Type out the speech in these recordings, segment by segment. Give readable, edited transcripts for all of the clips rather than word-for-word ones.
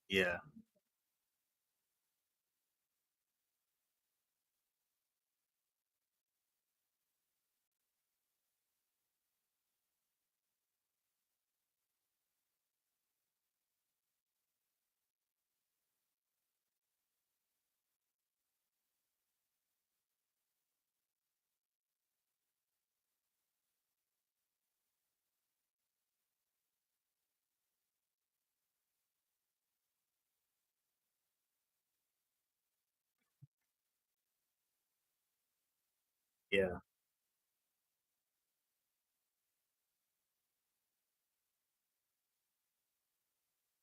Yeah. Yeah.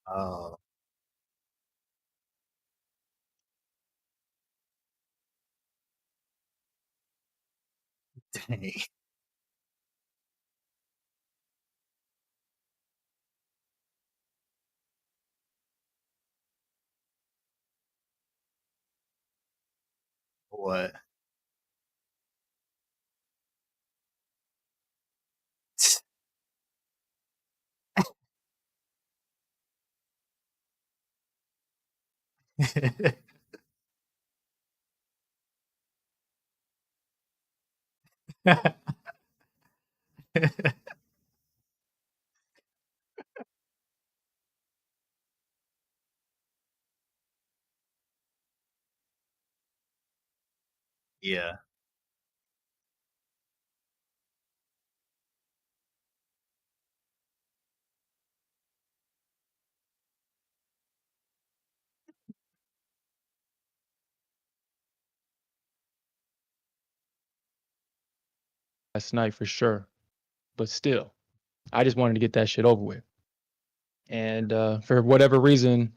Oh, dang. What? Yeah. last night for sure. But still, I just wanted to get that shit over with. And for whatever reason,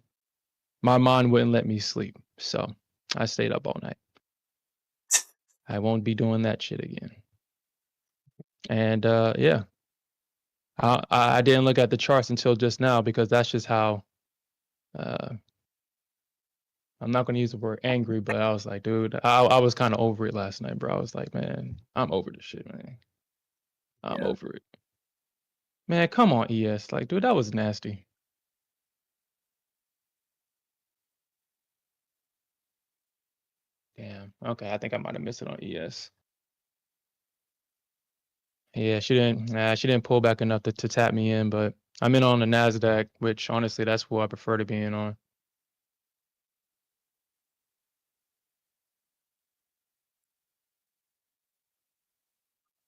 my mind wouldn't let me sleep. So I stayed up all night. I won't be doing that shit again. And yeah, I didn't look at the charts until just now because that's just how. Uh, I'm not gonna use the word angry, but I was like, dude, I was kind of over it last night, bro. I was like, man, I'm over this shit, man. I'm Yeah. over it. Man, come on, ES. Like, dude, that was nasty. Damn. Okay, I think I might have missed it on ES. Yeah, she didn't pull back enough to tap me in, but I'm in on the Nasdaq, which honestly, that's who I prefer to be in on.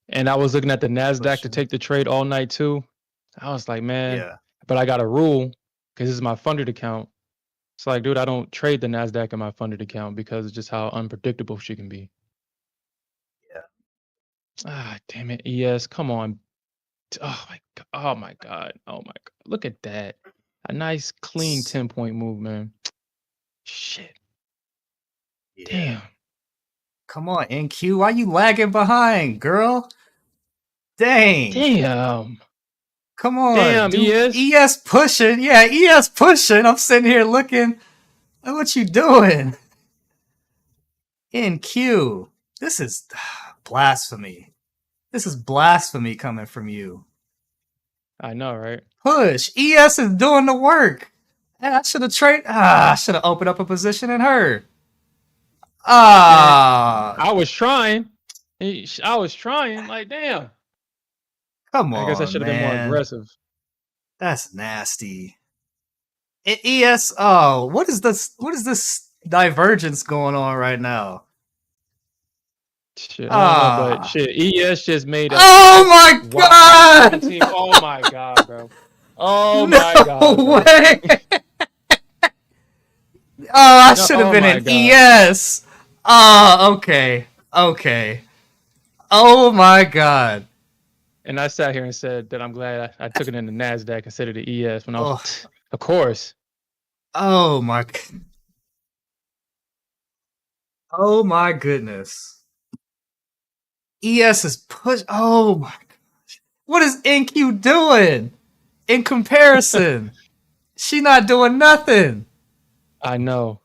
And I was looking at the Nasdaq to Pushing. take the trade all night too. I was like, man, Yeah. but I got a rule because this is my funded account. It's like, dude, I don't trade the Nasdaq in my funded account because it's just how unpredictable she can be. Yeah. Ah, damn it, ES, come on. Oh my god. Oh my god. Oh my god. Look at that. A nice clean 10-point move, man. Shit. Yeah. Damn. Come on, NQ. Why you lagging behind, girl? Dang. Damn. Come on, Damn, dude. ES. ES pushing. Yeah, ES pushing. I'm sitting here looking. Look what you doing. NQ. This is blasphemy. This is blasphemy coming from you. I know, right? Push. ES is doing the work. And I should have traded. I should have opened up a position in her. Man, Ah, I was trying. I was trying. Like, damn. come I guess I on, should have been more man. aggressive. That's nasty. ES. Oh, what is this? What is this divergence going on right now? Shit, I don't know, but Ah. shit, ES just made a Oh my wild god! 17. Oh my god, bro. Oh my No god, bro. way! Oh, I No, should have oh been my an god. ES. Oh, okay. Okay. Oh my god. And I sat here and said that I'm glad I took it in the Nasdaq instead of the ES when I was, Oh, of course. oh my. Oh my goodness. ES is push. Oh my. What is NQ doing in comparison? She not doing nothing. I know,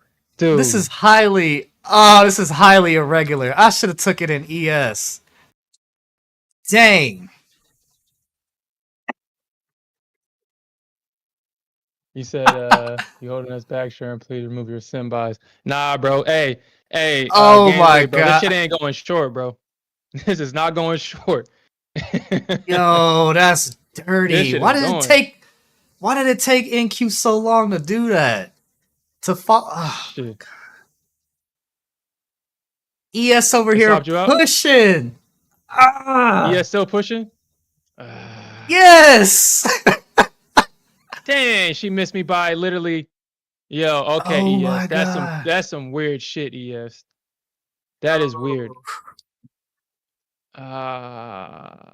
This dude. is highly. Oh, this is highly irregular. I should have took it in ES. Dang. You said you holding us back, Sharon. Please remove your sim bias. Nah, bro. Hey, Oh my Gangway, bro. This shit god. ain't going short, bro. This is not going short. Yo, that's This dirty. shit is going. Why did it take NQ so long to do that? To fall oh, Shit. ES over It here stopped you out? pushing. Ah, ES still pushing? yes. Dang, she missed me by literally. Yo, okay, Oh ES. my god. That's some weird shit, ES. That is weird. Uh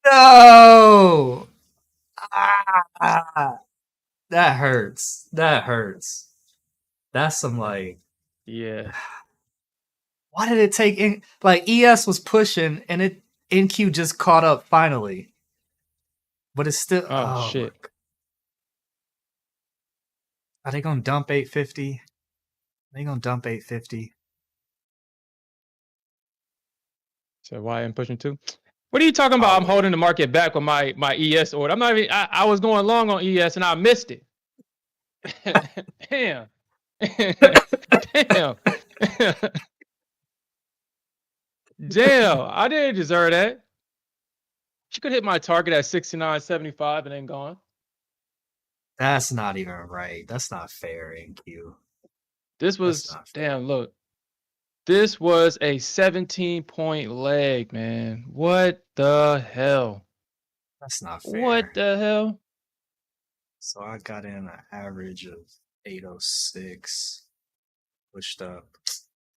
No. Ah, that hurts. That hurts. That's some like. yeah. Why did it take like ES was pushing and it NQ just caught up finally, but it's still. Oh Oh my. shit. Are they gonna dump 850? They gonna dump 850? So why I'm pushing two? What are you talking about? Oh I'm wait. holding the market back with my ES order. I'm not even. I was going long on ES and I missed it. Damn. Damn. Damn. I didn't deserve that. She could hit my target at 69.75 and then gone. That's not even right. That's not fair, NQ. This That's was not fair. damn. Look, this was a 17-point leg, man. What the hell? That's not What fair. the hell? So I got in an average of 806, pushed up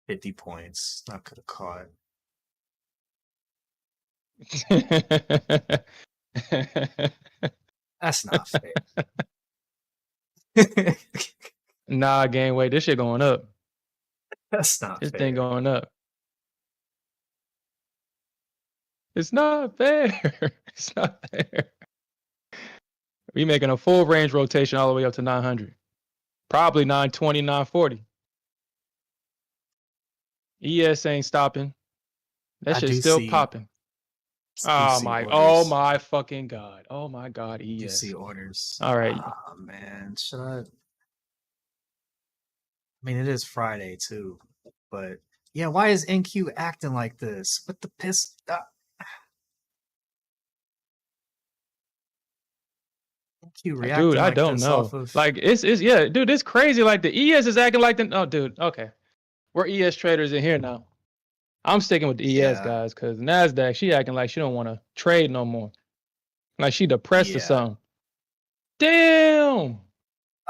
50 points. Not could have caught. That's not fair. Nah, game weight. This shit going up. That's not This thing fair. going up. It's not fair. It's not fair. We making a full range rotation all the way up to 900. Probably 920, 940. ES ain't stopping. That I shit's do still see popping. do Oh see my, orders. fucking God. Oh my God, Do see ES. orders. All right. Ah man, should I? I mean, it is Friday too, but yeah, why is NQ acting like this? What the piss? NQ Dude, reacting I like don't this off know. of. Like it's yeah, dude, it's crazy. Like the ES is acting like the oh dude, okay. We're ES traders in here now. I'm sticking with the ES Yeah, guys because NASDAQ, she acting like she don't want to trade no more. Like she depressed or yeah. something. Damn.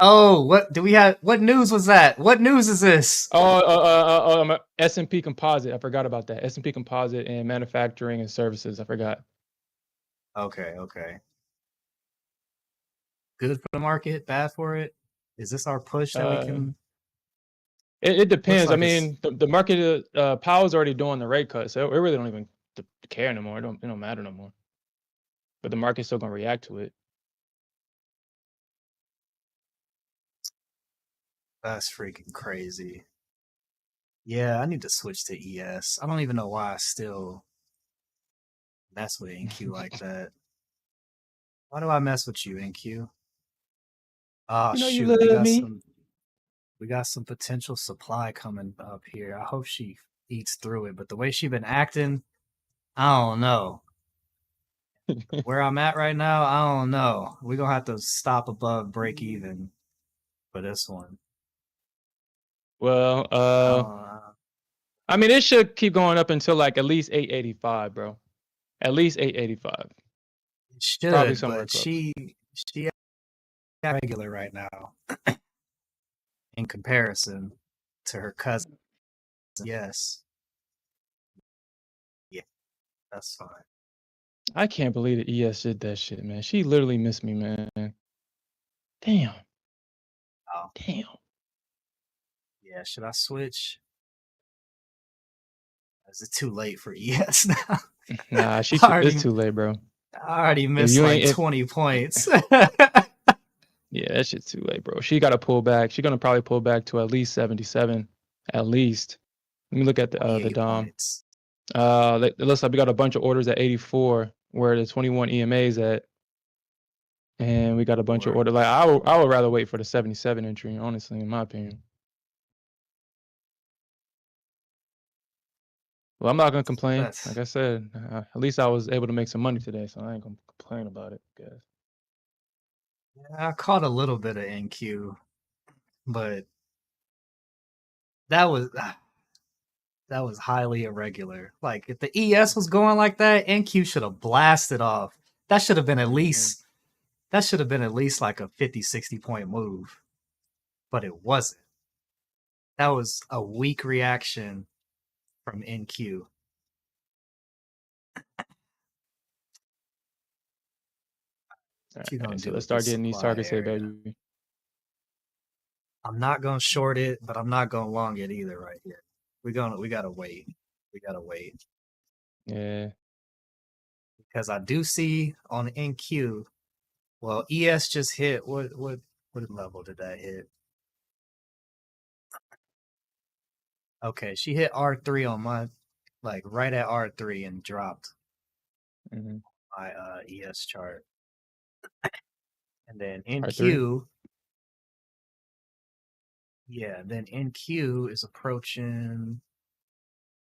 Oh, what do we have? What news was that? What news is this? Oh, S&P Composite. I forgot about that. S&P Composite and manufacturing and services. I forgot. Okay, okay. Good for the market, bad for it. Is this our push that we Uh, can? it Looks depends. I like it's. mean, the market, Powell's already doing the rate cut, so it really don't even care no more. It don't matter no more. But the market's still gonna react to it. That's freaking crazy. Yeah, I need to switch to ES. I don't even know why I still mess with NQ like that. Why do I mess with you, NQ? Oh You know you shoot, love me. we got some potential supply coming up here. I hope she eats through it, but the way she been acting, I don't know. Where I'm at right now, I don't know. We're gonna have to stop above break even for this one. Well, I don't know. I mean, it should keep going up until like at least 885, bro. At least 885. It Probably should, somewhere but close. she regular right now in comparison to her cousin. Yes. Yeah, that's fine. I can't believe that ES did that shit, man. She literally missed me, man. Damn. Oh, Damn. yeah. Should I switch? Is it too late for ES now? Nah, I it's already, too late, bro. I already If missed you like ain't if 20 points. yeah, that shit's too late, bro. She gotta pull back. She's gonna probably pull back to at least 77. At least. Let me look at the 28 DOM. points. It looks like we got a bunch of orders at 84, where the 21 EMAs at. And we got a bunch of order. Like I would rather wait for the 77 entry, honestly, in my opinion. Well, I'm not gonna complain. Like I said, at least I was able to make some money today, so I ain't gonna complain about it, I guess. Yeah, I caught a little bit of NQ, but that was highly irregular. Like if the ES was going like that, NQ should have blasted off. That should have been at least like a 50, 60 point move. But it wasn't. That was a weak reaction from NQ. What you gonna So do let's with start this getting these supply targets hit, area? baby. I'm not gonna short it, but I'm not gonna long it either right here. We gotta wait. We gotta wait. Yeah. Because I do see on NQ, well, ES just hit what level did that hit? Okay, she hit R3 on my like right at R3 and dropped my ES chart. And then R3. NQ, yeah, then NQ is approaching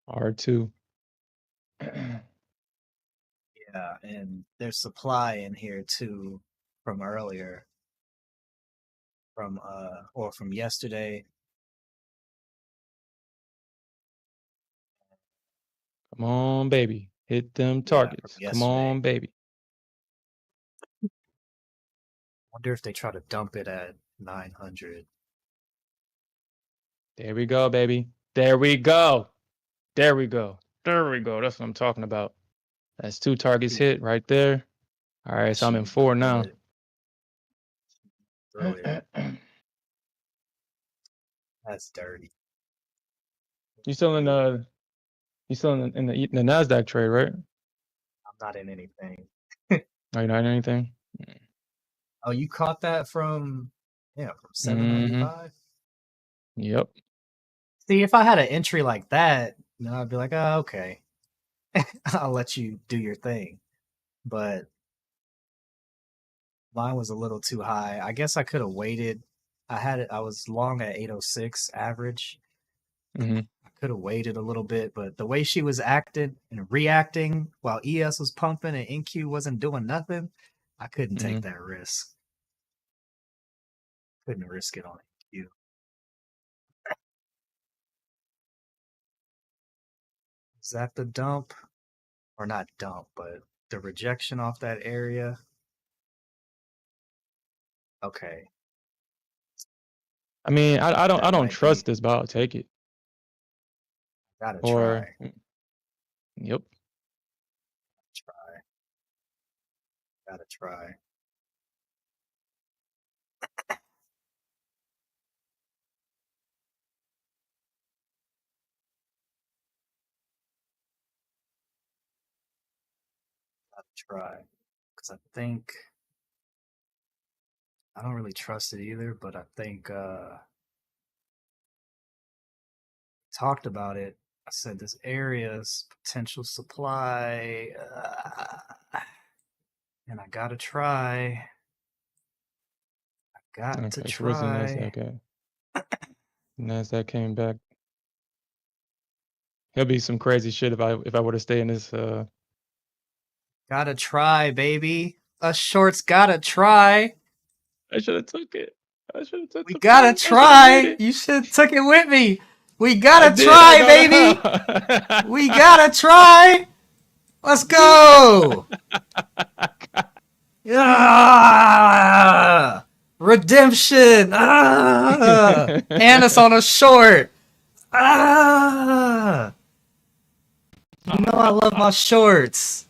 R2. yeah, and there's supply in here too from earlier from yesterday. Come on, baby. Hit them targets. From Come yesterday. on, baby. Wonder if they try to dump it at 900. There we go, baby. There we go. There we go. There we go. That's what I'm talking about. That's 2 targets hit right there. All right, so I'm in 4 now. Throw it. That's dirty. You still in the NASDAQ trade, right? I'm not in anything. Are you not in anything? Oh, you caught that from 795? Yep. See, if I had an entry like that, I'd be like, oh, okay. I'll let you do your thing. But mine was a little too high. I guess I could have waited. I was long at 806 average. Mm-hmm. I could have waited a little bit, but the way she was acting and reacting while ES was pumping and NQ wasn't doing nothing, I couldn't take that risk. Couldn't risk it on NQ. Is that the dump? Or not dump, but the rejection off that area? Okay. I mean, I don't trust this, but I'll take it. Gotta try. Yep. Try. Gotta try. Gotta try. Because I think I don't really trust it either, but I think talked about it. I said this area's potential supply, and I gotta try. I got to So where's the try. NASDAQ at? NASDAQ came back. It'll be some crazy shit if I were to stay in this. Gotta try, baby. Us shorts gotta try. I should have took it. I should have took We the gotta play. try. You should have took it with me. We gotta did, try, baby. We gotta try. Let's go. Ah, redemption. Ah, and it's on a short. Ah, you know I love my shorts.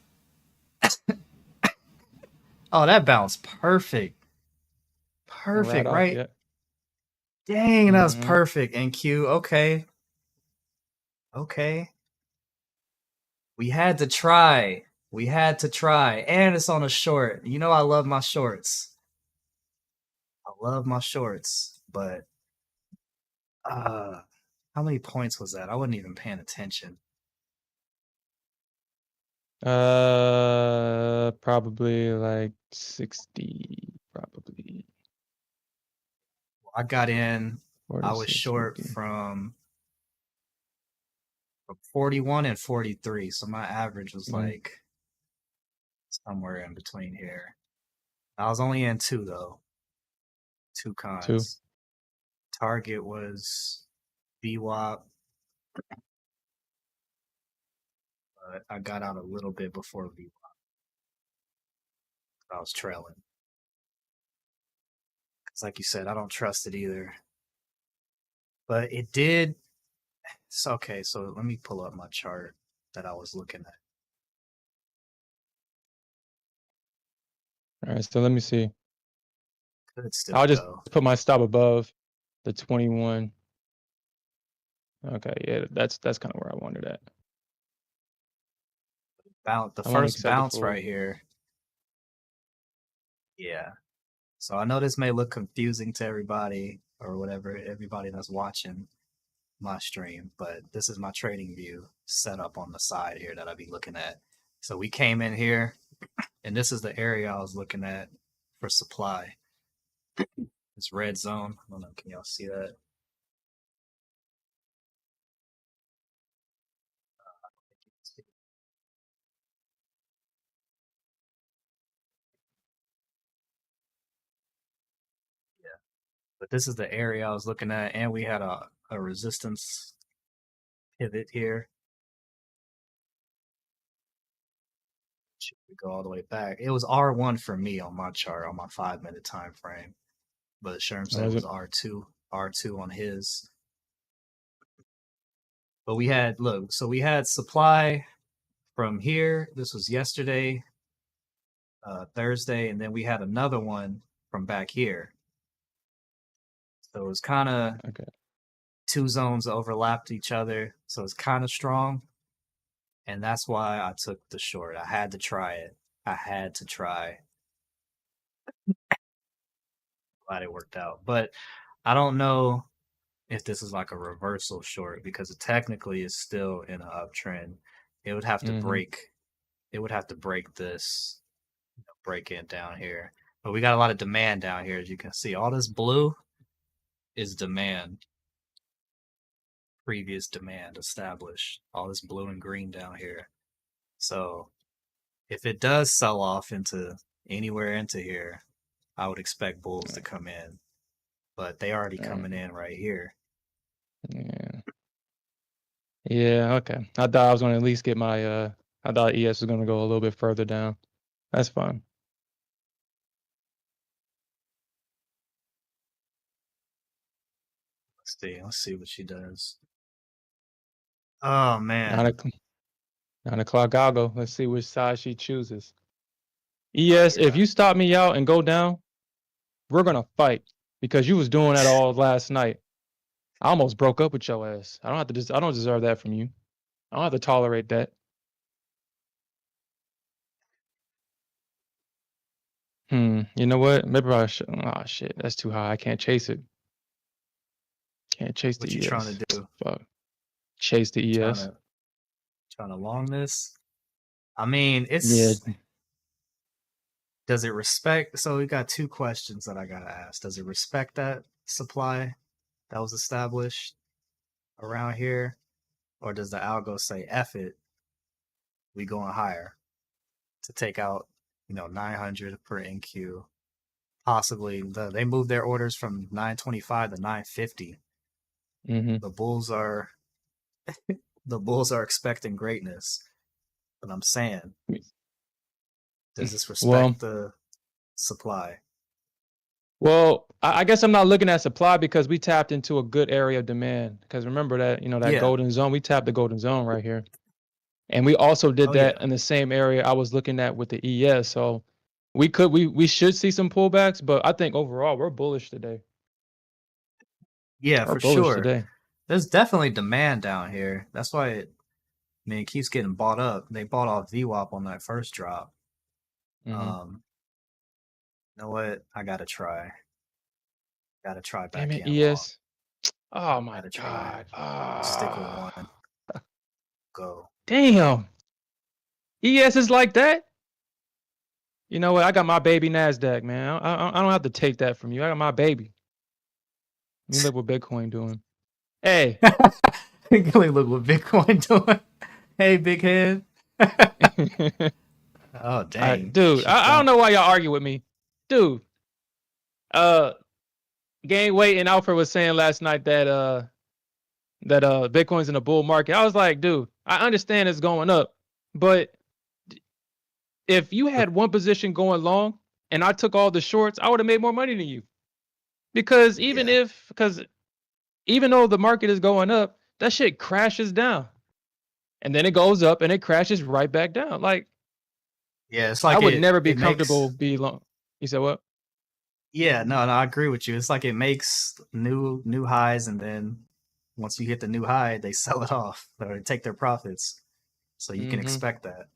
Oh, that bounced perfect. Perfect, right? Yeah. Dang, that was perfect. NQ, okay. Okay. We had to try. We had to try. And it's on a short. You know I love my shorts. I love my shorts. But how many points was that? I wasn't even paying attention. probably like 60, probably I got in. I was 46, short 50. from 41 and 43, so my average was Mm-hmm. like somewhere in between here. I was only in two though, two 2. cons. Target was VWAP, but I got out a little bit before VWAP. I was trailing. It's like you said, I don't trust it either. But it did. So, okay, so let me pull up my chart that I was looking at. All right, so let me see. Could still I'll just go. put my stop above the 21. Okay, yeah, that's kind of where I wanted at. The I want to first accept the bounce full. right here. Yeah. So I know this may look confusing to everybody or whatever, everybody that's watching my stream, but this is my trading view set up on the side here that I'll be looking at. So we came in here, and this is the area I was looking at for supply. This red zone. I don't know, can y'all see that? Yeah. But this is the area I was looking at, and we had a resistance pivot here. Should we go all the way back? It was R1 for me on my chart on my 5 minute time frame, but Sherm Oh, said it is was it? R2 on his. But we had look, so we had supply from here. This was yesterday, Thursday, and then we had another one from back here. So it was kind of Okay. two zones overlapped each other, so it's kind of strong, and that's why I took the short. I had to try it. I had to try. Glad it worked out, but I don't know if this is like a reversal short because it technically is still in an uptrend. It would have to Mm-hmm. break. It would have to break this, break in down here. But we got a lot of demand down here, as you can see. All this blue is demand, previous demand established. All this blue and green down here. So if it does sell off into anywhere into here, I would expect bulls to come in. But they already coming in right here. Yeah. Yeah, okay. I thought I was gonna at least get my I thought ES was gonna go a little bit further down. That's fine. Let's see what she does. Oh Nine, man. 9 o'clock I'll go. Let's see which side she chooses. Oh ES, if yeah. you stop me out and go down, we're gonna fight because you was doing that all last night. I almost broke up with your ass. I don't deserve that from you. I don't have to tolerate that. You know what? Maybe I should. Oh shit, that's too high. I can't chase it. Can't chase What you the trying ES. to do? Fuck. Chase the Trying ES. to trying to long this? I mean, Yeah. it's does it respect? So we got two questions that I gotta ask. Does it respect that supply that was established around here, or does the algo say "F it"? We going higher to take out, 900 per NQ. Possibly they moved their orders from 925 to 950. Mm-hmm. The Bulls are the Bulls are expecting greatness. But I'm saying, does this Well, respect the supply? I guess I'm not looking at supply because we tapped into a good area of demand. Because remember that, that Yeah. golden zone, we tapped the golden zone right here. And we also did Oh that yeah. in the same area I was looking at with the ES. So we should see some pullbacks, but I think overall we're bullish today. Yeah, We're for bullish sure. today. There's definitely demand down here. That's why it keeps getting bought up. They bought off VWAP on that first drop. Mm-hmm. Um, you know what? I gotta try. Gotta try Damn back it, in long. ES. Oh my Gotta try. God. Stick with one. Go. Damn. ES is like that? You know what? I got my baby Nasdaq, man. I don't have to take that from you. I got my baby. You look what Bitcoin doing. Hey. Look what Bitcoin doing. Hey, big head. Oh dang, Dude, she I don't dumped. know why y'all argue with me. Dude, uh Game Weight and Alfred was saying last night that Bitcoin's in a bull market. I was like, dude, I understand it's going up, but if you had one position going long and I took all the shorts, I would have made more money than you. Because Yeah, even though the market is going up, that shit crashes down. And then it goes up and it crashes right back down. Like yeah. It's I like would it never be it comfortable makes. be long. You said what? Yeah, no, I agree with you. It's like it makes new highs, and then once you hit the new high, they sell it off or take their profits. So you can Mm-hmm. expect that.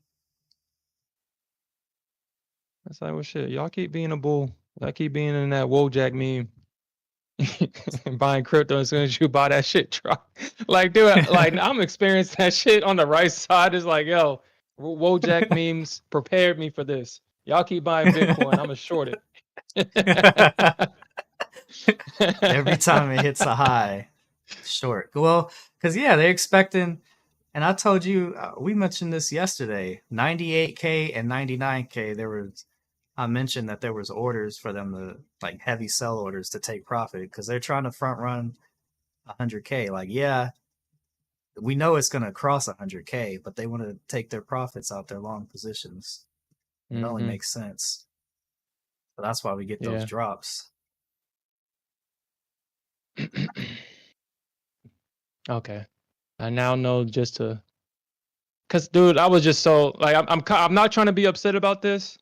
That's like, well, shit. Y'all keep being a bull. Y'all keep being in that Wojak meme. Buying crypto as soon as you buy that shit drop. Like, dude, like I'm experiencing that shit on the right side. It's like, yo, Wojak memes prepared me for this. Y'all keep buying Bitcoin. I'm gonna short it. Every time it hits a high, short. Well, because yeah, they're expecting, and I told you we mentioned this yesterday. 98K and 99K. I mentioned that there was orders for them to like heavy sell orders to take profit because they're trying to front run 100K. Like, yeah, we know it's going to cross 100K, but they want to take their profits out their long positions. It only Mm-hmm. makes sense. So that's why we get those Yeah. drops. Okay. I now know just to, cause dude, I was just so like I'm not trying to be upset about this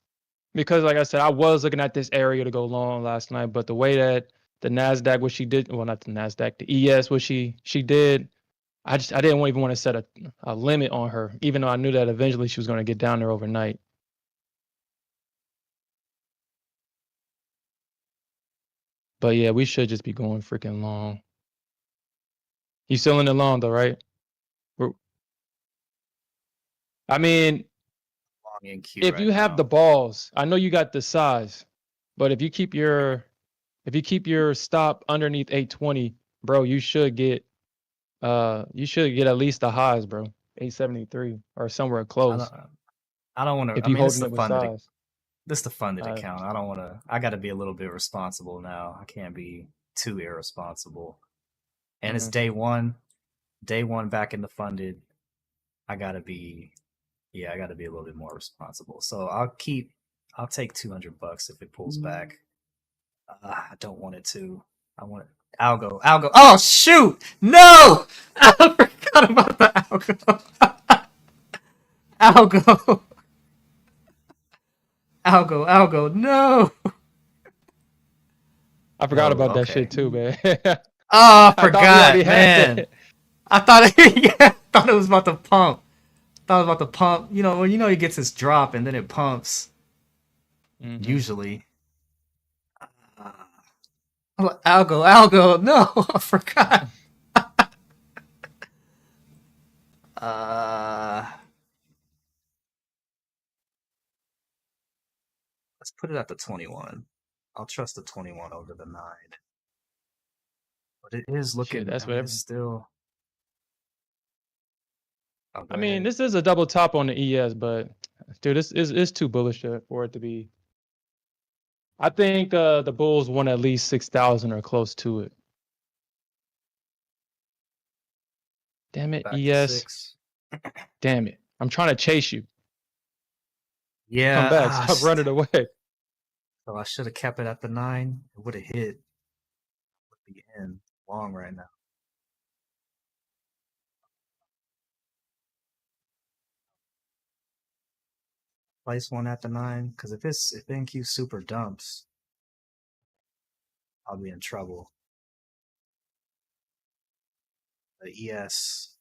because like I said, I was looking at this area to go long last night, but the way that the Nasdaq, what she did, well, not the Nasdaq, the ES, what she did, I didn't even want to set a limit on her, even though I knew that eventually she was going to get down there overnight. But yeah, we should just be going freaking long. You still in the long though, right? We're, I mean, Long in queue if right you have now. the balls, I know you got the size, but if you keep your stop underneath 820, bro, you should get at least the highs, bro. 873 or somewhere I don't. close. I don't want to. If I you mean, holding it with size. this is the funded I account. I don't want to. I got to be a little bit responsible now. I can't be too irresponsible. And it's mhm. day one. Day one back in the funded. I gotta be. Yeah, I gotta be a little bit more responsible. So I'll keep. I'll take $200 if it pulls back. I don't want it to. I want it. Algo. Algo. Oh shoot! No! I forgot about the algo. Algo. Algo. Algo. No. I forgot Oh, about that okay. shit too, man. Oh, I I thought we already forgot, had man. that. I thought yeah, thought it was about to pump. Thought it was about to pump. You know, when he gets his drop and then it pumps. Hmm. Usually. Algo, Algo. No, I forgot. Uh, let's put it at the 21. I'll trust the 21 over the 9. But it is Shit, looking, that's I mean, what. it's still. Oh, I go mean, ahead. this is a double top on the ES, but dude, this is too bullish for it to be. I think the Bulls won at least 6,000 or close to it. Damn it, Back to ES. 6. Damn it. I'm trying to chase you. Come Yeah, back. Stop running away. so I should have kept it at the 9. It would have hit the end long right now. Place one at the 9, because if NQ super dumps, I'll be in trouble. The ES.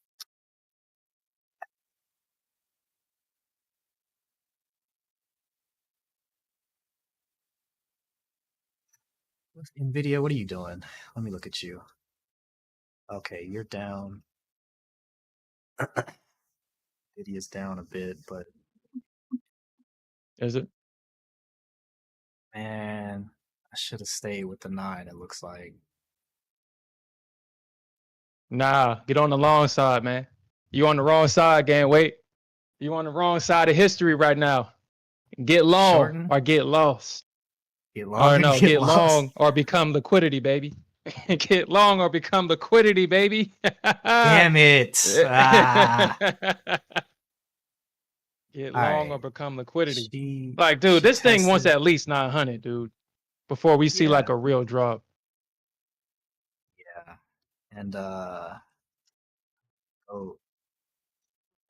Nvidia, what are you doing? Let me look at you. Okay, you're down. Nvidia's down a bit, but Is it? Man, I should have stayed with the 9, it looks like. Nah, get on the long side, man. You on the wrong side, gang. Wait. You on the wrong side of history right now. Get long Shorten, or get lost. get Or long, and no, get get lost. long or become liquidity, baby. Get long or become liquidity, baby. Damn it. Ah. Get All long right. or become liquidity. She Like, dude, she this thing wants tested. at least 900, dude, before we see Yeah, like a real drop. yeah. And oh,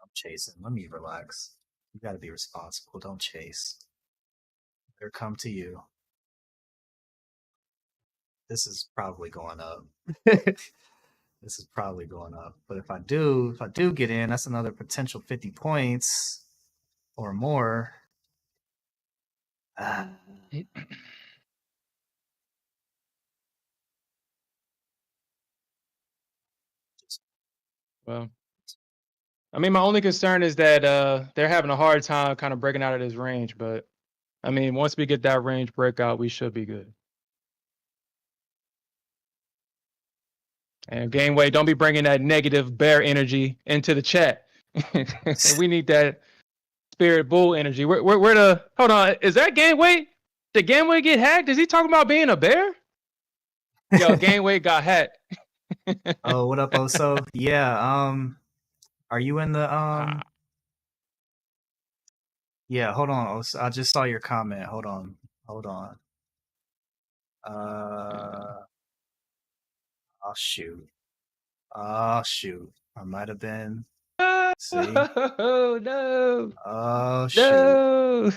I'm chasing. Let me relax. You got to be responsible. Don't chase. Better come to you. This is probably going up. This is probably going up. But if I do get in, that's another potential 50 points or more. Ah, Well, I mean, my only concern is that they're having a hard time kind of breaking out of this range. But I mean, once we get that range breakout, we should be good. And Gameway, don't be bringing that negative bear energy into the chat. We need that spirit bull energy. Where the hold on? Is that Gameway? Did Gameway get hacked? Is he talking about being a bear? Yo, Gameway got hacked. oh, what up, Oso? Yeah, are you in the Ah, yeah, hold on, Oso. I just saw your comment. Hold on. Hold on. Uh oh shoot. Oh shoot. I might have been. See? oh no, Oh shoot. no.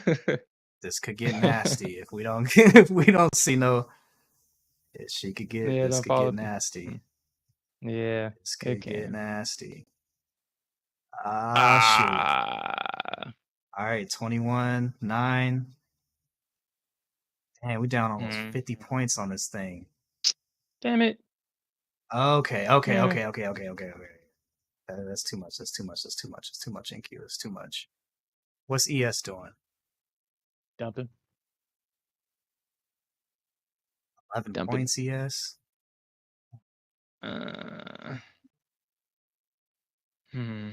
This could get nasty if we don't if we don't see no she could get Yeah, this don't could get follow through. nasty. Yeah, This it could get can. nasty. Ah shoot. Ah. All right, 21, 9. Damn, we down almost Mm. 50 points on this thing. Damn it. Okay, okay, Damn it. okay, okay, okay, okay, okay. That's too much. That's too much. That's too much. That's too much, NQ. That's too much. What's ES doing? Dumping. 11 Dumping. points ES? Uh, hmm.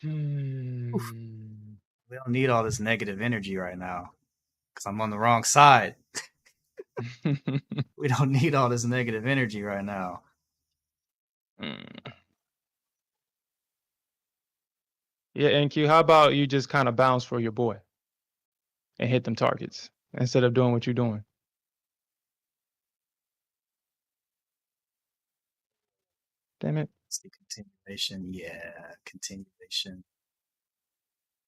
Oof. Hmm. We don't need all this negative energy right now because I'm on the wrong side. We don't need all this negative energy right now. Mm. Yeah, NQ, how about you just kind of bounce for your boy and hit them targets instead of doing what you're doing? Damn it. It's the continuation. Yeah, continuation.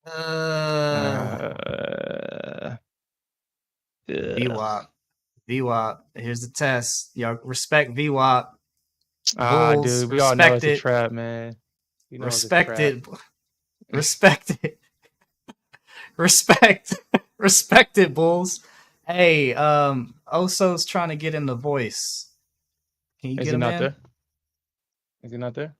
Uh, ugh. VWAP. VWAP. Here's the test. Y'all respect VWAP. Ah, Bulls, dude, we all know respect it's a it. trap, man. You know it's a Respect trap. it. Respect it. Respect. Respect it, Bulls. Hey, Oso's trying to get in the voice. Can you Is get he him not in? there? Is he not there?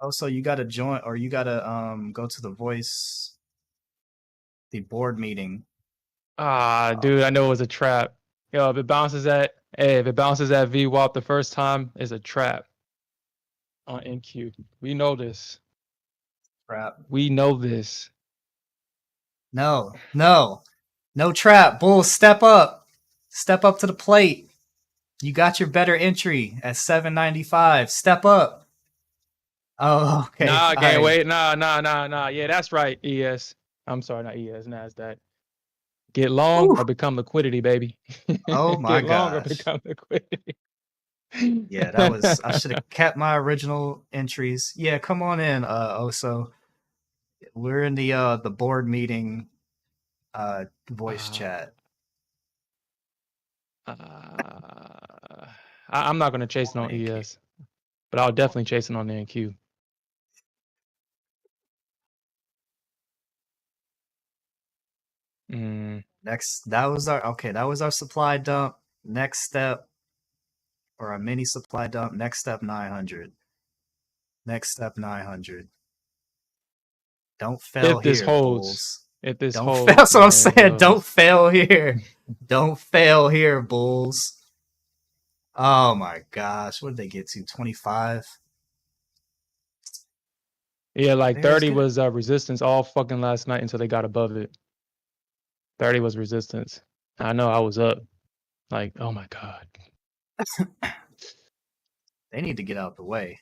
Oso, you gotta join or you gotta go to the voice, the board meeting. Ah, dude, I know it was a trap. Yo, if it bounces at VWAP the first time, it's a trap on NQ. We know this. Crap. We know this. No, no, no trap. Bulls, step up. Step up to the plate. You got your better entry at 795. Step up. Oh, okay. Nah, All gang, right. wait. Nah. Yeah, that's right. ES. I'm sorry, not ES, NASDAQ. Get long Whew. or become liquidity, baby. Oh my Get long or gosh. become liquidity. Yeah, that was I should have kept my original entries. Yeah, come on in, Oso. We're in the board meeting voice uh, chat. I'm not gonna chase it On on NQ. ES, but I'll definitely chase it on the NQ. Mm. Next, that was our supply dump. Next step, or a mini supply dump. Next step 900. Next step 900. Don't fail If this here, holds, Bulls. if this Don't fail. That's holds, what I'm man, saying. Don't yo. fail here. Don't fail here, Bulls. Oh my gosh. What did they get to? 25? Yeah, like Bears 30 get it. was resistance all fucking last night until they got above it. 30 was resistance. I know I was up. Like, oh my God. They need to get out the way.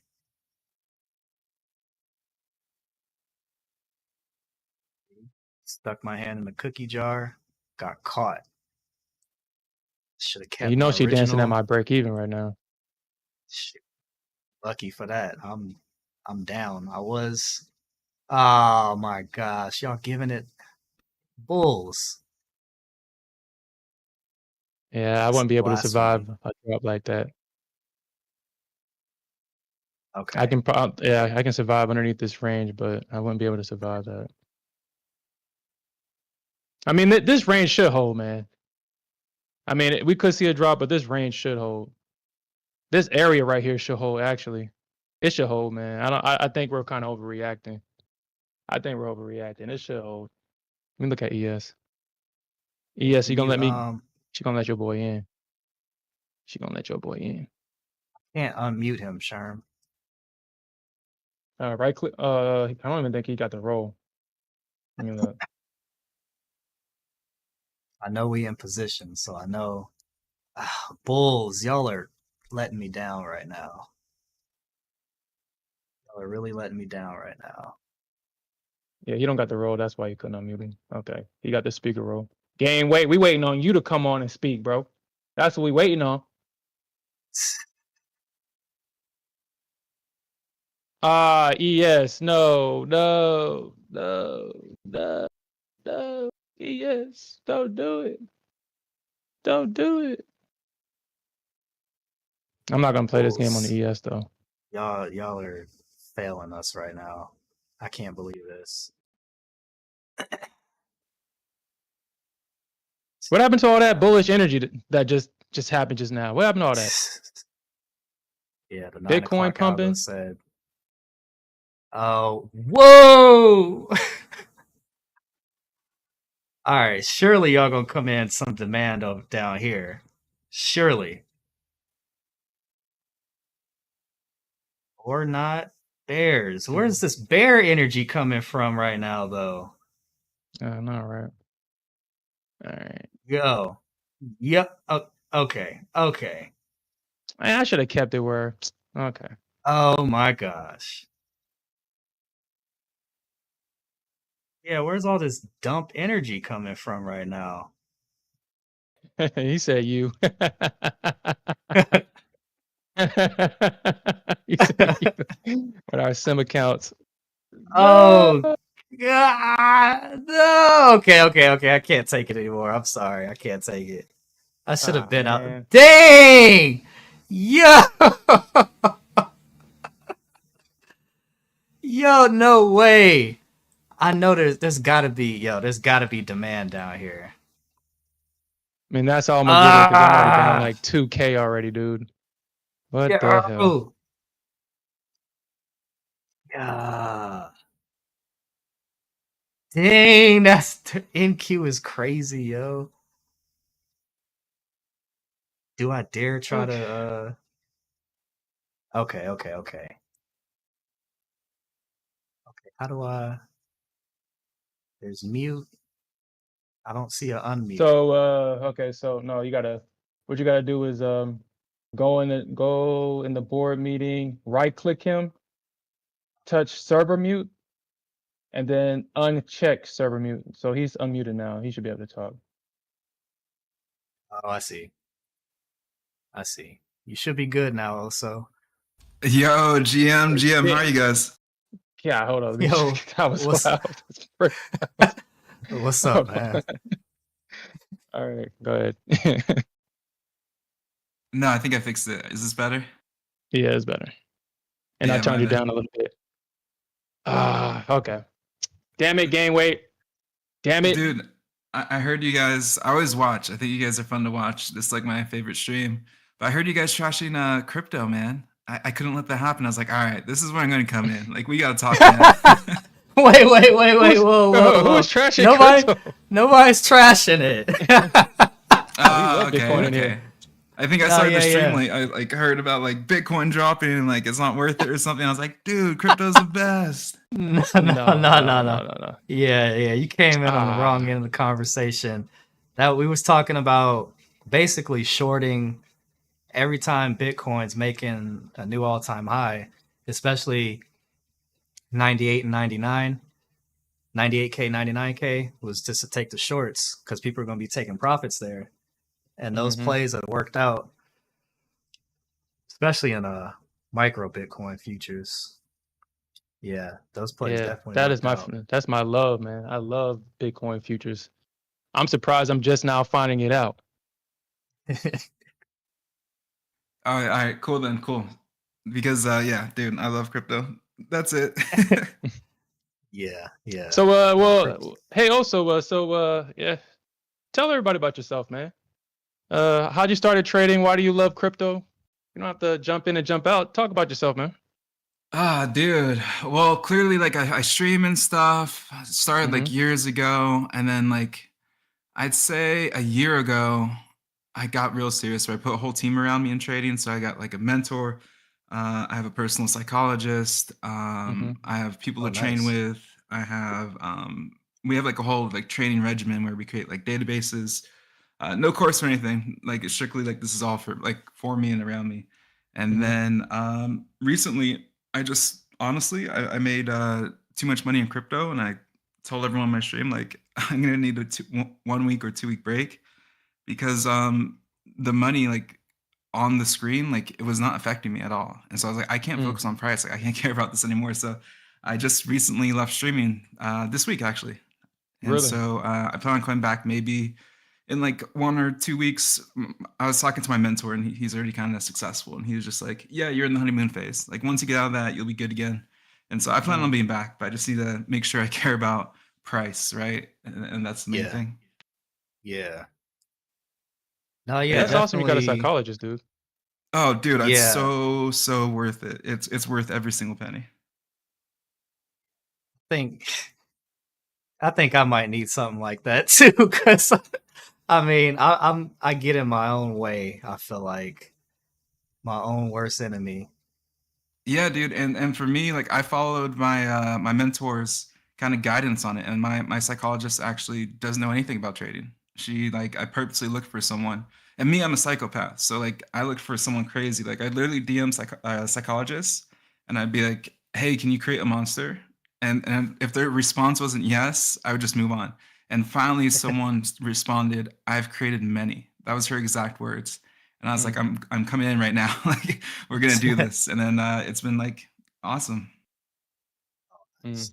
Stuck my hand in the cookie jar. Got caught. Should have And you kept know my she dancing at original. my break even right now. Shit, lucky for that. I'm down. I was. Oh my gosh. Y'all giving it Bulls. Yeah, I It's wouldn't be able to blasphemy. survive a drop like that. I Okay. can, yeah, I can survive underneath this range, but I wouldn't be able to survive that. I mean, this range should hold, man. I mean, we could see a drop, but this range should hold. This area right here should hold. Actually, it should hold, man. I think we're kind of overreacting. I think we're overreacting. It should hold. Let me look at ES. ES, you Can gonna you let me? She gonna let your boy in. She gonna let your boy in. can't unmute him, Sherm. Right click. I don't even think he got the roll. Let me look. I know we in position, so I know. Bulls, y'all are letting me down right now. Y'all are really letting me down right now. Yeah, he don't got the roll. That's why he couldn't unmute him. Okay, he got the speaker roll. Game, wait, we waiting on you to come on and speak, bro. That's what we waiting on. ES, no, no, no, no, no, ES, don't do it. Don't do it. I'm not gonna play this game on Bulls, the ES though. y'all are failing us right now. I can't believe this. What happened to all that bullish energy that just happened just now? What happened to all that? Yeah, the 9 Bitcoin o'clock algo pumping? said, "Oh, whoa!" All right, surely y'all gonna come in some demand of down here. Surely. Or not. Bears. Where's this bear energy coming from right now, though? No, right. All right. Go. Yep. Okay. Okay. I should have kept it where. Okay. Oh my gosh. Yeah, where's all this dump energy coming from right now? He said you. He said you. With our sim accounts. No. Oh God. No. Okay. I can't take it anymore. I'm sorry. I can't take it. I should have been out. Man. Dang! Yo! Yo, no way. I know there's gotta be demand down here. I mean, that's all I'm gonna give her because I'm already down like 2K already, dude. What the hell? Yo. Yeah. Dang, NQ is crazy, yo. Do I dare try Okay. to Okay. Okay, how do I there's mute. I don't see an unmute. So okay, so no, what you gotta do is go in the board meeting, right click him, touch server mute, and then uncheck server mute. So he's unmuted now. He should be able to talk. Oh, I see. You should be good now, also. Yo, GM, Shit. how are you guys? Yeah, hold on. Yo, That was what's loud. what's up, man? All right, go ahead. No, I think I fixed it. Is this better? Yeah, it's better. And I Yeah, turned my you bad. down a little bit. Okay. Damn it, gain weight. Damn it. Dude, I heard you guys. I always watch. I think you guys are fun to watch. This is like my favorite stream. But I heard you guys trashing crypto, man. I couldn't let that happen. I was like, all right, this is where I'm going to come in. Like, we got to talk, man. wait, whoa. Who's trashing crypto? Nobody's trashing it. love Okay, Bitcoin in okay. here. I think I No, started the yeah, stream yeah. late. I like heard about like Bitcoin dropping and like it's not worth it or something. I was like, dude, crypto's the best. No. No. Yeah, you came in on the wrong Ah. end of the conversation. That we was talking about basically shorting every time Bitcoin's making a new all-time high, especially 98 and 99. 98K, 99K was just to take the shorts because people are going to be taking profits there. And those plays have worked out, especially in micro Bitcoin futures. Yeah, those plays Yeah, definitely that is worked out. that's my love, man. I love Bitcoin futures. I'm surprised I'm just now finding it out. All right, cool then, cool. Because yeah, dude, I love crypto. That's it. Yeah. So Crypto. hey, also yeah, tell everybody about yourself, man. How'd you started trading? Why do you love crypto? You don't have to jump in and jump out. Talk about yourself, man. Dude. Well, clearly, like I stream and stuff. Started like years ago, and then like I'd say a year ago, I got real serious. So I put a whole team around me in trading. So I got like a mentor. I have a personal psychologist. I have people to train Nice. with. I have we have like a whole like training regimen where we create like databases. No course or anything. Like it's strictly like this is all for me and around me. And then recently, I just honestly I made too much money in crypto, and I told everyone on my stream like I'm gonna need a 1 week or 2 week break because the money like on the screen like it was not affecting me at all, and so I was like I can't focus on price, like I can't care about this anymore. So I just recently left streaming this week actually, and Really? so I plan on coming back maybe in like 1 or 2 weeks. I was talking to my mentor, and he's already kind of successful, and he was just like, yeah, you're in the honeymoon phase, like once you get out of that you'll be good again. And so I plan on being back, but I just need to make sure I care about price, right? And that's the main thing. Yeah. No, Yeah, yeah, that's awesome. You got a definitely. psychologist, dude. Oh dude, it's Yeah. so worth it. It's worth every single penny. think I think I might need something like that too, because I mean, I get in my own way. I feel like my own worst enemy. Yeah, dude, and for me, like I followed my my mentor's kind of guidance on it, and my psychologist actually doesn't know anything about trading. She like I purposely looked for someone, and me, I'm a psychopath, so like I looked for someone crazy. Like I'd literally DM psychologists, and I'd be like, "Hey, can you create a monster?" And if their response wasn't yes, I would just move on. And finally, someone responded, "I've created many." That was her exact words. And I was like, I'm coming in right now. Like we're gonna do this. And then it's been like awesome. That's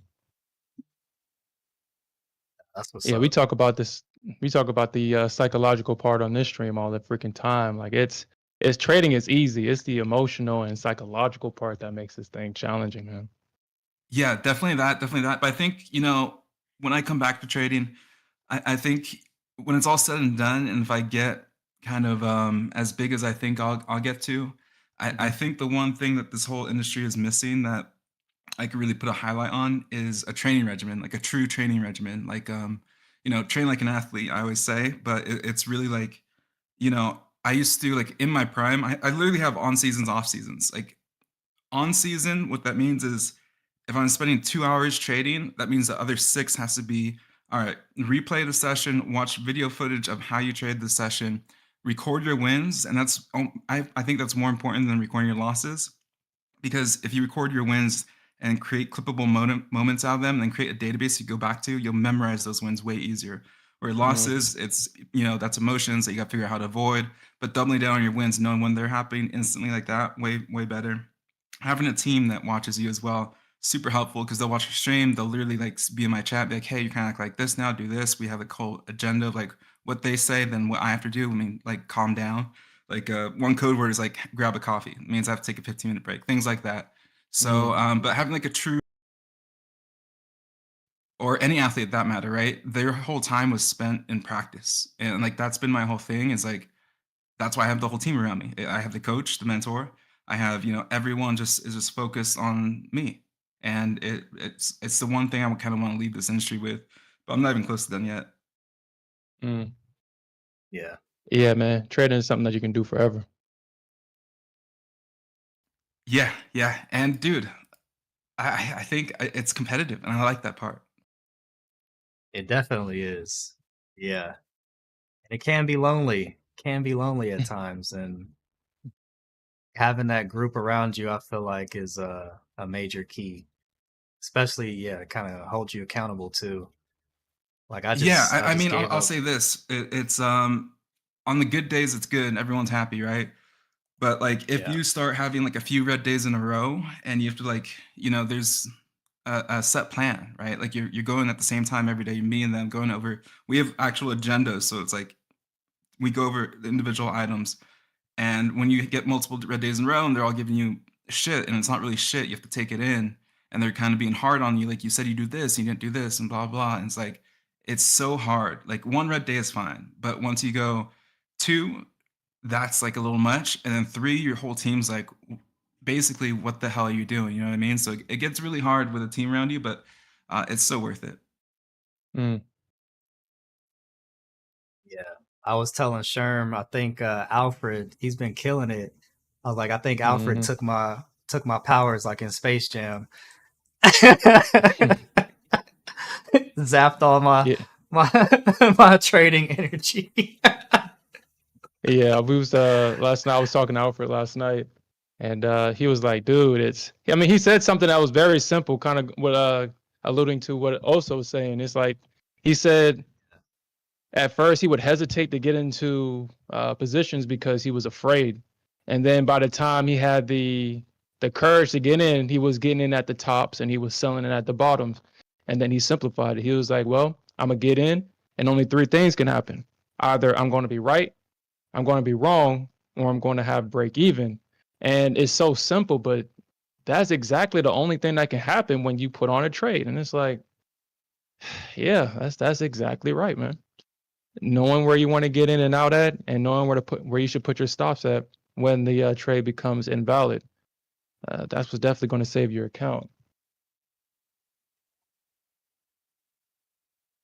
what's Yeah, we up. talk about this. We talk about the psychological part on this stream all the freaking time. Like it's trading is easy. It's the emotional and psychological part that makes this thing challenging, man. Yeah, definitely that, definitely that. But I think, you know, when I come back to trading, I think when it's all said and done, and if I get kind of as big as I think I'll get to, I think the one thing that this whole industry is missing that I could really put a highlight on is a training regimen, like a true training regimen. Like you know, train like an athlete, I always say, but it's really like, you know, I used to like in my prime, I literally have on seasons, off seasons. Like on season, what that means is if I'm spending 2 hours trading, that means the other 6 has to be all right, replay the session, watch video footage of how you trade the session, record your wins. And that's, I think that's more important than recording your losses, because if you record your wins and create clippable moments out of them and create a database you go back to, you'll memorize those wins way easier. Where losses, it's, you know, that's emotions that you got to figure out how to avoid, but doubling down on your wins, knowing when they're happening instantly like that, way better. Having a team that watches you as well, super helpful, because they'll watch your stream, they'll literally like be in my chat, be like, hey, you're kind of like this now, do this. We have a whole agenda of like what they say, then what I have to do. I mean, like calm down. Like one code word is like grab a coffee. It means I have to take a 15-minute break, things like that. So, but having like a true, or any athlete that matter, right? Their whole time was spent in practice, and like that's been my whole thing. Is like that's why I have the whole team around me. I have the coach, the mentor. I have, you know, everyone just is just focused on me. and it's the one thing I kind of want to leave this industry with, but I'm not even close to done yet. Mm. Yeah. Yeah, man. Trading is something that you can do forever. Yeah, yeah, and dude, I think it's competitive, and I like that part. It definitely is. Yeah. And it can be lonely. Can be lonely at times, and having that group around you, I feel like, is a major key. Especially, yeah, kind of hold you accountable too. Like Yeah, I I just mean, gave I'll up. say this: it's on the good days, it's good, and everyone's happy, right? But like, if Yeah. you start having like a few red days in a row, and you have to like, there's a set plan, right? Like you're going at the same time every day. Me and them going over. We have actual agendas, so it's like we go over the individual items. And when you get multiple red days in a row and they're all giving you shit and it's not really shit, you have to take it in and they're kind of being hard on you. Like you said, you do this, you didn't do this and blah, blah. And it's like, it's so hard. Like one red day is fine. But once you go two, that's like a little much. And then three, your whole team's like, basically, what the hell are you doing? You know what I mean? So it gets really hard with a team around you, but it's so worth it. Mm. Yeah. I was telling Sherm, I think Alfred, he's been killing it. I was like, I think Alfred Mhm. took my powers like in Space Jam. Zapped all Yeah. my my trading energy. Yeah, we was last night I was talking to Alfred last night and he was like, dude, I mean, he said something that was very simple, kind of what alluding to what also was saying. It's like he said at first he would hesitate to get into positions because he was afraid. And then by the time he had the courage to get in, he was getting in at the tops and he was selling it at the bottoms. And then he simplified it. He was like, well, I'm gonna get in and only three things can happen. Either I'm going to be right, I'm going to be wrong, or I'm going to have break even. And it's so simple, but that's exactly the only thing that can happen when you put on a trade. And it's like, yeah, that's exactly right, man. Knowing where you want to get in and out at, and knowing where you should put your stops at when the trade becomes invalid. That's what's definitely going to save your account.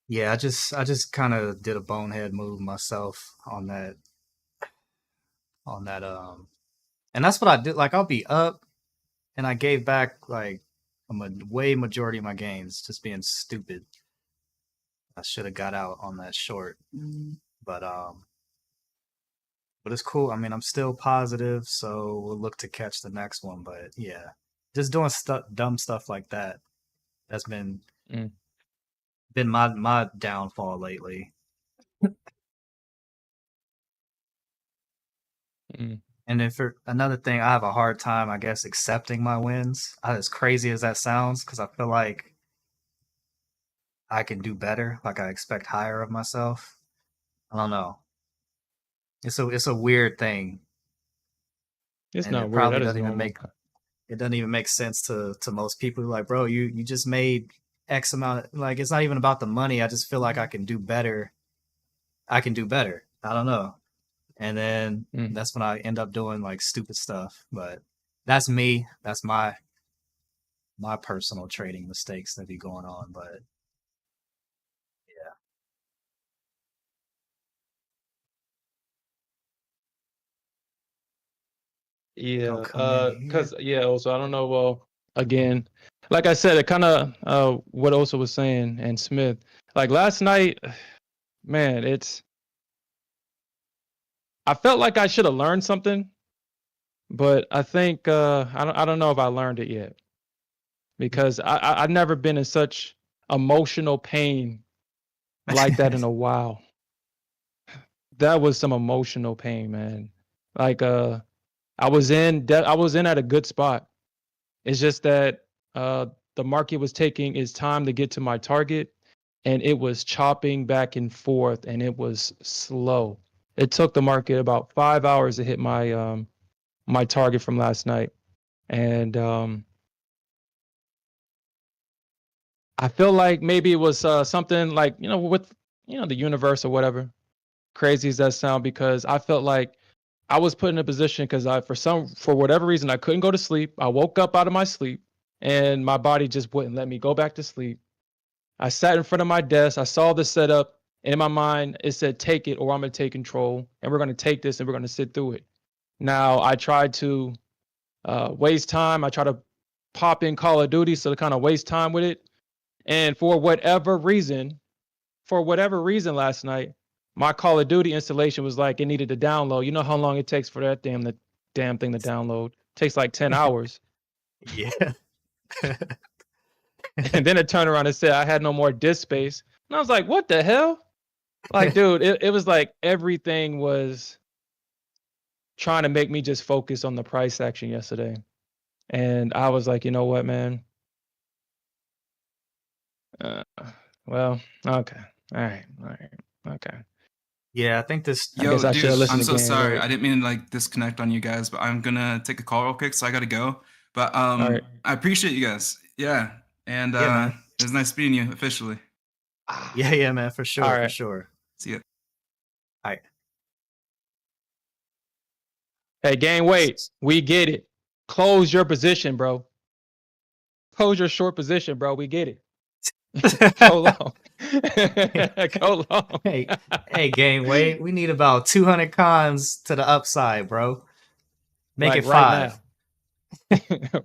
Yeah, I just kind of did a bonehead move myself on that and that's what I did. Like I'll be up and I gave back like way majority of my gains just being stupid. I should have got out on that short. But but it's cool. I mean, I'm still positive, so we'll look to catch the next one, but yeah. Just doing dumb stuff like that. That's Mm, been my downfall lately. mm, And then for another thing, I have a hard time, I guess, accepting my wins. As crazy as that sounds, because I feel like I can do better. Like I expect higher of myself. I don't know. It's a weird thing, it's and not it weird. probably That is doesn't even normal. make sense to most people. Like, bro, you just made X amount. Like, it's not even about the money. I just feel like I can do better. I can do better. I don't know. And then Mm. that's when I end up doing like stupid stuff. But that's me. That's my personal trading mistakes that be going on. But yeah, gonna Yeah, come in here. cause yeah, also I don't know. Well, again, like I said, it kind of what also was saying and Smith. Like last night, man, I felt like I should have learned something, but I think I don't know if I learned it yet because I've never been in such emotional pain like that in a while. That was some emotional pain, man. Like I was in at a good spot. It's just that the market was taking its time to get to my target and it was chopping back and forth and it was slow. It took the market about 5 hours to hit my target from last night. And I feel like maybe it was something like, with, the universe or whatever, crazy as that sound, because I felt like I was put in a position because for whatever reason, I couldn't go to sleep. I woke up out of my sleep and my body just wouldn't let me go back to sleep. I sat in front of my desk. I saw the setup, and in my mind, it said, take it or I'm going to take control, and we're going to take this and we're going to sit through it. Now, I tried to waste time. I tried to pop in Call of Duty so to kind of waste time with it. And for whatever reason last night, my Call of Duty installation was like it needed to download. You know how long it takes for that damn thing to download? It takes like 10 hours. Yeah. And then it turned around and said I had no more disk space. And I was like, what the hell? Like, dude, it was like everything was trying to make me just focus on the price action yesterday. And I was like, you know what, man? Well, okay. All right. Okay. Yeah, I think this. I guess I should dude, listen I'm so again, sorry. right? I didn't mean to like disconnect on you guys, but I'm gonna take a call real quick, so I gotta go. But right. I appreciate you guys. Yeah. And Yeah, man. it was nice meeting you officially. Yeah, man, for sure, All for right. sure. See ya. All right. Hey, gang, wait. We get it. Close your position, bro. Close your short position, bro. We get it. Go long. Go long. Hey, gang, wait. We need about 200 cons to the upside, bro. Make Like it 5. right now.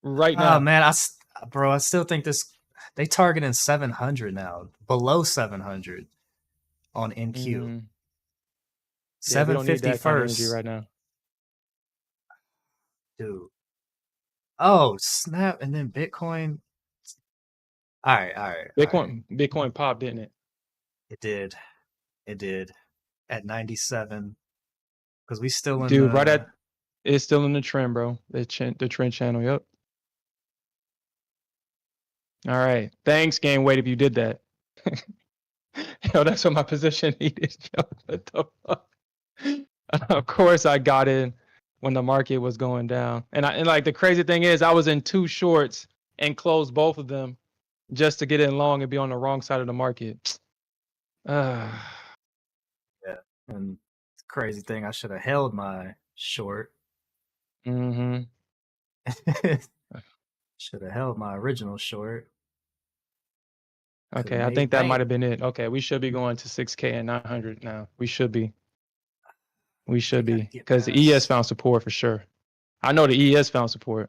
Right Oh now. man, I still think this. They targeting 700 now, below 700 on NQ. Yeah, we don't need 750 that kind of energy first, right now. dude. Oh snap! And then Bitcoin. All right. Bitcoin popped, didn't it? It did at 97 because we still in Dude, the. it's still in the trend, bro. The trend channel. Yep. All right. Thanks, game weight, if you did that. Yo, that's what my position needed. Yo, what the fuck? Of course, I got in when the market was going down, and like the crazy thing is, I was in 2 shorts and closed both of them just to get in long and be on the wrong side of the market. Yeah, and the crazy thing, I should have held my short. Mm-hmm. Should have held my original short. Okay, I think that might have been it. Okay, we should be going to 6K and 900 now. We should be. We should be, because the ES found support for sure. I know the ES found support.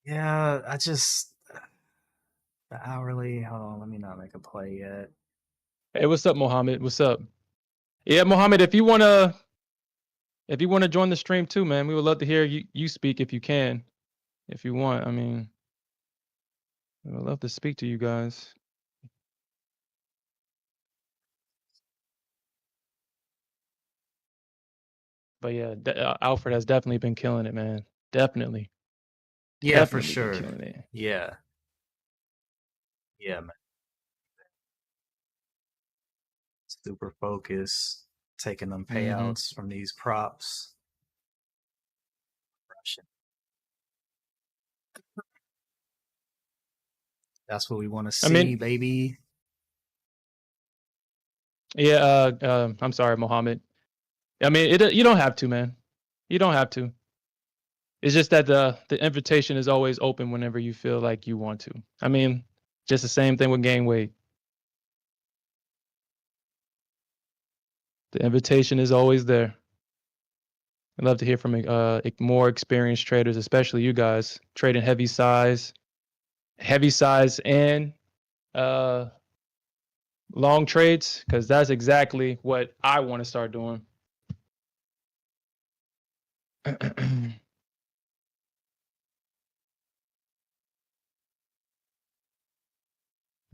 Yeah, I just the hourly. Hold on, let me not make a play yet. Hey, what's up, Mohammed? What's up? Yeah, Mohammed, if you wanna join the stream too, man, we would love to hear you speak if you can. If you want, I mean, we would love to speak to you guys. But yeah, Alfred has definitely been killing it, man. Definitely. Yeah, Definitely for sure. been killing it. Yeah, man. Super focus, taking them payouts from these props. That's what we want to see, baby. Yeah, I'm sorry, Mohammed. I mean, you don't have to, man. You don't have to. It's just that the invitation is always open whenever you feel like you want to. I mean, just the same thing with gain weight. The invitation is always there. I'd love to hear from more experienced traders, especially you guys trading heavy size and long trades, because that's exactly what I want to start doing.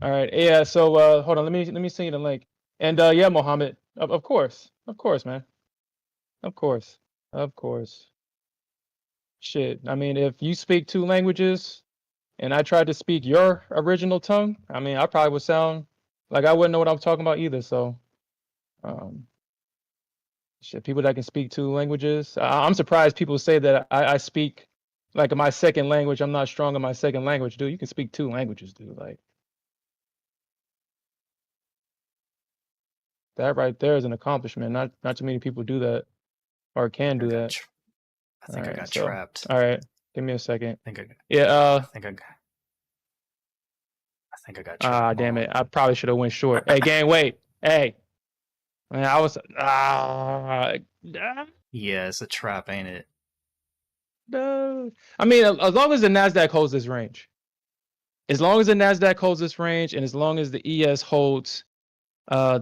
All right. Yeah. So hold on. Let me send you the link. And yeah, Mohammed. Of course, man. Of course. Shit. I mean, if you speak 2 languages, and I tried to speak your original tongue, I mean, I probably would sound like I wouldn't know what I'm talking about either. So, shit. People that can speak 2 languages, I'm surprised people say that I speak like my second language. I'm not strong in my second language, dude. You can speak 2 languages, dude. Like. That right there is an accomplishment. Not too many people do that. or can do I that. think I Alright, got so, trapped. all right, give me a second. I think I Yeah. think I got trapped. Ah, damn it! I probably should have went short. Hey, gang, wait. Hey, man, I was. Yeah, it's a trap, ain't it? No. I mean, as long as the Nasdaq holds this range, as long as the Nasdaq holds this range, and as long as the ES holds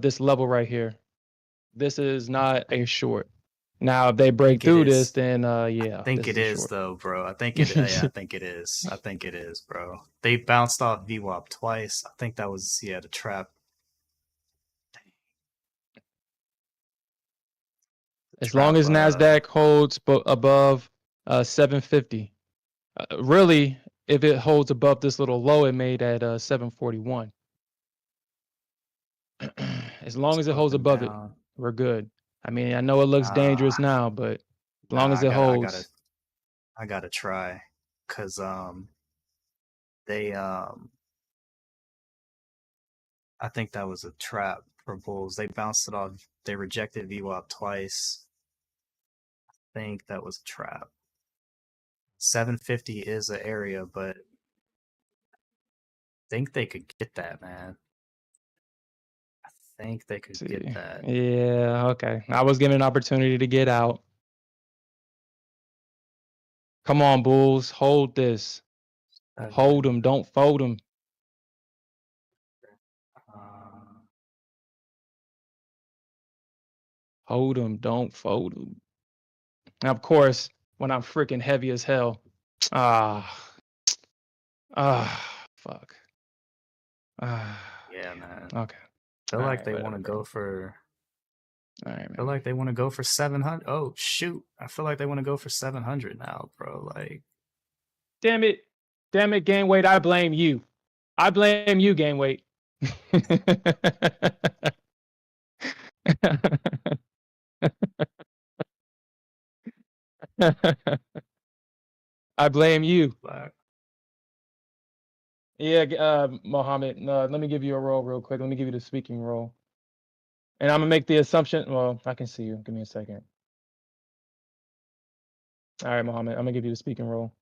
this level right here, this is not a short. Now, if they break through this, then yeah, I think this it is a is short. though, bro. I think it. Yeah, I think it is. I think it is, bro. They bounced off VWAP twice. I think that was the trap. As long as Nasdaq holds above 750, really, if it holds above this little low it made at 741, as long as it holds above it, we're good. I mean, I know it looks dangerous now, but as long as it holds, I gotta try, cause they I think that was a trap for bulls. They bounced it off. They rejected VWAP twice. I think that was a trap. 750 is an area, but I think they could get that, man. I think they could get that. Yeah, okay. I was given an opportunity to get out. Come on, Bulls. Hold this. Hold them. Don't fold them. Hold them. Don't fold them. Now, of course, when I'm freaking heavy as hell. Fuck. Yeah, man. Okay. Feel like they want to go for. All right, man. Feel like they want to go for 700. Oh shoot! I feel like they want to go for 700 now, bro. Like, damn it, game weight. I blame you. I blame you, game weight. I blame you. Yeah, Mohammed. Let me give you a role real quick. Let me give you the speaking role. And I'm gonna make the assumption. Well, I can see you. Give me a second. All right, Mohammed. I'm gonna give you the speaking role.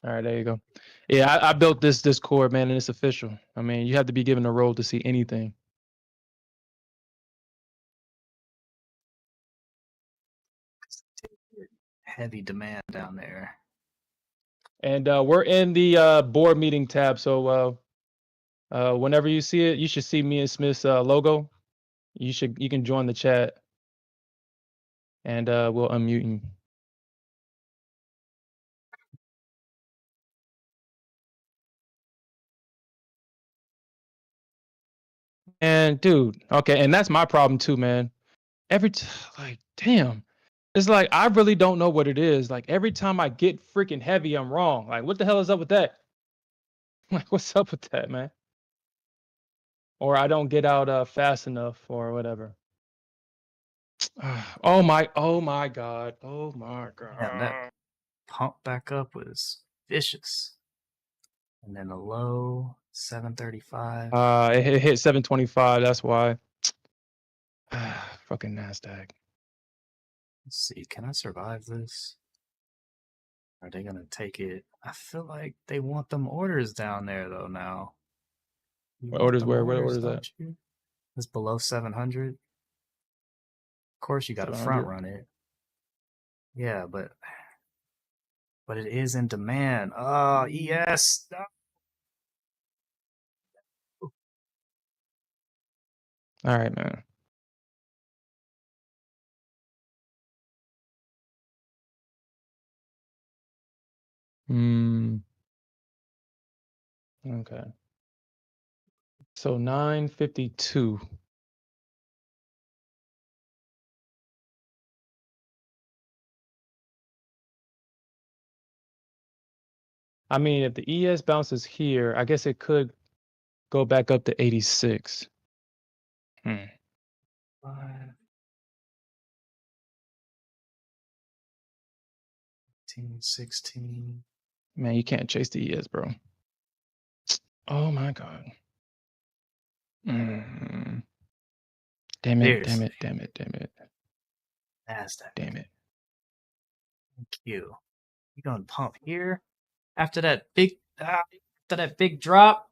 All right, there you go. Yeah, I built this Discord, man, and it's official. I mean, you have to be given a role to see anything. heavy demand down there. And we're in the board meeting tab, so whenever you see it, you should see me and Smith's logo. You can join the chat, and we'll unmute you. And dude, okay, and that's my problem too, man. Like, damn, it's like I really don't know what it is. Like every time I get freaking heavy, I'm wrong. Like, what the hell is up with that? Like, what's up with that, man? Or I don't get out fast enough, or whatever. Oh my god. Oh my god. Yeah, that pump back up was vicious. And then a low 735. It hit 725. That's why. Fucking Nasdaq. Let's see. Can I survive this? Are they gonna take it? I feel like they want them orders down there though now. Orders where? What orders that? It's below 700. Of course, you got to front run it. Yeah, but it is in demand. Oh, ES. All right, man. Okay. So 952. I mean, if the ES bounces here, I guess it could go back up to 86. 16. Man, you can't chase the ES, bro. Oh my god. Damn it, damn Seriously. it, damn it, damn it, NASDAQ. damn it. Thank you. You gonna pump here after that big drop?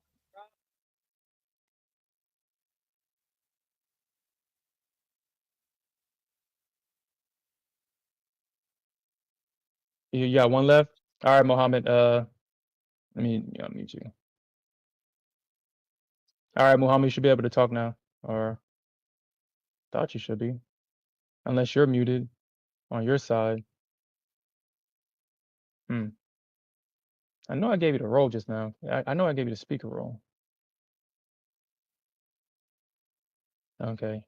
You got one left? All right, Mohammed. Let me mute you. All right, Mohammed, you should be able to talk now. Or thought you should be. Unless you're muted on your side. I know I gave you the role just now. I know I gave you the speaker role. Okay.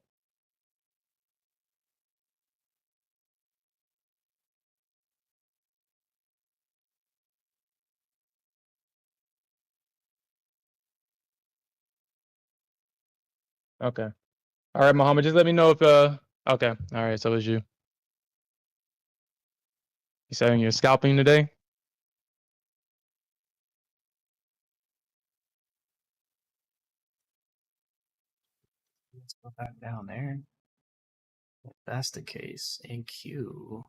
Okay. All right, Mohammed, just let me know if okay. All right, so it's you. You saying you're scalping today? Let's go back down there. If that's the case, NQ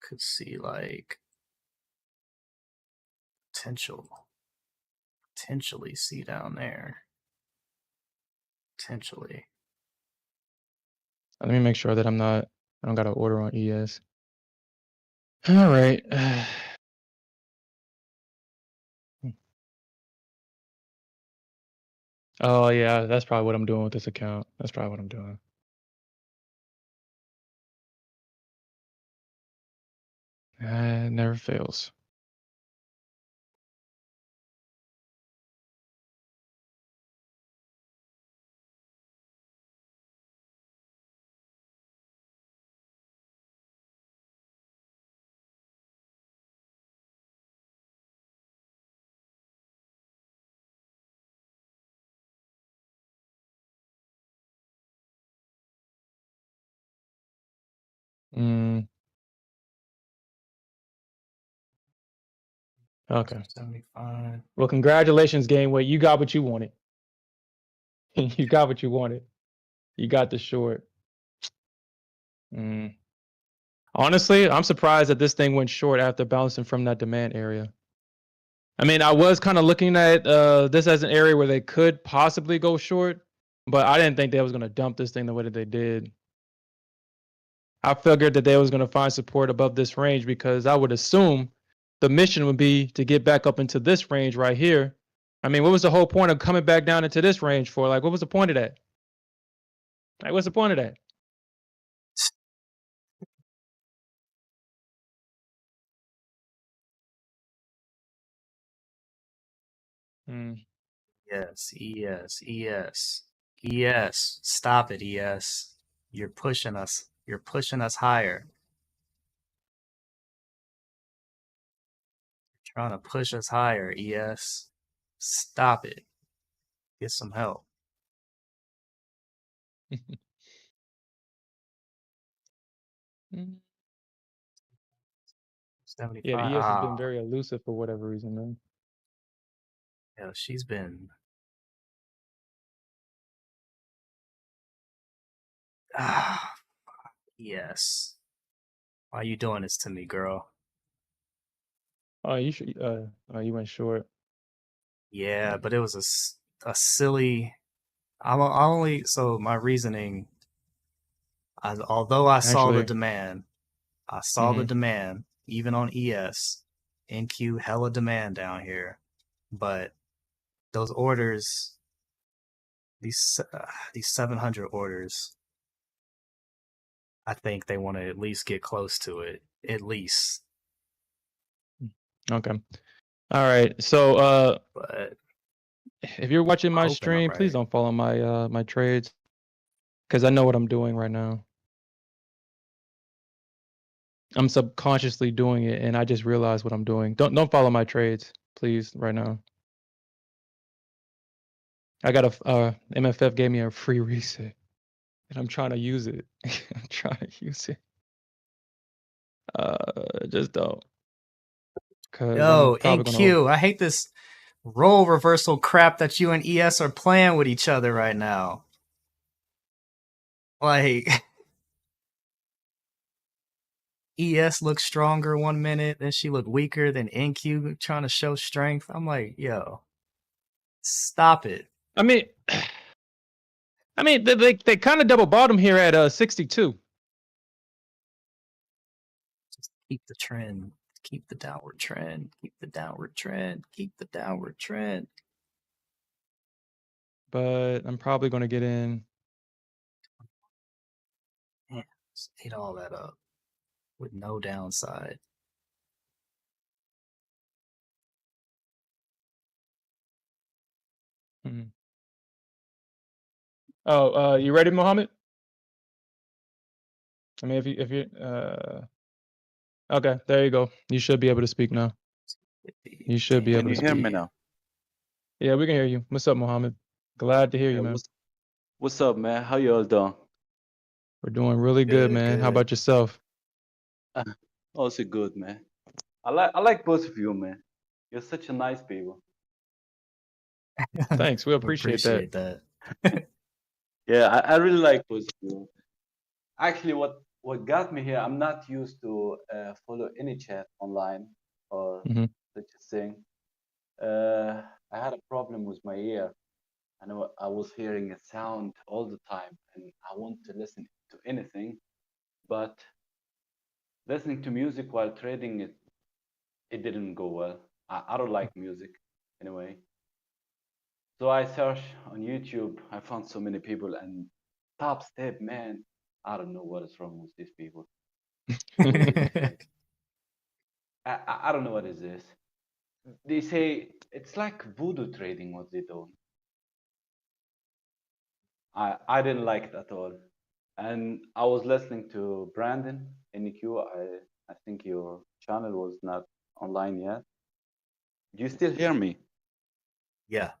could see like potentially see down there. Potentially. Let me make sure that I don't got an order on ES. All right. Oh yeah, that's probably what I'm doing with this account. That's probably what I'm doing. It never fails. Okay. 75. Well, congratulations, Gameway. You got what you wanted. You got what you wanted. You got the short. Honestly, I'm surprised that this thing went short after bouncing from that demand area. I mean, I was kind of looking at this as an area where they could possibly go short, but I didn't think they was going to dump this thing the way that they did. I figured that they was going to find support above this range because I would assume the mission would be to get back up into this range right here. I mean, what was the whole point of coming back down into this range for? Like, what was the point of that? Like, what's the point of that? Yes, ES. Stop it, ES. You're pushing us. You're pushing us higher. You're trying to push us higher, ES. Stop it. Get some help. Yeah, the 75. ES has been very elusive for whatever reason, man. Yeah, she's been. Yes. Why are you doing this to me, girl? Oh, you should. You went short. Yeah, but it was a silly. I only so my reasoning. Although I saw the Actually, demand, even on ES, NQ hella demand down here, but those orders, these 700 orders, I think they want to at least get close to it, at least. Okay. All right. So, But if you're watching my stream, please don't follow my my trades, because I know what I'm doing right now. I'm subconsciously doing it, and I just realized what I'm doing. Don't follow my trades, please, right now. I got a MFF gave me a free reset, and I'm trying to use it. I'm trying to use it. Just don't. Yo, NQ, I hate this role reversal crap that you and ES are playing with each other right now. Like ES looked stronger 1 minute, then she looked weaker, then NQ trying to show strength. I'm like, yo, stop it. I mean, they kind of double bottom here at 62. Just keep the trend. Keep the downward trend. Keep the downward trend. Keep the downward trend. But I'm probably going to get in. Man, just ate all that up with no downside. Mhm. Oh, you ready, Mohammed? I mean, if you okay, there you go. You should be able to speak now. You should be Damn, able Can to you hear speak. me now? Yeah, we can hear you. What's up, Mohammed? Glad to hear Yeah, you, man. what's up, man? How you all doing? We're doing really good, Good, man. How good. about yourself? Also good, man. I like both of you, man. You're such a nice people. Thanks. We We appreciate that. appreciate that. Yeah, I really like both of you. Actually, what got me here, I'm not used to follow any chat online or hmm such a thing. I had a problem with my ear. I know I was hearing a sound all the time, and I want to listen to anything, but listening to music while trading it didn't go well. I don't like music anyway. So I searched on YouTube. I found so many people and top step, man. I don't know what is wrong with these people. I don't know what is this. They say it's like voodoo trading what they do. I didn't like it at all. And I was listening to Brandon NQ. I think your channel was not online yet. Do you still hear me? Yeah,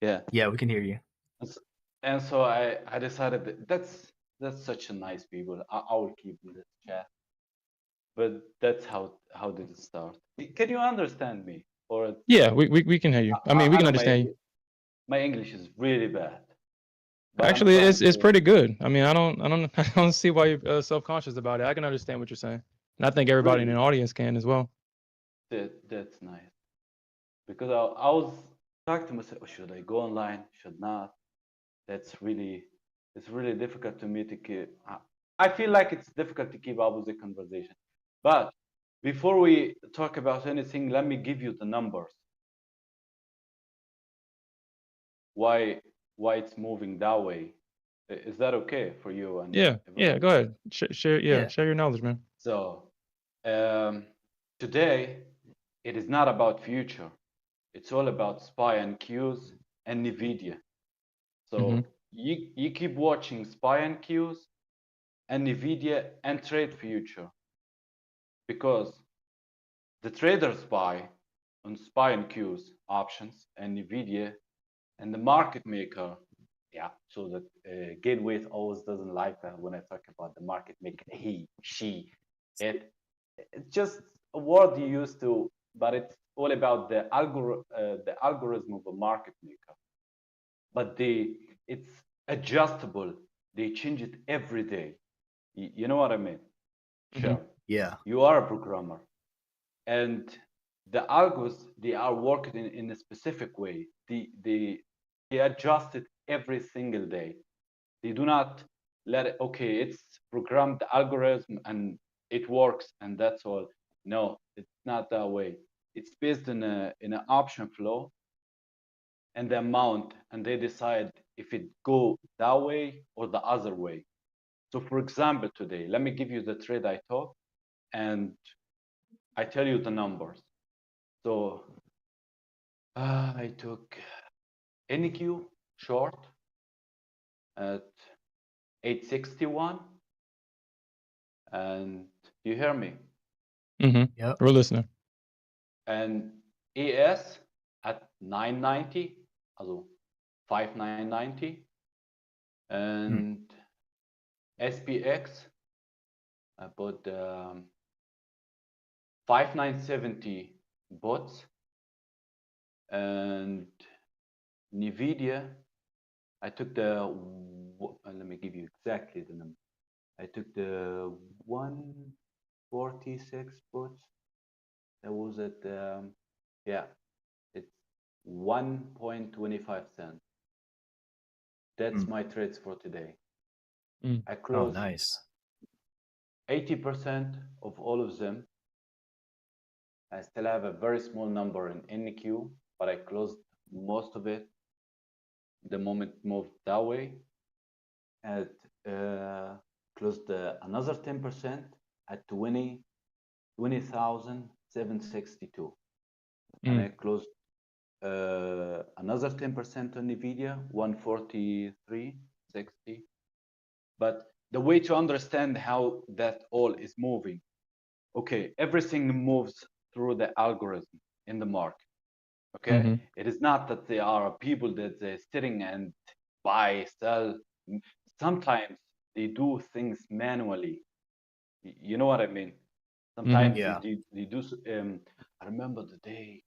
Yeah. yeah, we can hear you. And so I decided that's such a nice people. I will keep in this chat. But that's how did it start? Can you understand me? Or Yeah, we can hear you. I mean, we I can know understand you. my English is really bad, but I'm Actually, trying it's to. pretty good. I mean, I don't I don't see why you're self-conscious about it. I can understand what you're saying, and I think everybody in the Really, audience can as well. that's nice because I was talking to myself. Oh, should I go online? Should not? That's really it's really difficult to me to keep. I feel like it's difficult to keep up with the conversation. But before we talk about anything, let me give you the numbers. Why it's moving that way? Is that okay for you and Yeah, everybody? go ahead. Share Yeah. share your knowledge, man. So today it is not about future. It's all about SPY and Qs and NVIDIA. So you keep watching SPY and Qs and NVIDIA and trade future because the traders buy on SPY and Qs options and NVIDIA and the market maker. Yeah, so that Gateway always doesn't like that when I talk about the market maker. He, she, it's just a word you use to, but it's all about the algorithm of a market maker. But it's adjustable. They change it every day. You know what I mean? Sure. Yeah. You are a programmer, and the algos they are working in a specific way. They adjust it every single day. They do not let it. Okay, it's programmed the algorithm and it works and that's all. No, it's not that way. It's based in an option flow and the amount, and they decide if it go that way or the other way. So, for example, today, let me give you the trade I took, and I tell you the numbers. So I took NQ short at 861, and you hear me? Yep. We're listening. And ES at 990, also 5990, and SPX I put 5970 bots, and NVIDIA I took the let me give you exactly the number. I took the 146 puts. That was at yeah, it's 1.25 cents. That's my trades for today. I Oh, closed nice. 80% of all of them. I still have a very small number in NQ, but I closed most of it the moment it moved that way. And closed another 10% at 20,762. And I closed another 10% on NVIDIA, 143.60. But the way to understand how that all is moving, okay, everything moves through the algorithm in the market. Okay, it is not that there are people that they're sitting and buy, sell. Sometimes they do things manually. You know what I mean? Sometimes Yeah. they do. I remember the day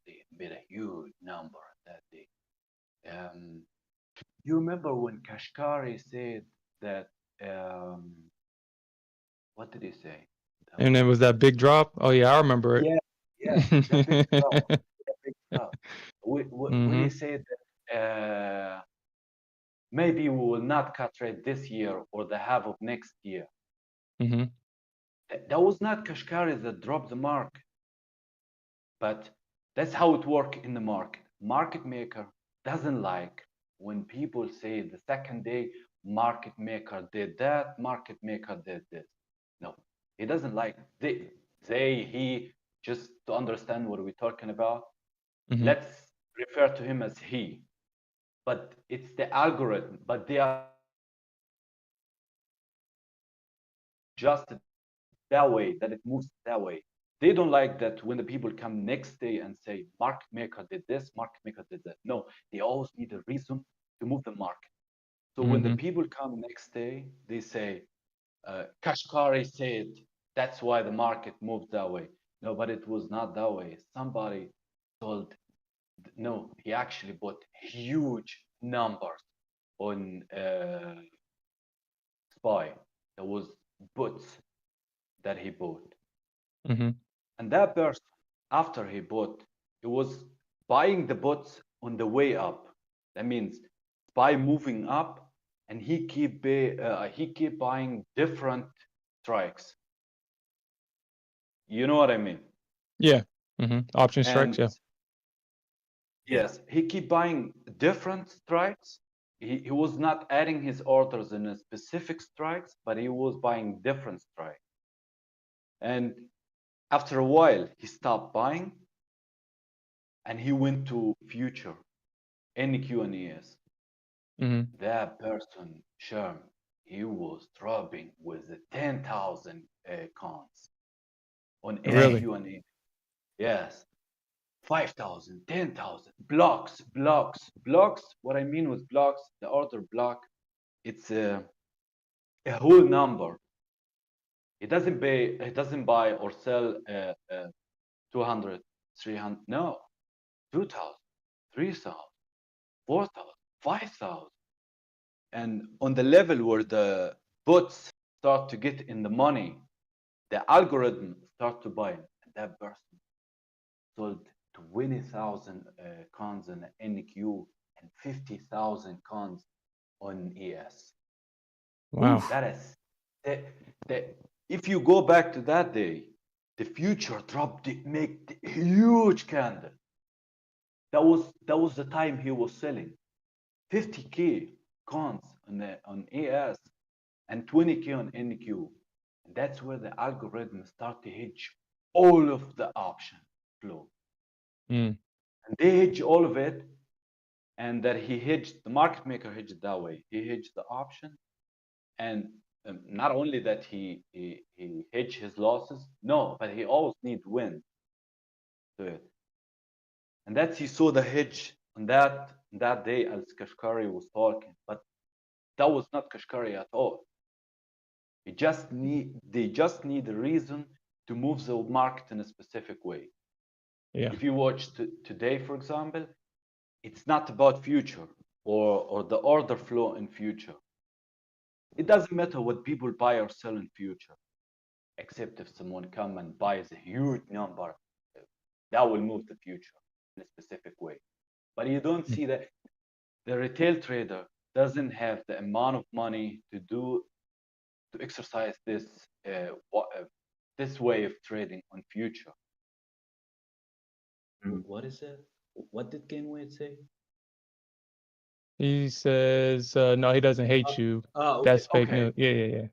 they made a huge number that day. You remember when Kashkari said that? What did he say? And it was that big drop. Oh yeah, I remember it. Yeah, that big drop. That big drop. When he said that maybe we will not cut rate this year or the half of next year. That was not Kashkari that dropped the market, but that's how it works in the market. Market maker doesn't like when people say the second day market maker did that, market maker did this. No, he doesn't like he just to understand what we're talking about. Let's refer to him as he, but it's the algorithm, but they are just that way, that it moves that way. They don't like that when the people come next day and say market maker did this, market maker did that. No, they always need a reason to move the market. So when the people come next day, they say Kashkari said that's why the market moved that way. No, but it was not that way. Somebody told no, he actually bought huge numbers on SPY. There was puts that he bought. And that person, after he bought, he was buying the puts on the way up. That means SPY moving up, and he keep buying different strikes. You know what I mean? Yeah. Option strikes. Yeah. Yes, he keep buying different strikes. He was not adding his orders in a specific strikes, but he was buying different strikes. And after a while, he stopped buying, and he went to future, NQ and ES. That person, Sherm, he was dropping with the 10,000 cons on NQ and ES. Yes. 5,000, 10,000 blocks. What I mean with blocks, the order block, it's a whole number. It doesn't buy or sell 200, 300. No, 2,000, 3,000, 4,000, 5,000. And on the level where the bots start to get in the money, the algorithm start to buy, and that person sold 20,000 cons on NQ and 50,000 cons on ES. Wow. That is if you go back to that day, the future dropped, make the huge candle. That was the time he was selling 50k cons on ES and 20k on NQ. And that's where the algorithm start to hedge all of the option flow. And they hedge all of it, and that he hedged, the market maker hedged that way. He hedged the option, and not only that he hedged his losses, no, but he always need win to it. And that he saw the hedge on that day as Kashkari was talking, but that was not Kashkari at all. They just need a reason to move the market in a specific way. Yeah. If you watch today, for example, it's not about future or the order flow in future. It doesn't matter what people buy or sell in future, except if someone come and buys a huge number, that will move the future in a specific way. But you don't see that the retail trader doesn't have the amount of money to exercise this this way of trading on future. What is it? What did Gainway say? He says, no, he doesn't hate you. Okay, That's fake okay. news. Yeah.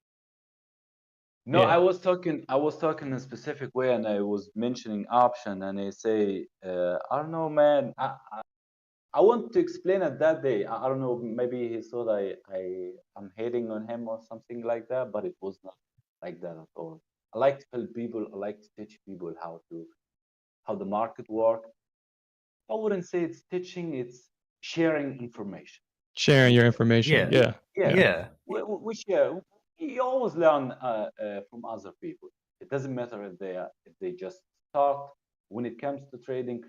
No, Yeah. I was talking in a specific way, and I was mentioning option, and they say, I don't know, man. I want to explain it that day. I don't know. Maybe he thought I'm hating on him or something like that, but it was not like that at all. I like to help people. I like to teach people how the market works. I wouldn't say it's teaching. It's sharing information. Sharing your information. Yeah. Yeah. We share. You always learn from other people. It doesn't matter if they just start. When it comes to trading,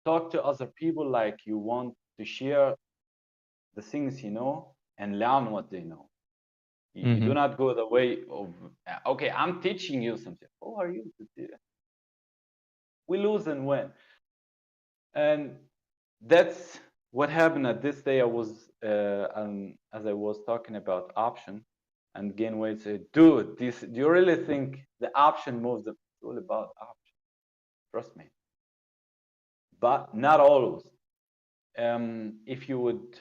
talk to other people like you want to share the things you know and learn what they know. You do not go the way of okay, I'm teaching you something. Who are you to do? We lose and win, and that's what happened at this day. I was as I was talking about option, and Gainway said, "Dude, do you really think the option moves? It's all about option. Trust me." But not always. If you would,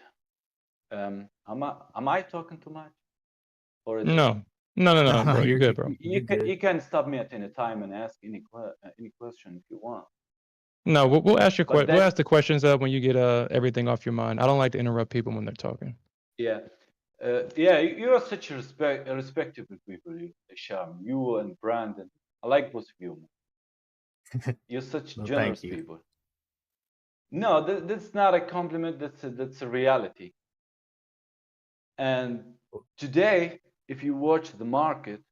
am I talking too much, or is it? No, No, bro. You're good, you're bro. You can stop me at any time and ask any question if you want. No, we'll ask your But we'll ask the questions when you get everything off your mind. I don't like to interrupt people when they're talking. Yeah. Yeah, you are such a respectable people, Sham. You and Brandon. I like both of you. You're such Well, generous thank you. people. No, that's not a compliment. That's a reality. And today, if you watch the market,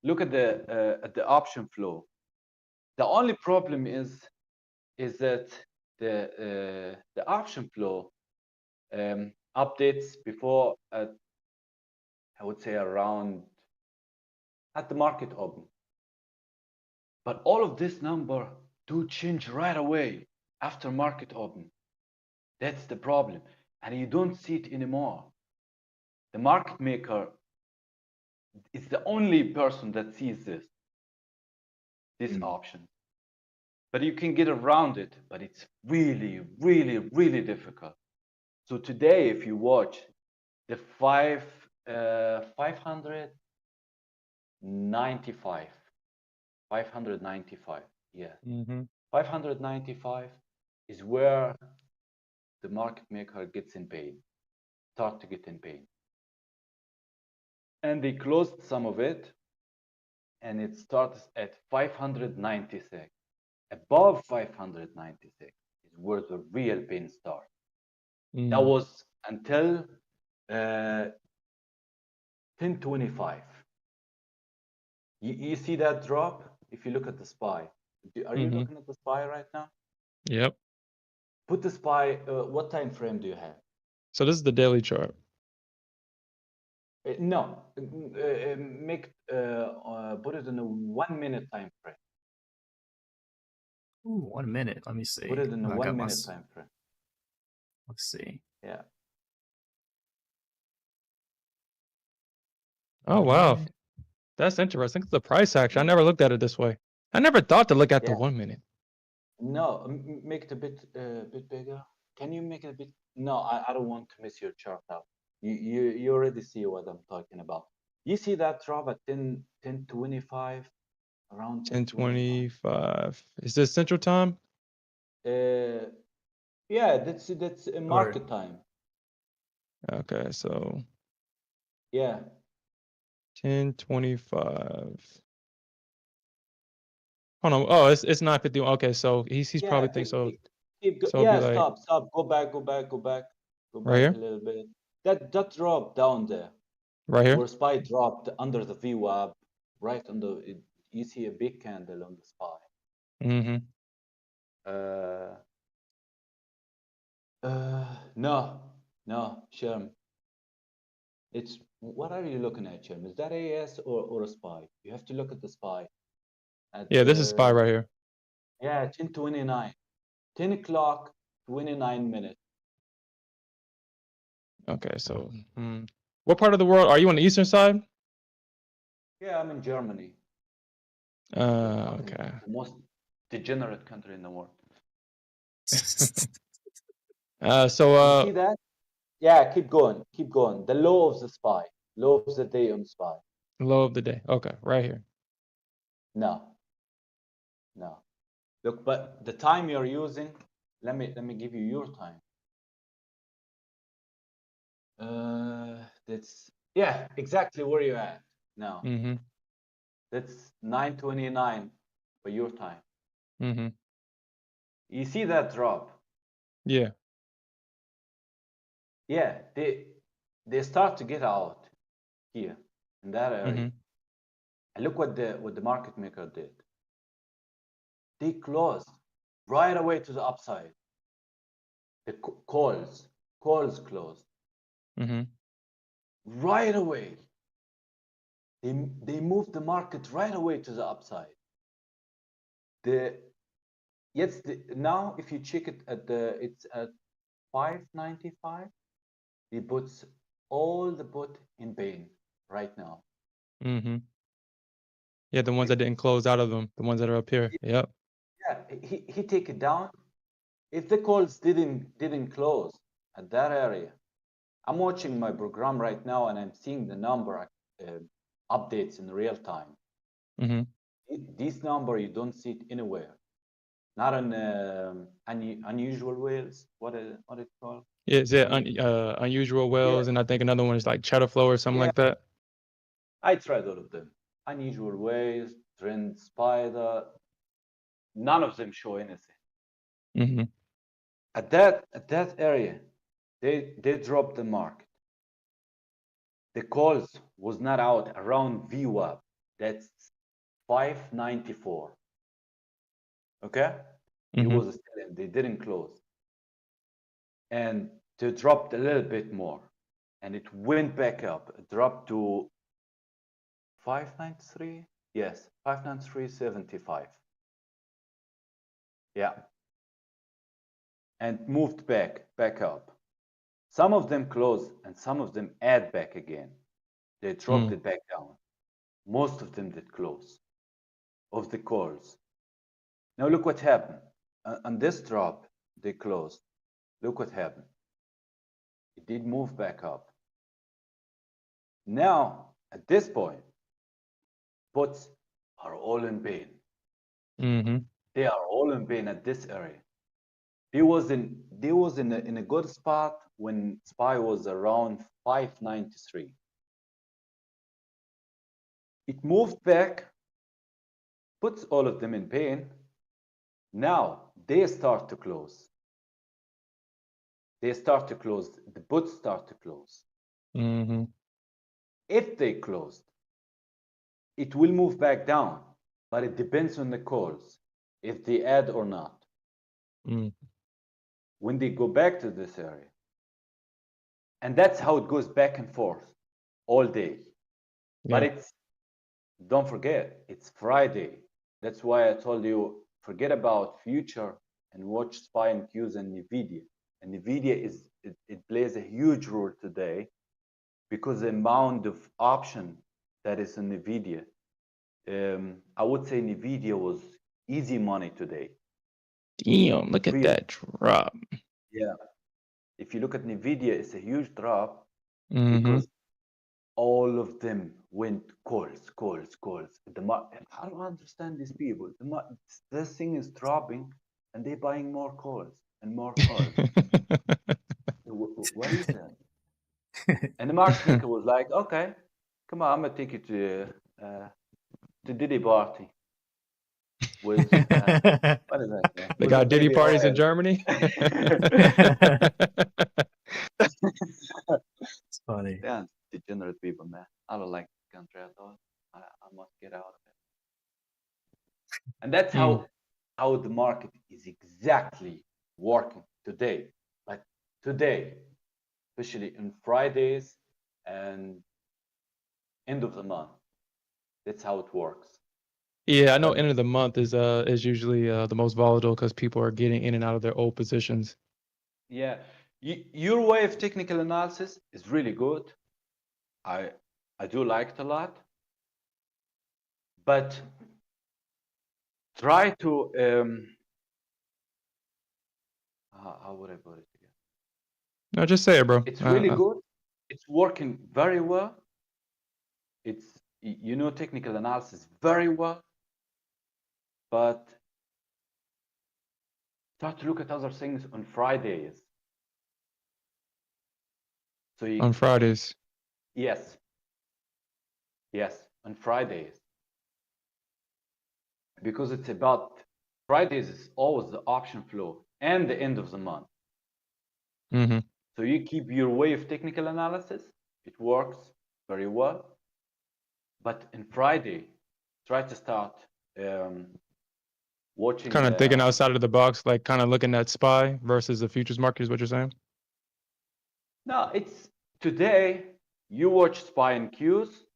look at the option flow. The only problem is that the option flow updates before I would say around at the market open. But all of this number do change right away after market open. That's the problem. And you don't see it anymore. The market maker is the only person that sees this option. But you can get around it, but it's really, really, really difficult. So today, if you watch the 595, 595, yeah. 595 is where the market maker gets in pain, start to get in pain. And they closed some of it, and it starts at 596. Above 596 is where the real pain starts. That was until 1025. You see that drop? If you look at the SPY, are you looking at the SPY right now? Yep. Put the SPY. What time frame do you have? So this is the daily chart. No, make put it in a 1 minute time frame. Ooh, 1 minute. Let me see. Put it in a I got 1 my minute time frame. Let's see. Yeah. Oh wow, that's interesting. It's the price action. I never looked at it this way. I never thought to look at the 1 minute. No, make it a bit bigger. Can you make it a bit? No, I don't want to miss your chart out. You already see what I'm talking about. You see that drop at 1025, around 1025. Is this Central Time? Yeah, that's a market time. Okay, so Yeah. 1025. Oh no! Oh, it's 9:51. Okay, so he's probably thinking so. So yeah, be like, stop. Go back right here? a little bit. That drop down there. Right here? Where SPY dropped under the VWAP, right on the. You see a big candle on the SPY. No, Sherm. It's what are you looking at, Jim? Is that AS or a SPY? You have to look at the SPY. At Yeah, this is SPY right here. Yeah, 10:29. 10 o'clock, 29 minutes. Okay, so what part of the world are you on the eastern side? Yeah, I'm in Germany. Okay. The most degenerate country in the world. So You see that? Yeah, keep going, keep going. The low of the SPY, low of the day on SPY. low of the day. Okay, right here. No. Look, but the time you're using, let me give you your time. That's exactly where you're at now. That's 9:29 for your time. You see that drop? Yeah. Yeah, they start to get out here in that area. And look what the market maker did. They closed right away to the upside. The calls closed right away. They moved the market right away to the upside. Now if you check it it's at 595. He puts all the put in pain right now. Yeah, the ones that didn't close out of them, the ones that are up here. Yep. Yeah, he take it down. If the calls didn't close at that area, I'm watching my program right now and I'm seeing the number updates in real time. This number you don't see it anywhere, not on unusual whales. What it called? Yeah, it's unusual whales, and I think another one is like cheddar flow or something like that. I tried all of them. Unusual whales, trend spider. None of them show anything. At that area, they dropped the market. The calls was not out around VWAP. That's 594. Okay, it was still in. They didn't close, and they dropped a little bit more, and it went back up. It dropped to 593. Yes, 593.75. Yeah, and moved back up. Some of them closed and some of them add back again. They dropped it back down. Most of them did close of the calls. Now look what happened. On this drop, they closed. Look what happened. It did move back up. Now, at this point, puts are all in pain. They are all in pain at this area. They was in a good spot when SPY was around 593. It moved back, puts all of them in pain. Now they start to close. They start to close. The puts start to close. If they closed, it will move back down, but it depends on the calls, if they add or not. When they go back to this area, and that's how it goes back and forth all day. But don't forget, it's Friday. That's why I told you, forget about future and watch SPY and Qs and NVIDIA. And NVIDIA it plays a huge role today because the amount of option that is in NVIDIA. I would say NVIDIA was easy money today. Damn, look at that drop. Yeah. If you look at NVIDIA, it's a huge drop because all of them went calls. I don't understand these people. This thing is dropping and they're buying more calls and more calls. What is that? And the market maker was like, okay, come on, I'm gonna take you to Diddy party. With what is that? They got Diddy parties in Germany. It's funny. Yeah, degenerate people, man. I don't like the country at all. I must get out of it. And that's how the market is exactly working today. But today, especially on Fridays and end of the month. That's how it works. Yeah, I know end of the month is usually the most volatile because people are getting in and out of their old positions. Yeah, your way of technical analysis is really good. I do like it a lot, but try to how would I put it again? No, just say it, bro. It's really good. It's working very well. It's you know technical analysis very well, but start to look at other things on Fridays. So On Fridays. Yes, on Fridays, because it's about Fridays is always the option flow and the end of the month. Mm-hmm. So you keep your way of technical analysis. It works very well. But in Friday, try to start watching. Kind of thinking outside of the box, like kind of looking at SPY versus the futures market is what you're saying? No, it's today you watch SPY and Qs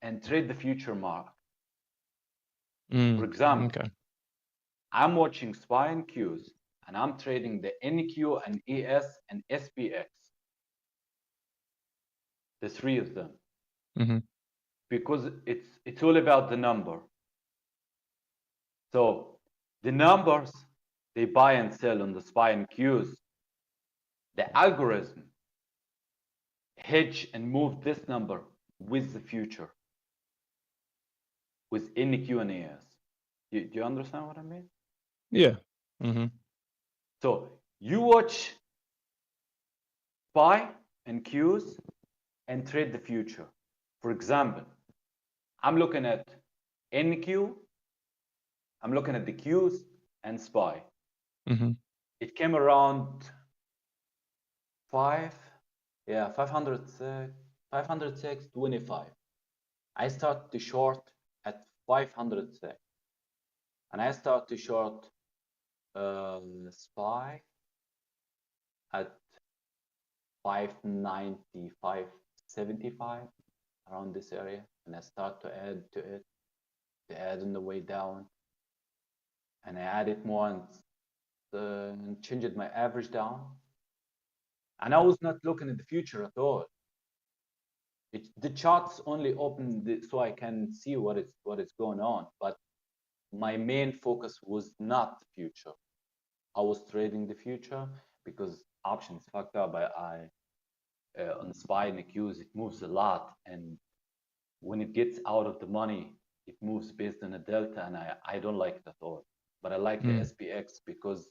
and trade the future market. For example, Okay. I'm watching SPY and Qs and I'm trading the NQ and ES and SPX. The three of them. Mm-hmm. Because it's all about the number. So the numbers they buy and sell on the SPY and Qs, the algorithm hedge and move this number with the future, with NQ and ES. Do you understand what I mean? Yeah. Mm-hmm. So you watch SPY and Qs and trade the future. For example, I'm looking at NQ, I'm looking at the Qs and SPY. Mm-hmm. It came around 506.25. I start to short at 506, and I start to short SPY at 590, 575, around this area, and I start to add to it, to add on the way down, and I add it more and changed my average down. And I was not looking at the future at all. The charts only open so I can see what is going on, but my main focus was not the future. I was trading the future because options fucked up. On SPY and the Qs, it moves a lot, and when it gets out of the money, it moves based on a delta, and I don't like it at all. But I like the SPX because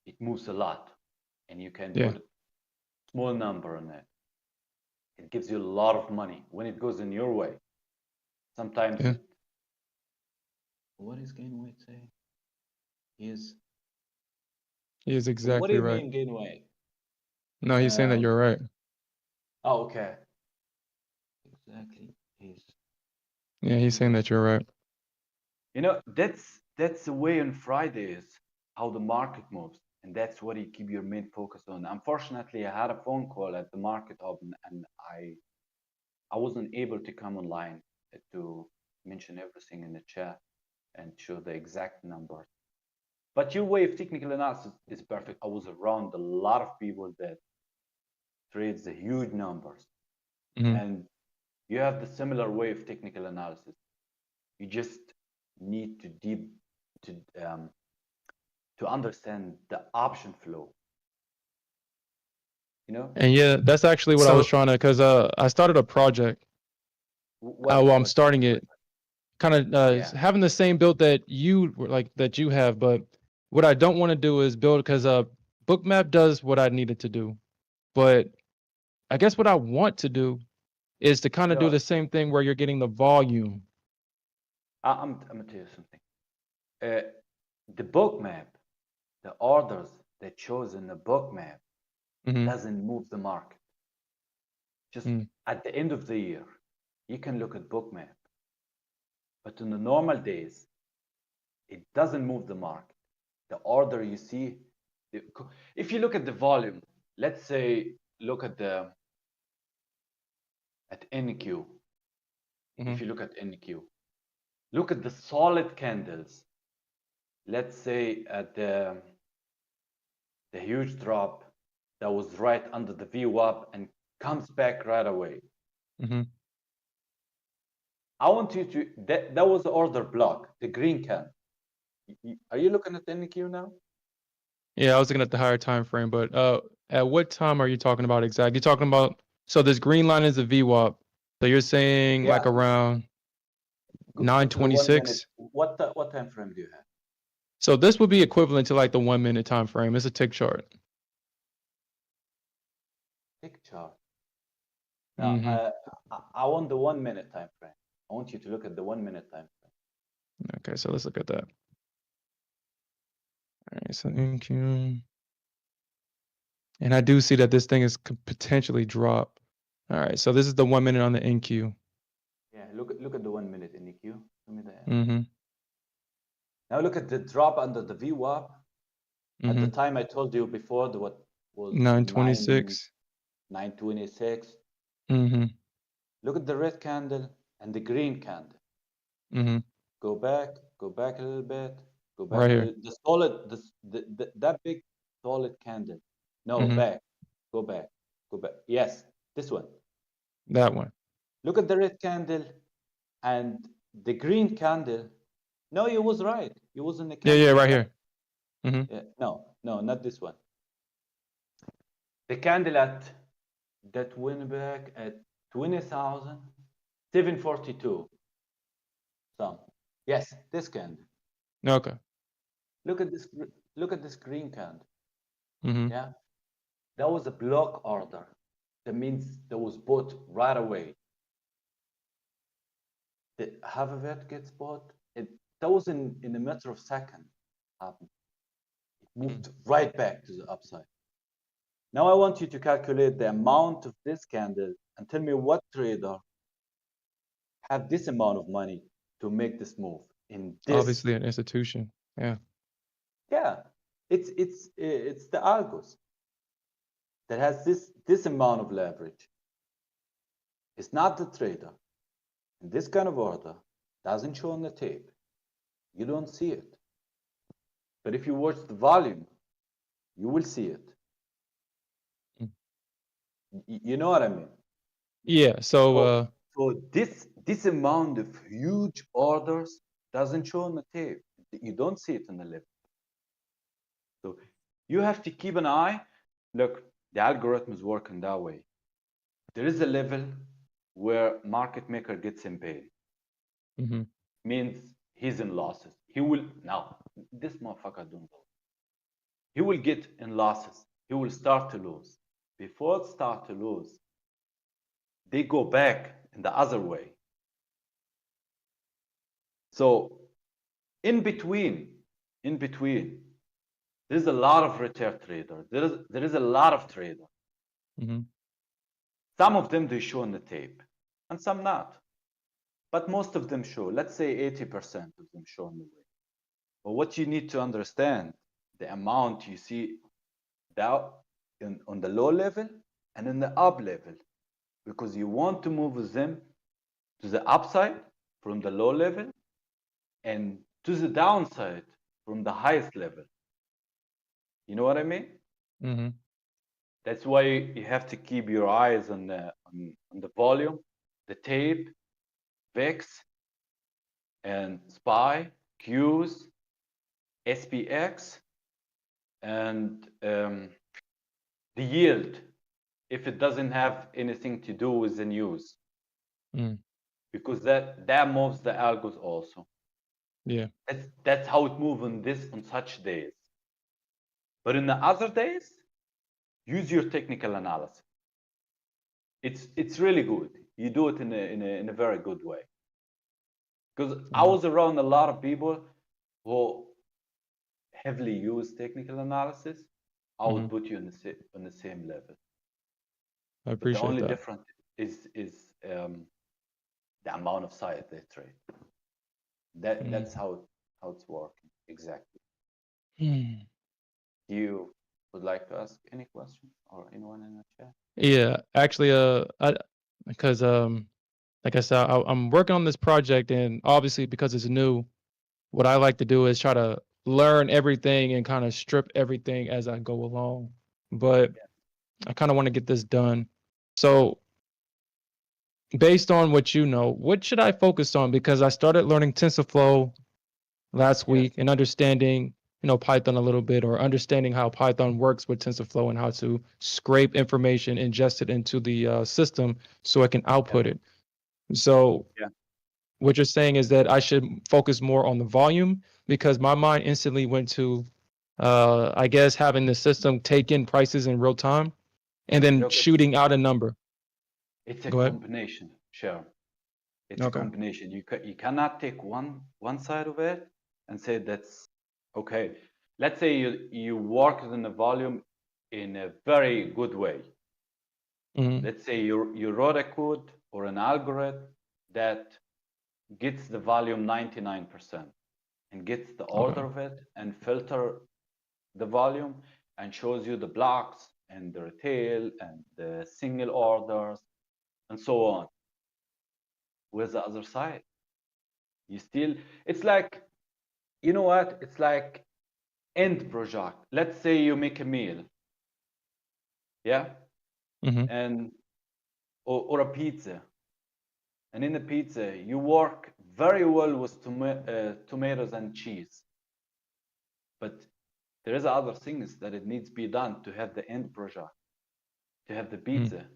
it moves a lot, and you can put a small number on it. It gives you a lot of money when it goes in your way. Sometimes what is gain weight saying? He is exactly right. What do you mean gain weight? No, he's saying that you're right. Oh, okay. Exactly. He's saying that you're right. You know, that's the way on Fridays how the market moves, and that's what you keep your main focus on. Unfortunately, I had a phone call at the market hub, and I wasn't able to come online to mention everything in the chat and show the exact numbers. But your way of technical analysis is perfect. I was around a lot of people that trades the huge numbers, and you have the similar way of technical analysis. You just need to understand the option flow. You know? And yeah, that's actually what I was trying to, because I started a project. I'm starting it, kind of having the same build that you have, but what I don't want to do is build, because Bookmap does what I needed to do, but I guess what I want to do is to kind of do the same thing where you're getting the volume. I'm gonna tell you something. The Bookmap, the orders that shows in the Bookmap doesn't move the market. Just at the end of the year, you can look at Bookmap, but in the normal days, it doesn't move the market. The order you see, if you look at the volume, let's say look at NQ. if you look at NQ. Look at the solid candles. Let's say at the huge drop that was right under the VWAP and comes back right away. I want you to, that was the order block, the green can. Are you looking at the NQ now? Yeah, I was looking at the higher time frame, but at what time are you talking about exactly? You're talking about, so this green line is a VWAP. So you're saying like around Go to the 1 minute. 9:26? What time frame do you have? So this would be equivalent to like the 1 minute time frame. It's a tick chart. Tick chart. Now, I want the 1 minute time frame. I want you to look at the 1 minute time frame. Okay, so let's look at that. All right, so NQ. And I do see that this thing is potentially drop. All right, so this is the 1 minute on the NQ. Yeah, look at the 1 minute NQ. Give me that. Now look at the drop under the VWAP. At the time I told you before, what was 9:26. 9:26. Look at the red candle and the green candle. Go back a little bit. Go back right a here. little, the solid, that big solid candle. No, back. Go back. Go back. Yes, this one. That one. Look at the red candle and the green candle. No, you was right. You was in the candle. Yeah, right here. Yeah, no, not this one. The candle that went back at 20,742. So, yes, this candle. Okay. Look at this green candle. Mm-hmm. Yeah, that was a block order. That means that was bought right away. The half of it gets bought. That was in a matter of seconds. Happened. It moved right back to the upside. Now I want you to calculate the amount of this candle and tell me what trader have this amount of money to make this move in this. Obviously an institution. Yeah. Yeah, it's the algos that has this amount of leverage. It's not the trader. And this kind of order doesn't show on the tape. You don't see it. But if you watch the volume, you will see it. You know what I mean? Yeah. So this amount of huge orders doesn't show on the tape. You don't see it in the level. So you have to keep an eye. Look, the algorithm is working that way. There is a level where market maker gets in pain. Means he's in losses. He will, now, this motherfucker don't know. He will get in losses. He will start to lose. Before it start to lose, they go back in the other way. So in between, there's a lot of retail traders. There is a lot of traders. Some of them, they show on the tape, and some not. But most of them show. Let's say 80% of them show on the way. But what you need to understand, the amount you see down on the low level and in the up level, because you want to move them to the upside from the low level and to the downside from the highest level. You know what I mean? That's why you have to keep your eyes on the volume, the tape, VIX, and SPY, Qs, SPX, and the yield, if it doesn't have anything to do with the news, because that moves the algos also. Yeah, that's how it moves on such days. But in the other days, use your technical analysis. It's really good. You do it in a very good way. Because I was around a lot of people who heavily use technical analysis. I would put you on the same level. I appreciate the only that. difference is the amount of size they trade. That's how it's working exactly. You would like to ask any question or anyone in the chat? Yeah, actually, because like I said, I'm working on this project, and obviously because it's new, what I like to do is try to learn everything and kind of strip everything as I go along. But I kind of want to get this done. So based on what you know, what should I focus on? Because I started learning TensorFlow last week and understanding, Python a little bit, or understanding how Python works with TensorFlow and how to scrape information, ingest it into the system so I can output it. So what you're saying is that I should focus more on the volume, because my mind instantly went to, I guess, having the system take in prices in real time and then Look, shooting out a number. it's a Go ahead. combination, sure. It's a Okay. combination. You cannot take one side of it and say that's okay. Let's say you work in the volume in a very good way. Mhm. Let's say you wrote a code or an algorithm that gets the volume 99% and gets the order of it and filter the volume and shows you the blocks and the retail and the single orders and so on. Where's the other side? You still, it's like, you know what? It's like end project. Let's say you make a meal, yeah, Mhm. and or a pizza, and in the pizza you work very well with tomatoes and cheese, but there is other things that it needs to be done to have the end project, to have the pizza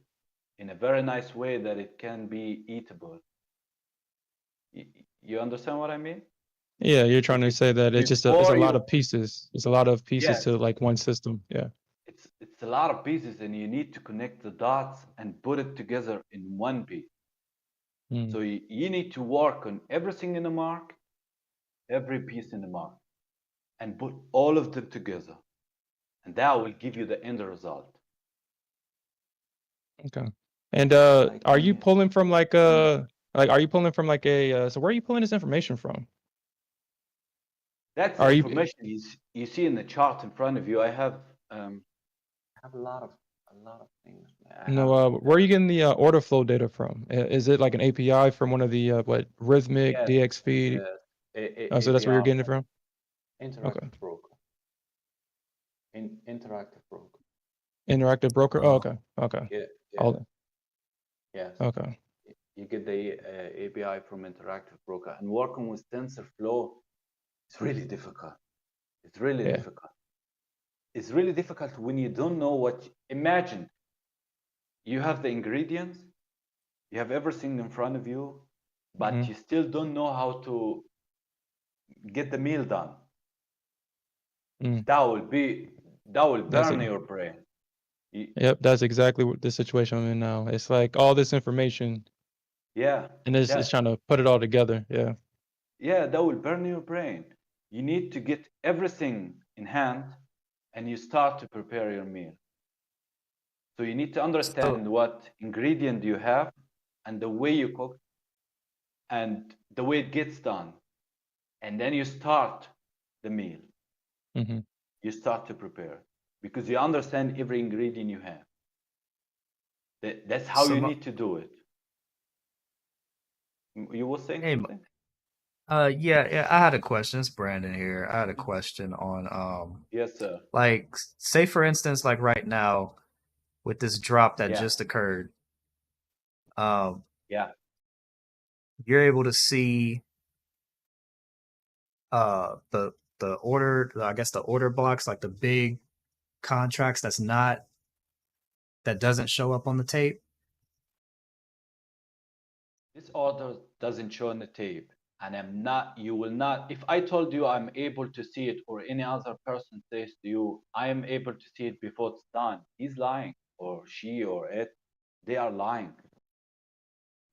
in a very nice way that it can be eatable. You understand what I mean? Yeah, you're trying to say that it's just it's a Before lot you, of pieces. It's a lot of pieces yes, to like one system. Yeah. it's a lot of pieces, and you need to connect the dots and put it together in one piece. Mm. So you need to work on everything in the mark, every piece in the mark, and put all of them together, and that will give you the end result. Okay. And Like, are you pulling from like are you pulling from like a so where are you pulling this information from? that's Are you information you see in the chart in front of you. I have a lot of things. where are you getting the order flow data from? Is it like an API from one of the what Rhythmic, Yes, DXFeed? So that's where you're getting it from? Interactive broker. Interactive broker. Interactive broker? Oh, okay. Okay. Yeah. Yes. Okay. You get the API from Interactive Broker, and working with TensorFlow is really difficult. It's really difficult. It's really difficult when you don't know what. Imagine you have the ingredients, you have everything in front of you, but you still don't know how to get the meal done. That will burn your brain. Yep, that's exactly what the situation I'm in now. It's like all this information. Yeah. And it's trying to put it all together. Yeah. Yeah, that will burn your brain. You need to get everything in hand and you start to prepare your meal. So you need to understand what ingredient you have and the way you cook and the way it gets done. And then you start the meal. You start to prepare because you understand every ingredient you have. That's how you need to do it. You were saying something? Yeah, I had a question. It's Brandon here. I had a question on Yes, sir. like say for instance, like right now with this drop that just occurred, you're able to see the order, I guess the order blocks, like the big contracts that doesn't show up on the tape. This order doesn't show on the tape, and you will not, if I told you I'm able to see it, or any other person says to you, I am able to see it before it's done, he's lying, or she or it, they are lying.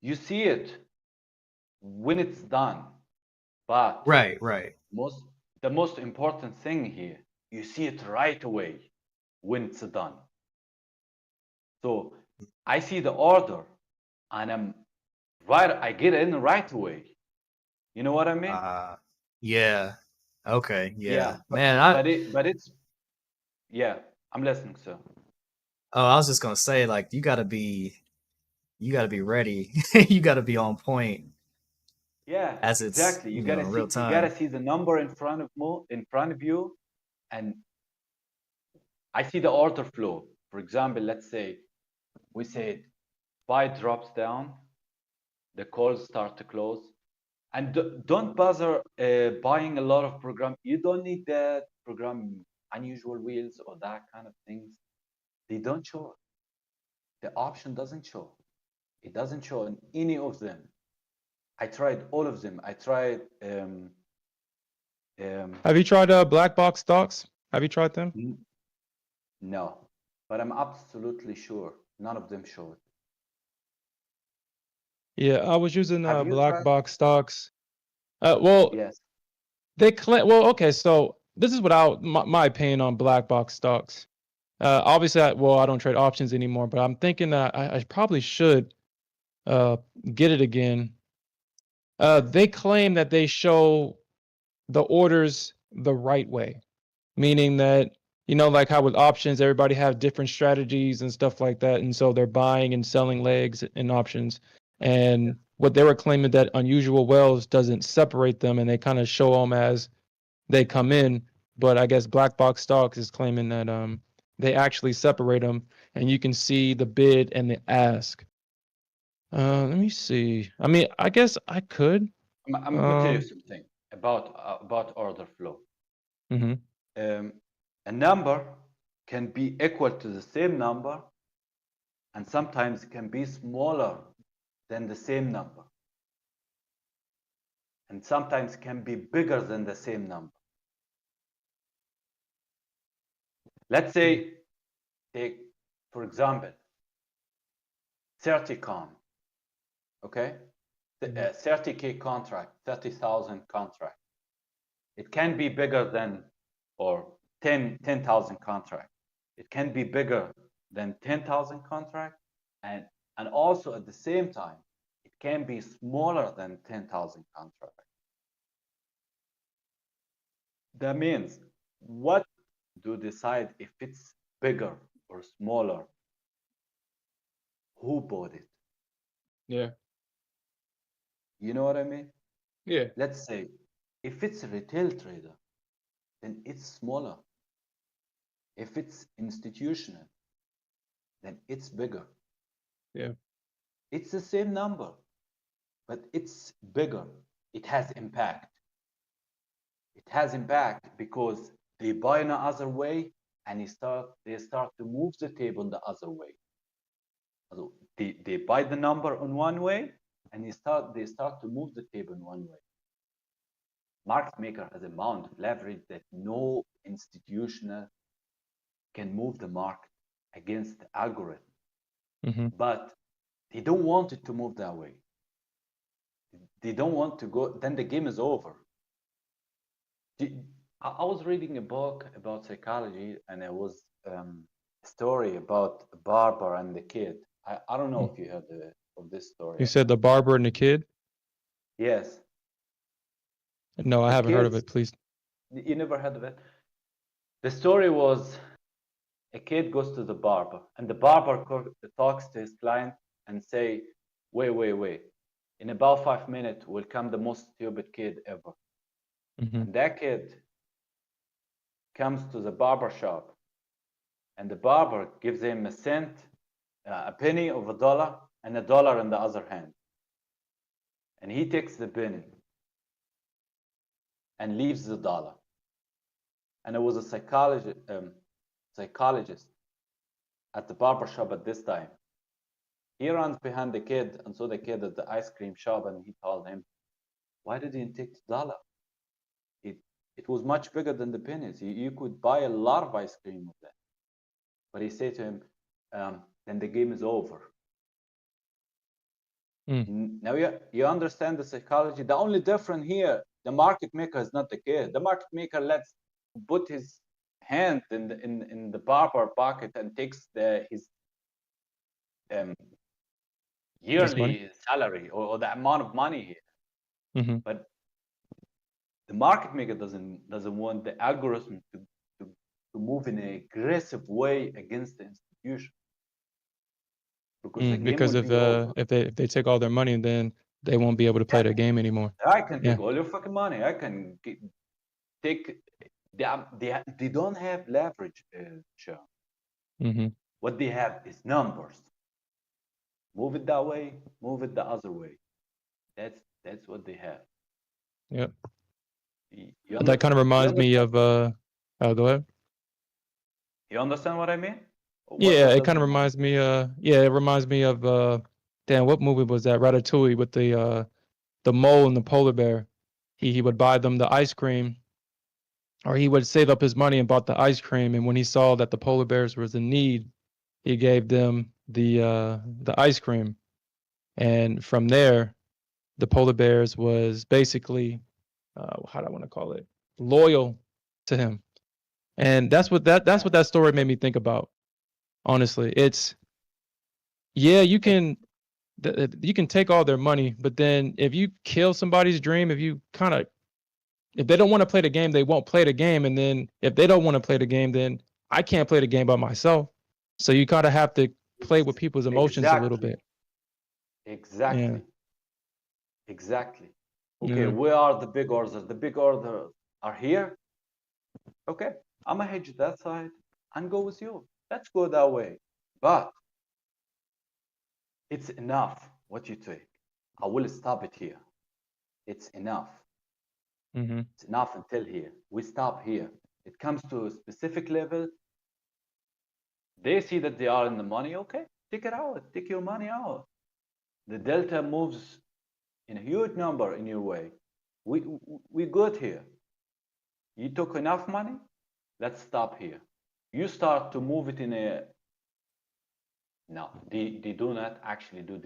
You see it when it's done, but Right. the most important thing here, you see it right away when it's done. So I see the order and I get in right away. You know what I mean? Yeah. Okay. Yeah. Man, yeah, I'm listening, sir. Oh, I was just gonna say, like, you gotta be you got to be ready. You got to be on point Yeah, as it's exactly. You gotta in see, real you gotta time. see the number in front of you, and I see the order flow. For example, let's say we said buy drops down, the calls start to close, and don't bother buying a lot of program. You don't need that program unusual wheels or that kind of things. They don't show. The option doesn't show. It doesn't show in any of them. I tried all of them. I tried. Have you tried black box stocks? Have you tried them? No, but I'm absolutely sure none of them showed. Yeah, I was using Have you black tried? box stocks. Well, Yes. they claim. Well, okay, so this is without my opinion on black box stocks. Obviously, I don't trade options anymore, but I'm thinking that I probably should get it again. They claim that they show the orders the right way, meaning that, like how with options, everybody have different strategies and stuff like that, and so they're buying and selling legs in options. And what they were claiming that unusual wells doesn't separate them, and they kind of show them as they come in. But I guess black box stocks is claiming that they actually separate them, and you can see the bid and the ask. Let me see. I mean, I guess I could. I'm going to tell you something about order flow. Mm-hmm. A number can be equal to the same number, and sometimes it can be smaller than the same number, and sometimes it can be bigger than the same number. Let's say, take for example, 30 con, okay? 30K contract, 30,000 contract. It can be bigger than, or 10,000 contract. It can be bigger than 10,000 contract, and also at the same time, it can be smaller than 10,000 contract. That means what to decide if it's bigger or smaller? Who bought it? Yeah. You know what I mean? Yeah. Let's say if it's a retail trader, then it's smaller. If it's institutional, then it's bigger. Yeah. It's the same number, but it's bigger. It has impact. It has impact because they buy in another way, and they start to move the table in the other way. So they buy the number in one way, and they start to move the table in one way. Market maker has a amount of leverage that no institutional can move the market against the algorithm. Mm-hmm. But they don't want it to move that way. They don't want to go, then the game is over. I was reading a book about psychology, and it was a story about a barber and the kid. I don't know if you heard of this story. You said the barber and the kid? Yes. No, I haven't heard of it, please. You never heard of it? The story was a kid goes to the barber, and the barber talks to his client and say, wait. In about 5 minutes will come the most stupid kid ever. Mm-hmm. And that kid comes to the barber shop, and the barber gives him a cent, a penny of $1, and $1 in the other hand. And he takes the penny and leaves the $1. And it was a psychologist at the barber shop at this time. He runs behind the kid and saw the kid at the ice cream shop, and he told him, why did you take the $1? It was much bigger than the pennies. You could buy a lot of ice cream with that. But he said to him, then the game is over. Now you understand the psychology. The only difference here, the market maker is not the kid. The market maker lets put his hand in the barber pocket and takes his yearly salary or the amount of money here. Mm-hmm. But the market maker doesn't want the algorithm to move in an aggressive way against the institution. because the game Because will be over. if they take all their money, then they won't be able to play the game anymore. I can Yeah. take all your fucking money. I can take. They don't have leverage, Sean. Mm-hmm. What they have is numbers. Move it that way, move it the other way. That's what they have. Yep. You That kind of reminds me of oh, go ahead. You understand what I mean? Yeah, What it does kind of reminds me it reminds me of damn, what movie was that? Ratatouille with the mole and the polar bear. He would buy them the ice cream, or he would save up his money and bought the ice cream, and when he saw that the polar bears was in need, he gave them the ice cream. And from there, the polar bears was basically how do I want to call it? Loyal to him. And that's what that story made me think about. Honestly, it's you can take all their money, but then if you kill somebody's dream, if they don't want to play the game, they won't play the game, and then if they don't want to play the game, then I can't play the game by myself. So you kind of have to play with people's emotions a little bit. Exactly. Yeah. Exactly. Okay, where are the big orders? The big orders are here. Okay, I'm gonna hedge that side and go with you. Let's go that way. But it's enough what you take. I will stop it here. It's enough. It's enough until here. We stop here. It comes to a specific level. They see that they are in the money. Okay, take it out. Take your money out. The delta moves in a huge number in your way. We good here. You took enough money. Let's stop here. You start to move it in a. No, they do not actually do.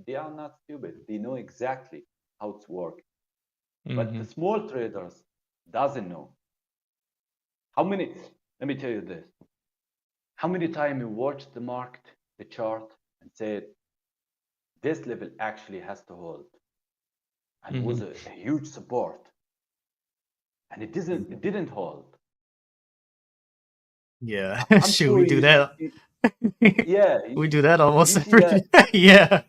They are not stupid. They know exactly how it's working. But the small traders doesn't know. How many? Let me tell you this. How many times you watched the market, the chart, and said this level actually has to hold, and it was a huge support, and it didn't hold. Yeah, I'm shoot, sure we do that. Yeah, we do that almost you see every that? day. Yeah.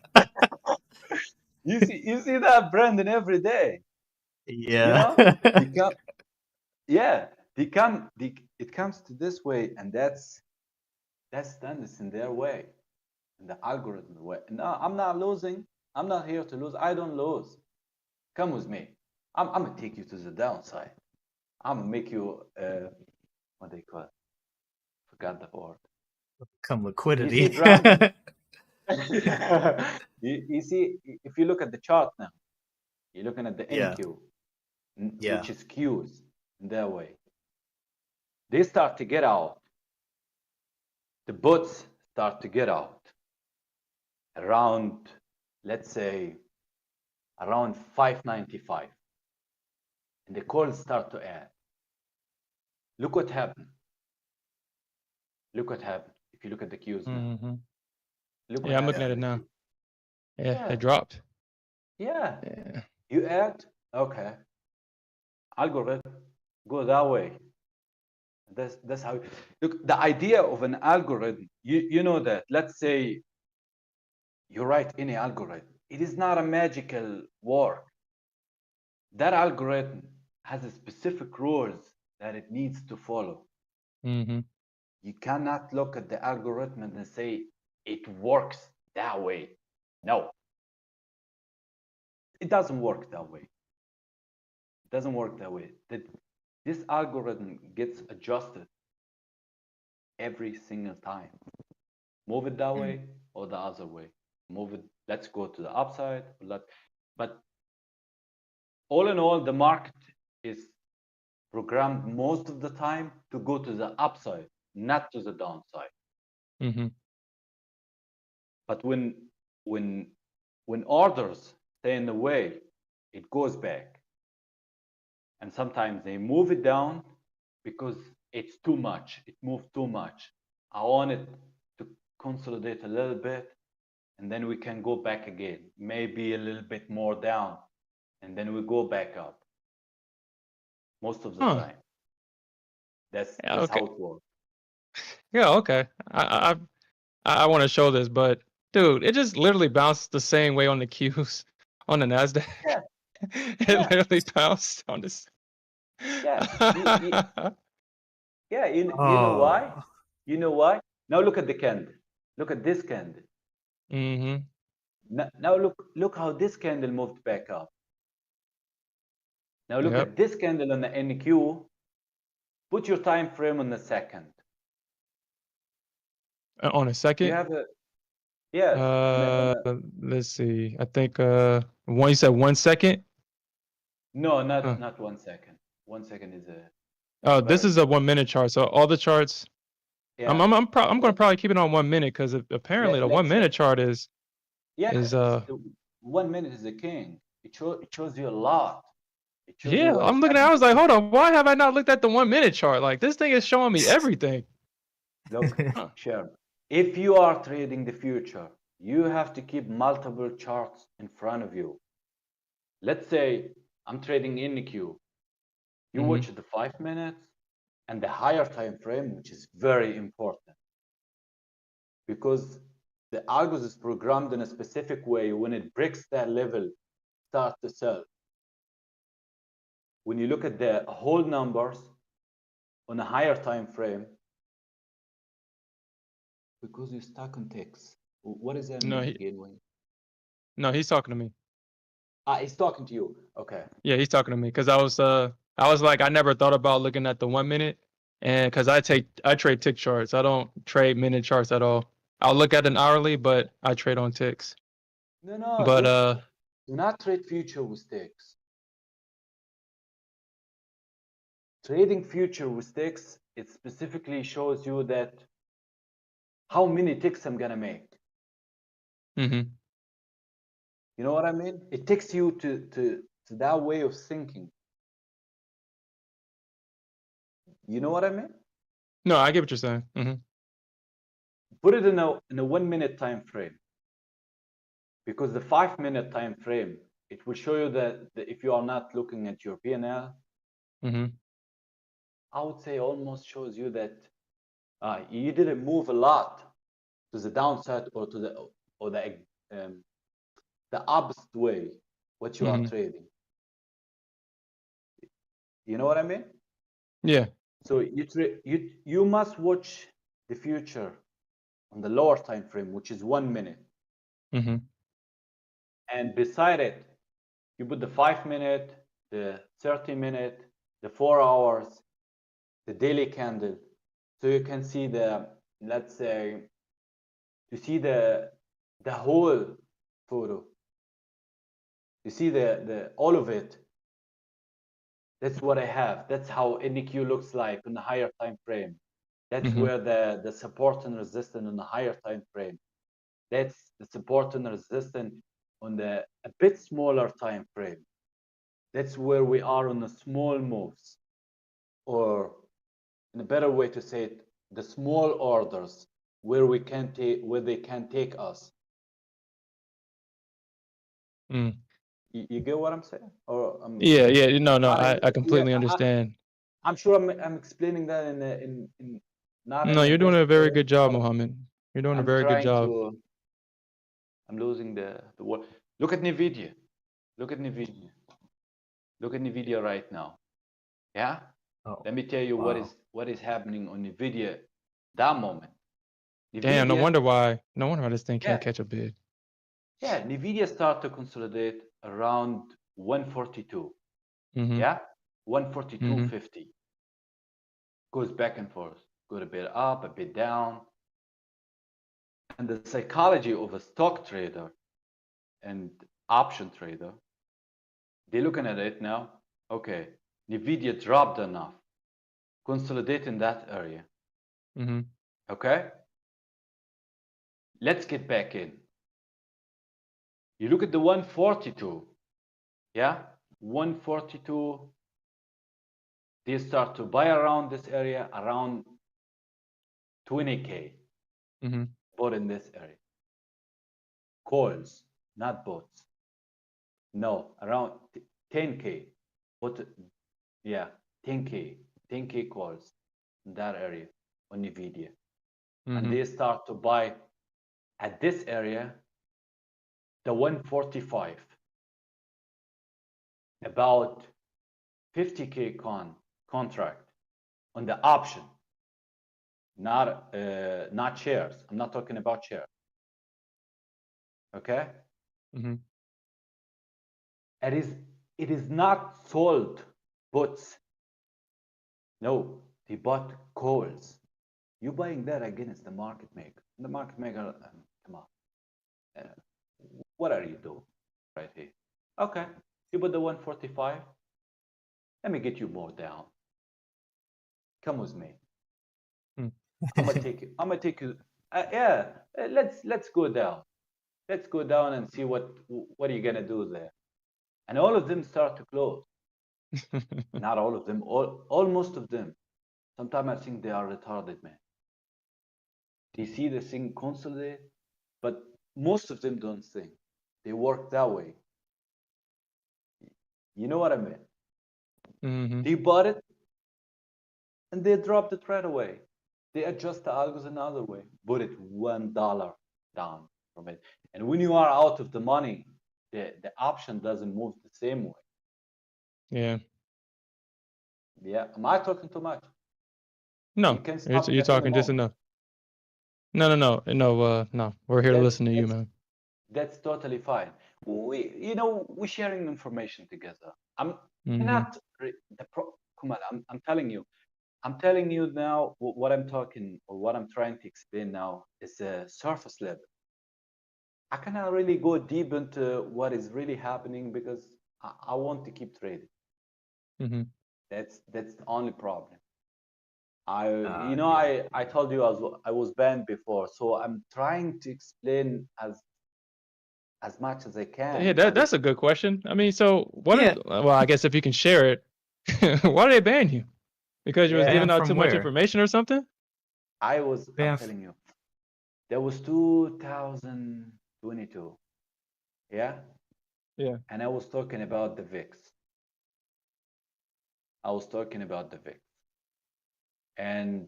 You see that, Brandon, every day. Yeah. It comes to this way, and that's standards in their way, in the algorithm way. No, I'm not losing. I'm not here to lose. I don't lose. Come with me. I'm gonna take you to the downside. I'm gonna make you what they call it? Forgot the word. Come liquidity. You see, Brandon? you see, if you look at the chart now, you're looking at the NQ, which is Qs in their way. They start to get out. The bots start to get out around, let's say, around 595. And the calls start to add. Look what happened. Look what happened. If you look at the Qs now. Look I'm looking at it now. Yeah, it dropped. Yeah. You add, okay. Algorithm, go that way. That's how. Look, the idea of an algorithm, you know that. Let's say you write any algorithm. It is not a magical work. That algorithm has a specific rules that it needs to follow. You cannot look at the algorithm and say it works that way. No. It doesn't work that way. It doesn't work that way. This algorithm gets adjusted every single time. Move it that way or the other way. Move it. Let's go to the upside. But all in all, the market is programmed most of the time to go to the upside, not to the downside. But when orders stay in the way, it goes back. And sometimes they move it down because it's too much. It moved too much. I want it to consolidate a little bit, and then we can go back again, maybe a little bit more down, and then we go back up. Most of the time. That's how it works. Yeah, okay. I want to show this, but Dude, it just literally bounced the same way on the Qs on the Nasdaq. Yeah. It Yeah. literally bounced on this. Yeah. Yeah. You know why? Oh, You know why? Now look at the candle. Look at this candle. Mm-hmm. Now look how this candle moved back up. Now look Yep. at this candle on the NQ. Put your time frame on the second. On a You second. have a yes. Let's see. I think one. You said 1 second. No, Huh. not 1 second. 1 second is a Oh, this very is a 1 minute chart. So all the charts. yeah. I'm going to probably keep it on 1 minute because apparently the 1 minute chart is yes. 1 minute is the king. It shows you a lot. It shows you yeah. what is I'm looking at. I happening. was like, hold on. Why have I not looked at the 1 minute chart? Like this thing is showing me everything. Look, Huh. Sherm, if you are trading the future, you have to keep multiple charts in front of you. Let's say I'm trading NQ. You Mhm. watch the 5 minutes and the higher time frame, which is very important because the algo is programmed in a specific way. When it breaks that level, start to sell. When you look at the whole numbers on a higher time frame, because you're stuck on ticks. What does that No, mean again? no, he's talking to me. He's talking to you. Okay. Yeah, he's talking to me because I was like, I never thought about looking at the 1 minute, and because I trade tick charts. I don't trade minute charts at all. I'll look at an hourly, but I trade on ticks. No, But do not trade future with ticks. Trading future with ticks, it specifically shows you that how many ticks I'm gonna make. mhm. You know what I mean? It takes you to that way of thinking. You know what I mean? No, I get what you're saying. Put it in a 1 minute time frame, because the 5 minute time frame, it will show you that if you are not looking at your P&L, I would say almost shows you that you didn't move a lot to the downside or to the opposite way what you are trading. You know what I mean? Yeah. So you must watch the future on the lower time frame, which is 1 minute. And beside it, you put the 5 minute, the 30 minute, the 4 hours, the daily candle. So you can see let's say, to see the whole photo. You see the all of it. That's what I have. That's how NQ looks like on the higher time frame. That's where the support and resistance on the higher time frame. That's the support and resistance on a bit smaller time frame. That's where we are on the small moves, or in a better way to say it, the small orders where they can take us. You get what I'm saying? Or Yeah. No, not I completely understand. I'm sure I'm explaining that in not No, in a you're doing best a very way, good job, but Mohammed. You're doing a I'm very good trying job. to. I'm losing the word. Look at Nvidia. Look at Nvidia. Look at Nvidia right now. Yeah. oh, Let me tell you wow. what is happening on Nvidia that moment. Damn, no wonder why this thing Yeah, can't catch a bid. yeah. Nvidia start to consolidate around 142. Mm-hmm. Yeah, 142.50. Goes back and forth. Go a bit up, a bit down. And the psychology of a stock trader and option trader, they're looking at it now. Okay, Nvidia dropped enough. Consolidate in that area. Okay, let's get back in. You look at the 142. Yeah, 142. They start to buy around this area, around 20K. Bought in this area. Calls, not bots. No, around 10K. But yeah, 10K calls in that area on Nvidia. And they start to buy at this area, the 145, about 50K contract on the option, not shares. I'm not talking about shares. Okay? Mm-hmm. It is not sold puts. No, they bought calls. You buying that against the market maker. The market maker, come on. What are you doing right here? Okay, you put the 145. Let me get you more down. Come with me. Hmm. I'm gonna take you. I'm gonna take you. Yeah, let's go down. Let's go down and see what are you gonna do there. And all of them start to close. Not all of them. Almost of them. Sometimes I think they are retarded, man. They see the thing consolidate, but most of them don't think. They work that way. You know what I mean? Mm-hmm. They bought it and they dropped it right away. They adjust the algos another way, put it $1 down from it. And when you are out of the money, the option doesn't move the same way. Yeah. Yeah. Am I talking too much? No, You can stop you're at any talking just moment. enough. No. We're here to listen to you, man. That's totally fine. We're sharing information together. I'm Mhm. not come on. I'm telling you. I'm telling you now what I'm talking or what I'm trying to explain now is a surface level. I cannot really go deep into what is really happening because I want to keep trading. Mhm. That's the only problem. Yeah. I told you I was banned before, so I'm trying to explain as much as I Yeah, can. that's a good question. I mean, so what? Yeah. Well, I guess if you can share it, why did they ban you? Because you was Yeah, giving Banned out from too much where? information or something? I'm Banned. telling you, there was 2022. Yeah. Yeah. And I was talking about the VIX. And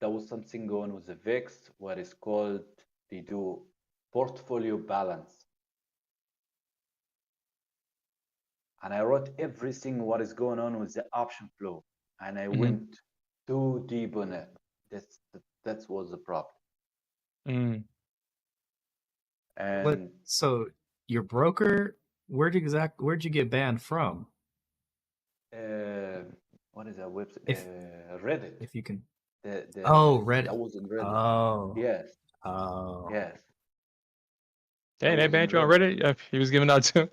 there was something going with the VIX, what is called, they do portfolio balance. And I wrote everything what is going on with the option flow. And I went too deep on it. That was the problem. Mm. But And so your broker, where'd you get banned from? what is that website? If Reddit. if you can. That Reddit. was in Reddit. Oh. Yes. Oh. Yes. Dang, they Was in banned you on Reddit. Reddit? He was giving out to.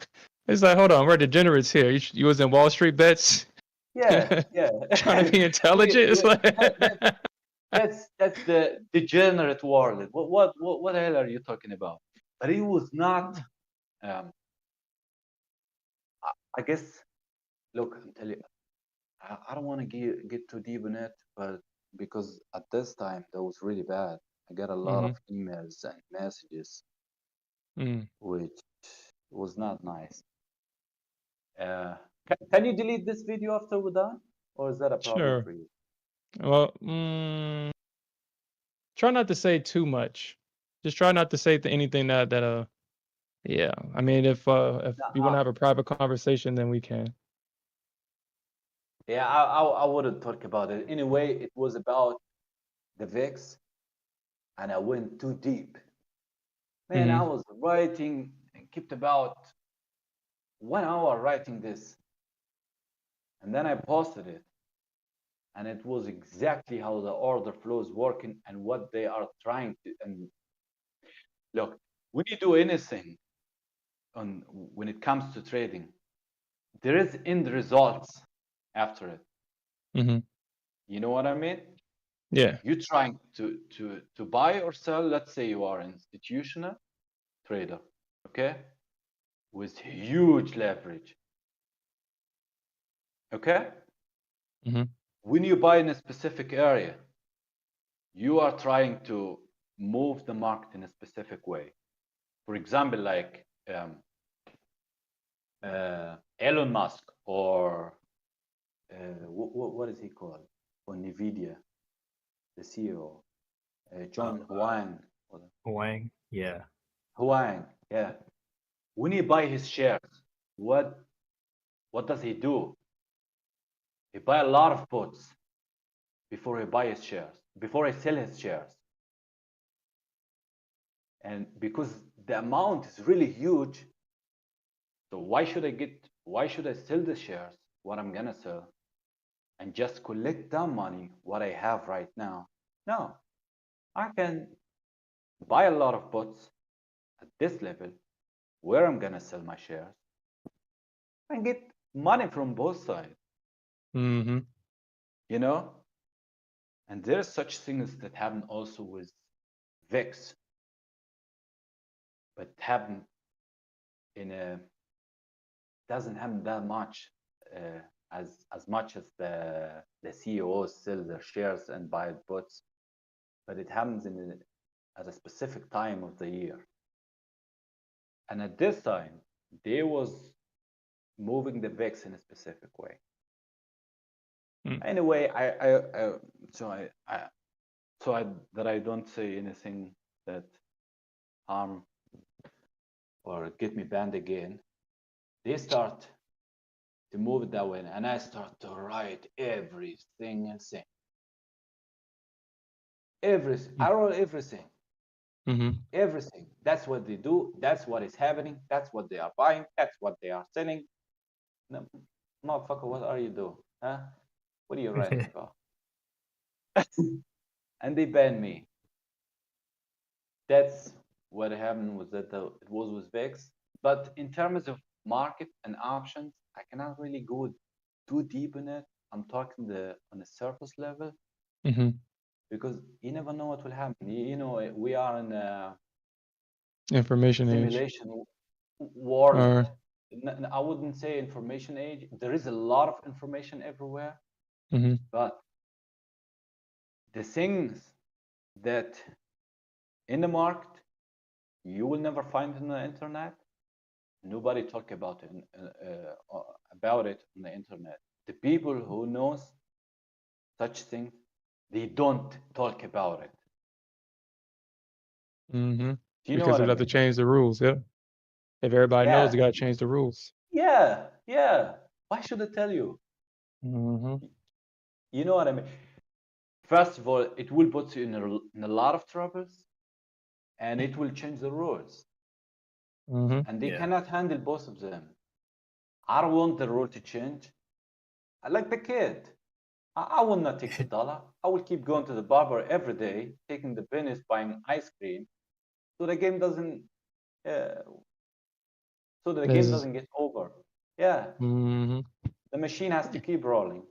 It's like, hold on, we're degenerates here. You was in Wall Street bets. Yeah. Trying to be intelligent. It's like. That's the degenerate world. What the hell are you talking about? But it was not. I guess. Look, I'm telling you, I don't want to get too deep in it, but because at this time that was really bad. I got a lot of emails and messages, which was not nice. Can you delete this video after we're done, or is that a problem Sure. for you? Well, try not to say too much. Just try not to say anything that yeah. I mean, if you want to have a private conversation, then we can. Yeah, I wouldn't talk about it. Anyway, it was about the VIX, and I went too deep. Man, I was writing and kept about 1 hour writing this. And then I posted it. And it was exactly how the order flow is working and what they are trying to. And look, when you do anything when it comes to trading, there is end results after it. You know what I mean? Yeah. You're trying to buy or sell. Let's say you are an institutional trader, okay, with huge leverage. Okay. When you buy in a specific area, you are trying to move the market in a specific way. For example, like Elon Musk or what is he called? Or Nvidia, the CEO, John Huang Wang, yeah. Huang, yeah. When he buy his shares, what does he do? He buy a lot of puts before he buy his shares, before he sell his shares. And because the amount is really huge, so why should I sell the shares, what I'm gonna sell, and just collect that money, what I have right now? No, I can buy a lot of puts at this level where I'm gonna sell my shares and get money from both sides, Mm-hmm. you know? And there's such things that happen also with VIX, but happen in a doesn't happen that much as much as the CEOs sell their shares and buy puts, but it happens at a specific time of the year. And at this time, they was moving the VIX in a specific way. Anyway, that I don't say anything that harm or get me banned again. They start to move it that way, and I start to write every single thing. I wrote everything. Mm-hmm. Everything. That's what they do. That's what is happening. That's what they are buying. That's what they are selling. No, motherfucker, what are you doing? Huh? What are you writing about? And they banned me. That's what happened with that. It was with VIX. But in terms of market and options, I cannot really go too deep in it. I'm talking on the surface level. Mm-hmm. Because you never know what will happen. You know, we are in a Information age. simulation world. I wouldn't say information age. There is a lot of information everywhere, Mm-hmm. but the things that in the market you will never find on the internet, nobody talk about it on the internet. The people who knows such things, they don't talk about it. Mm-hmm. Do you know Because what they'd I have to mean? change the rules. Yeah. If everybody knows, Yeah, they gotta change the rules. yeah. Why should I tell you? Mm-hmm. You know what I mean? First of all, it will put you in a lot of troubles, and it will change the rules. Mm-hmm. And they Yeah. cannot handle both of them. I don't want the rule to change. I like the kid. I will not take the dollar. I will keep going to the barber every day, taking the pennies, buying ice cream, so the game doesn't get over. Yeah, Mm-hmm. the machine has to keep rolling.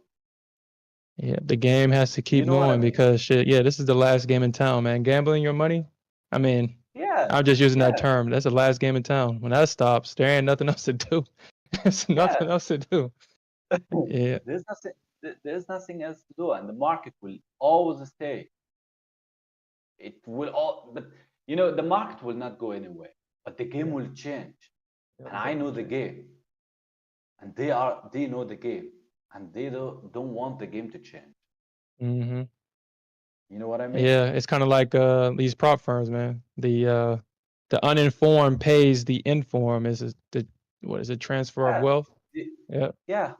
Yeah, the game has to keep You know what I going mean? because shit, yeah, this is the last game in town, man. Gambling your money. I mean, Yeah, I'm just using that yeah, term. That's the last game in town. When that stops, there ain't nothing else to do. There's nothing yeah. else to do. Yeah. There's nothing else to do, and the market will always stay. It will all, but you know, the market will not go anywhere, but the game will change. And I know the game, and they know the game, and they don't want the game to change. Mm-hmm. You know what I mean? Yeah, it's kind of like these prop firms, man. The uninformed pays the informed. What is it? Transfer of Yeah, wealth. the- Yeah. yeah,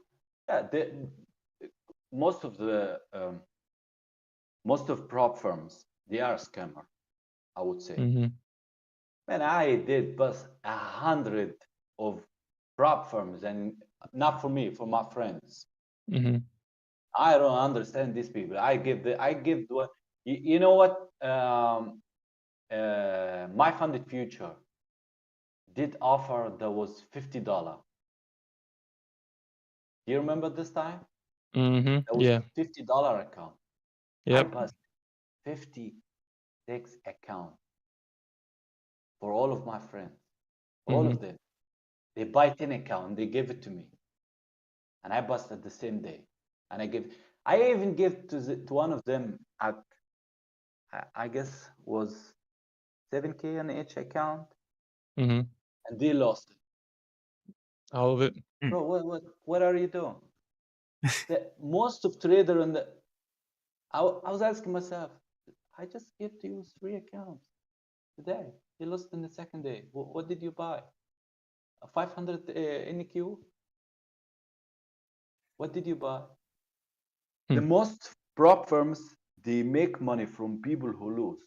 yeah. Most of prop firms, they are a scammer, I would say. Mm-hmm. Man, I did bust 100 of prop firms, and not for me, for my friends. Mm-hmm. I don't understand these people. You know what? My funded future did offer that was $50. Do you remember this time? Mm-hmm. That was Yeah. $50 account. I Yep. bust 56 account for all of my friends, all Mm-hmm. of them. They buy 10 account and they give it to me, and I busted the same day. And I even give to one of them at I guess was 7K on each account, Mm-hmm. and they lost it. All of it. Bro, what are you doing? Most of trader I was asking myself, I just give to you 3 accounts. today. You lost in the second day. What did you buy? A 500 NQ? What did you buy? The most prop firms, they make money from people who lose.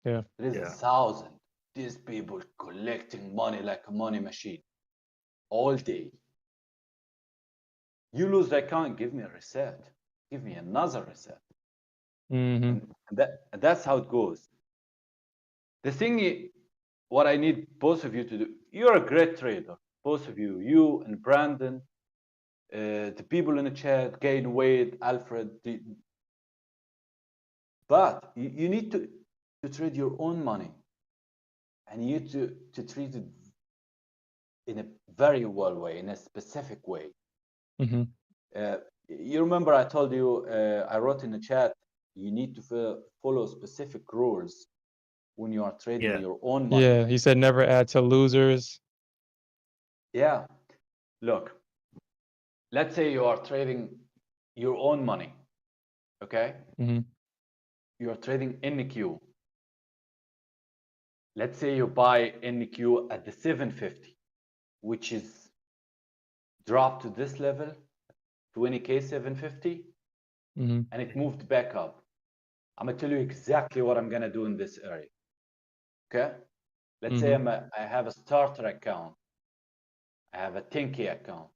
Yeah. There is Yeah. 1,000. These people collecting money like a money machine all day. You lose the account, give me a reset. Give me another reset. And that's how it goes. The thing, what I need both of you to do, you're a great trader, both of you, you and Brandon, the people in the chat, Gain, Wade, Alfred, but you need to trade your own money, and you to treat it in a very well way, in a specific way. You remember I told you, I wrote in the chat, you need to follow specific rules when you are trading your own money. Yeah, he said never add to losers. Yeah, look, let's say you are trading your own money, okay? You are trading NQ. Let's say you buy NQ at the 750, which is dropped to this level, 20K 750, and it moved back up. I'm gonna tell you exactly what I'm gonna do in this area. Okay? Let's say I have a starter account. I have a 10K account.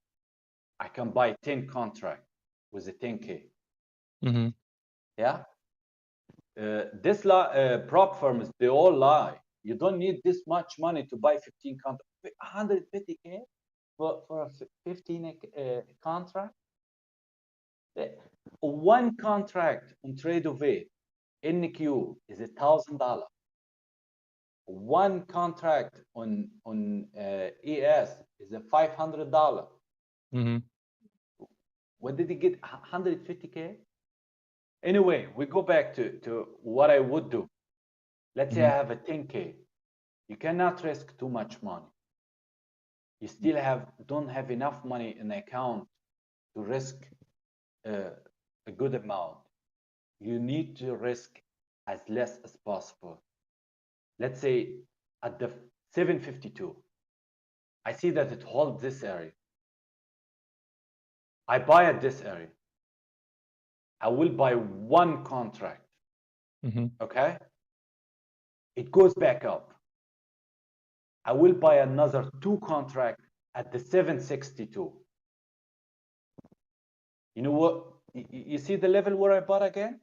I can buy 10 contracts with a 10K. Yeah? This prop firms, they all lie. You don't need this much money to buy 15 contracts. 150K for a 15 contract? One contract on Trade of It, NQ, is $1,000. One contract on ES is a $500. What did he get? 150K? Anyway, we go back to what I would do. Let's say I have a 10K. You cannot risk too much money. You still don't have enough money in the account to risk a good amount. You need to risk as less as possible. Let's say at the 752, I see that it holds this area. I buy at this area. I will buy one contract. Okay? It goes back up. I will buy another 2 contracts at the 762. You know what? You see the level where I bought again?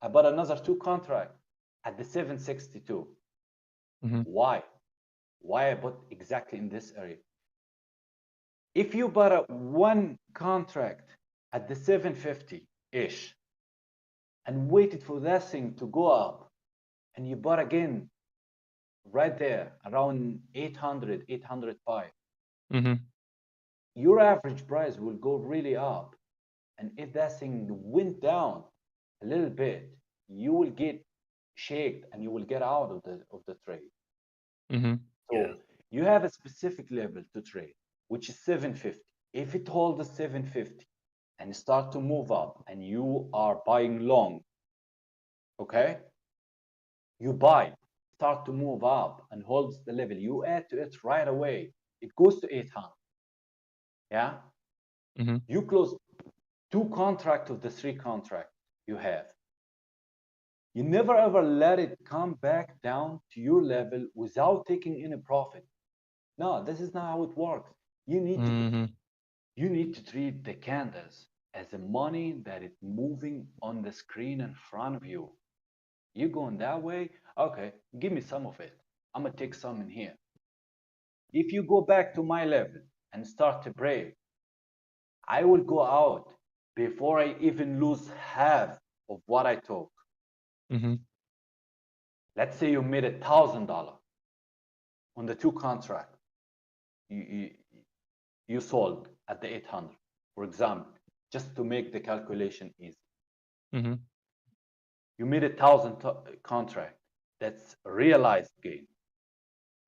I bought another 2 contracts at the 762. Why? Why I bought exactly in this area? If you bought one contract at the 750-ish and waited for that thing to go up, and you bought again right there around 800, 805, your average price will go really up. And if that thing went down a little bit, you will get shaked and you will get out of the trade. So you have a specific level to trade, which is 750. If it holds 750 and start to move up and you are buying long, okay? You buy, start to move up and holds the level. You add to it right away. It goes to 800. Yeah? You close 2 contracts of the 3 contracts you have. You never ever let it come back down to your level without taking any profit. No, this is not how it works. You need to treat the candles as the money that is moving on the screen in front of you. You going that way? Okay, give me some of it. I'm gonna take some in here. If you go back to my level and start to break, I will go out before I even lose half of what I took. Let's say you made $1,000 on the 2 contracts you sold at the 800, for example, just to make the calculation easy. You made 1,000 contract. That's realized gain.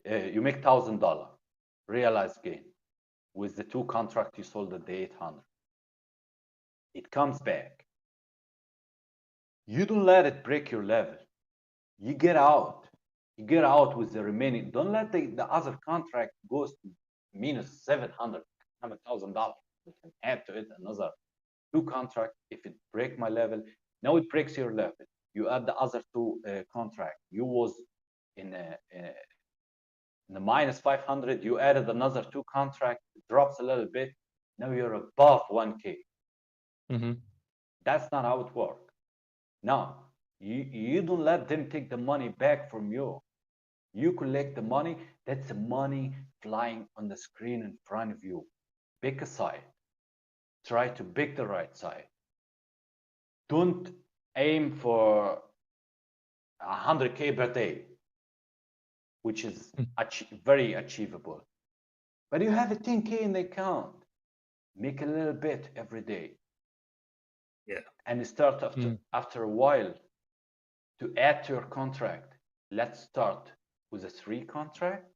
You make $1,000 realized gain with the 2 contracts you sold at the 800. It comes back. You don't let it break your level. You get out You get out with the remaining. Don't let the other contract goes to minus $700,000. You can add to it another 2 contract. If it break my level, now it breaks your level. You add the other 2 contract. You was in the minus 500. You added another 2 contract. It drops a little bit. Now you're above 1K. That's not how it works. Now you don't let them take the money back from you. You collect the money. That's the money flying on the screen in front of you. Pick a side. Try to pick the right side. Don't aim for 100K per day, which is very achievable. But you have a 10K in the account. Make a little bit every day. Yeah. And start after a while to add to your contract. Let's start with a 3 contract,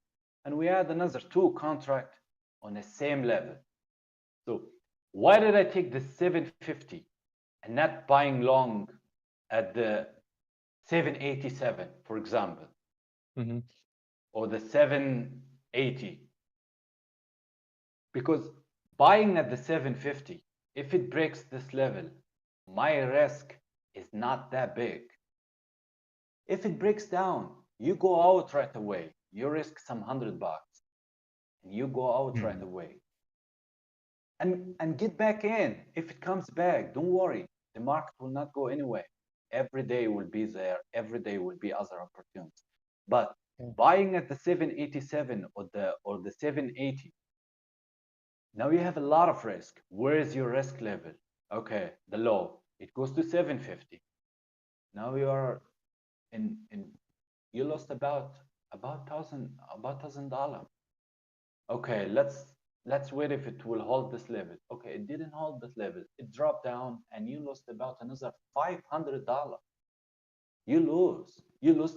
and we add another 2 contract on the same level. So why did I take the 750 and not buying long at the 787, for example, or the 780? Because buying at the 750, if it breaks this level, my risk is not that big. If it breaks down, you go out right away. You risk some $100 and you go out right away. And get back in. If it comes back, don't worry. The market will not go anywhere. Every day will be there. Every day will be other opportunities. But buying at the 787 or the 780, now you have a lot of risk. Where is your risk level? Okay, the low. It goes to 750. Now you are in you lost about $1,000. Okay, let's wait if it will hold this level. Okay, it didn't hold this level. It dropped down and you lost about another $500. You lost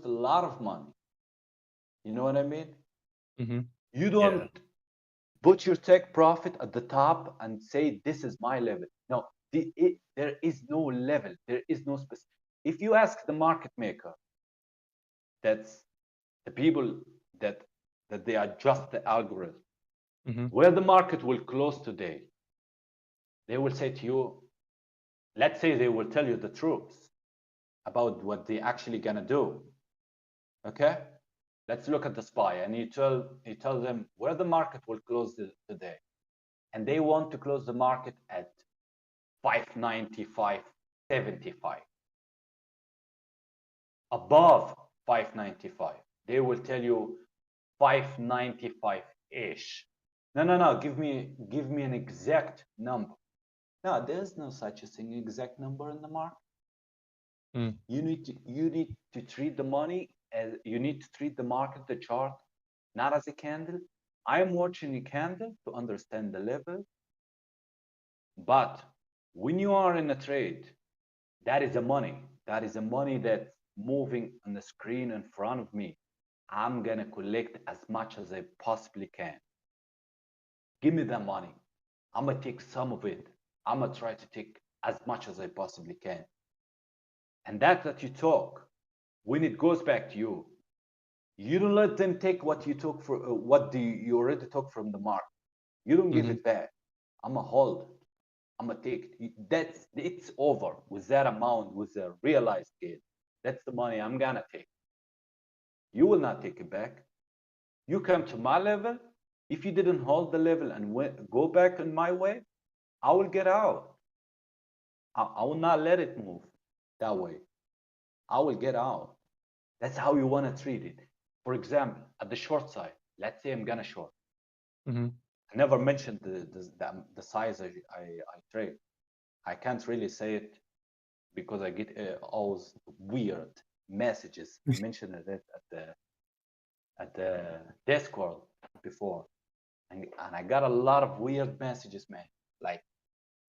a lot of money. You know what I mean? You don't put your take profit at the top and say this is my level. No, there is no level. There is no specific. If you ask the market maker, that's the people that they adjust the algorithm, where the market will close today, they will say to you, let's say they will tell you the truth about what they actually gonna do. Okay, let's look at the SPY, and you tell them where the market will close today, and they want to close the market at 595.75. Above 595, they will tell you 595-ish. No, give me an exact number. No, there's no such a thing, exact number in the market. You need to treat the money as you need to treat the market, the chart, not as a candle. I am watching a candle to understand the level. But when you are in a trade, that is a money. That is a money that's moving on the screen in front of me. I'm gonna collect as much as I possibly can. Give me that money. I'm gonna take some of it. I'm gonna try to take as much as I possibly can. And that you talk, when it goes back to you, you don't let them take what you took for you already took from the market. You don't give it back. I'm gonna hold it. I'm gonna take it. It's over with that amount, with the realized gain. That's the money I'm gonna take. You will not take it back. You come to my level. If you didn't hold the level and go back in my way, I will get out. I will not let it move that way. I will get out. That's how you want to treat it. For example, at the short side, let's say I'm gonna short. I never mentioned the size I trade. I can't really say it because I get always weird messages. I mentioned it at the Discord before, and I got a lot of weird messages, man. Like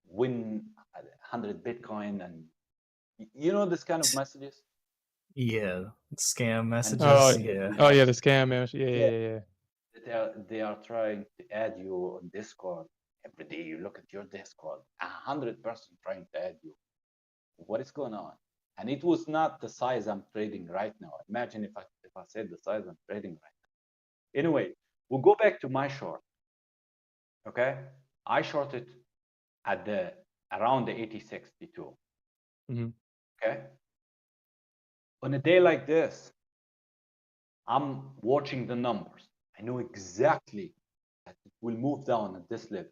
win 100 Bitcoin, and you know this kind of messages. Yeah, scam messages. Oh yeah, the scam message. Yeah. They are trying to add you on Discord. Every day you look at your Discord, 100 person trying to add you. What is going on? And it was not the size I'm trading right now. Imagine if I said the size I'm trading right now. Anyway, we'll go back to my short. Okay, I shorted at the around the 80.62. Okay, on a day like this, I'm watching the numbers. I know exactly that it will move down at this level.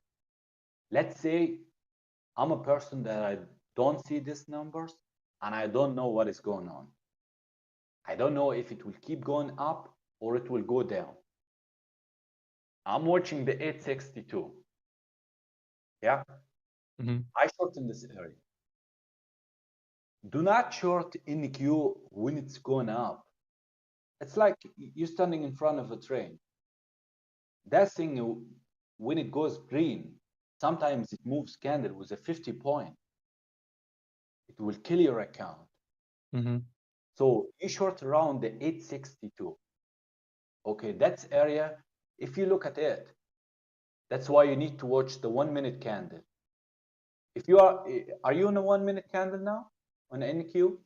Let's say I'm a person that I don't see these numbers and I don't know what is going on. I don't know if it will keep going up or it will go down. I'm watching the 862. Yeah. I short in this area. Do not short in the queue when it's going up. It's like you're standing in front of a train. That thing, when it goes green, sometimes it moves candle with a 50 point. It will kill your account. So you short around the 862. Okay, that's area. If you look at it, that's why you need to watch the 1 minute candle. If you are you on a 1 minute candle now on NQ?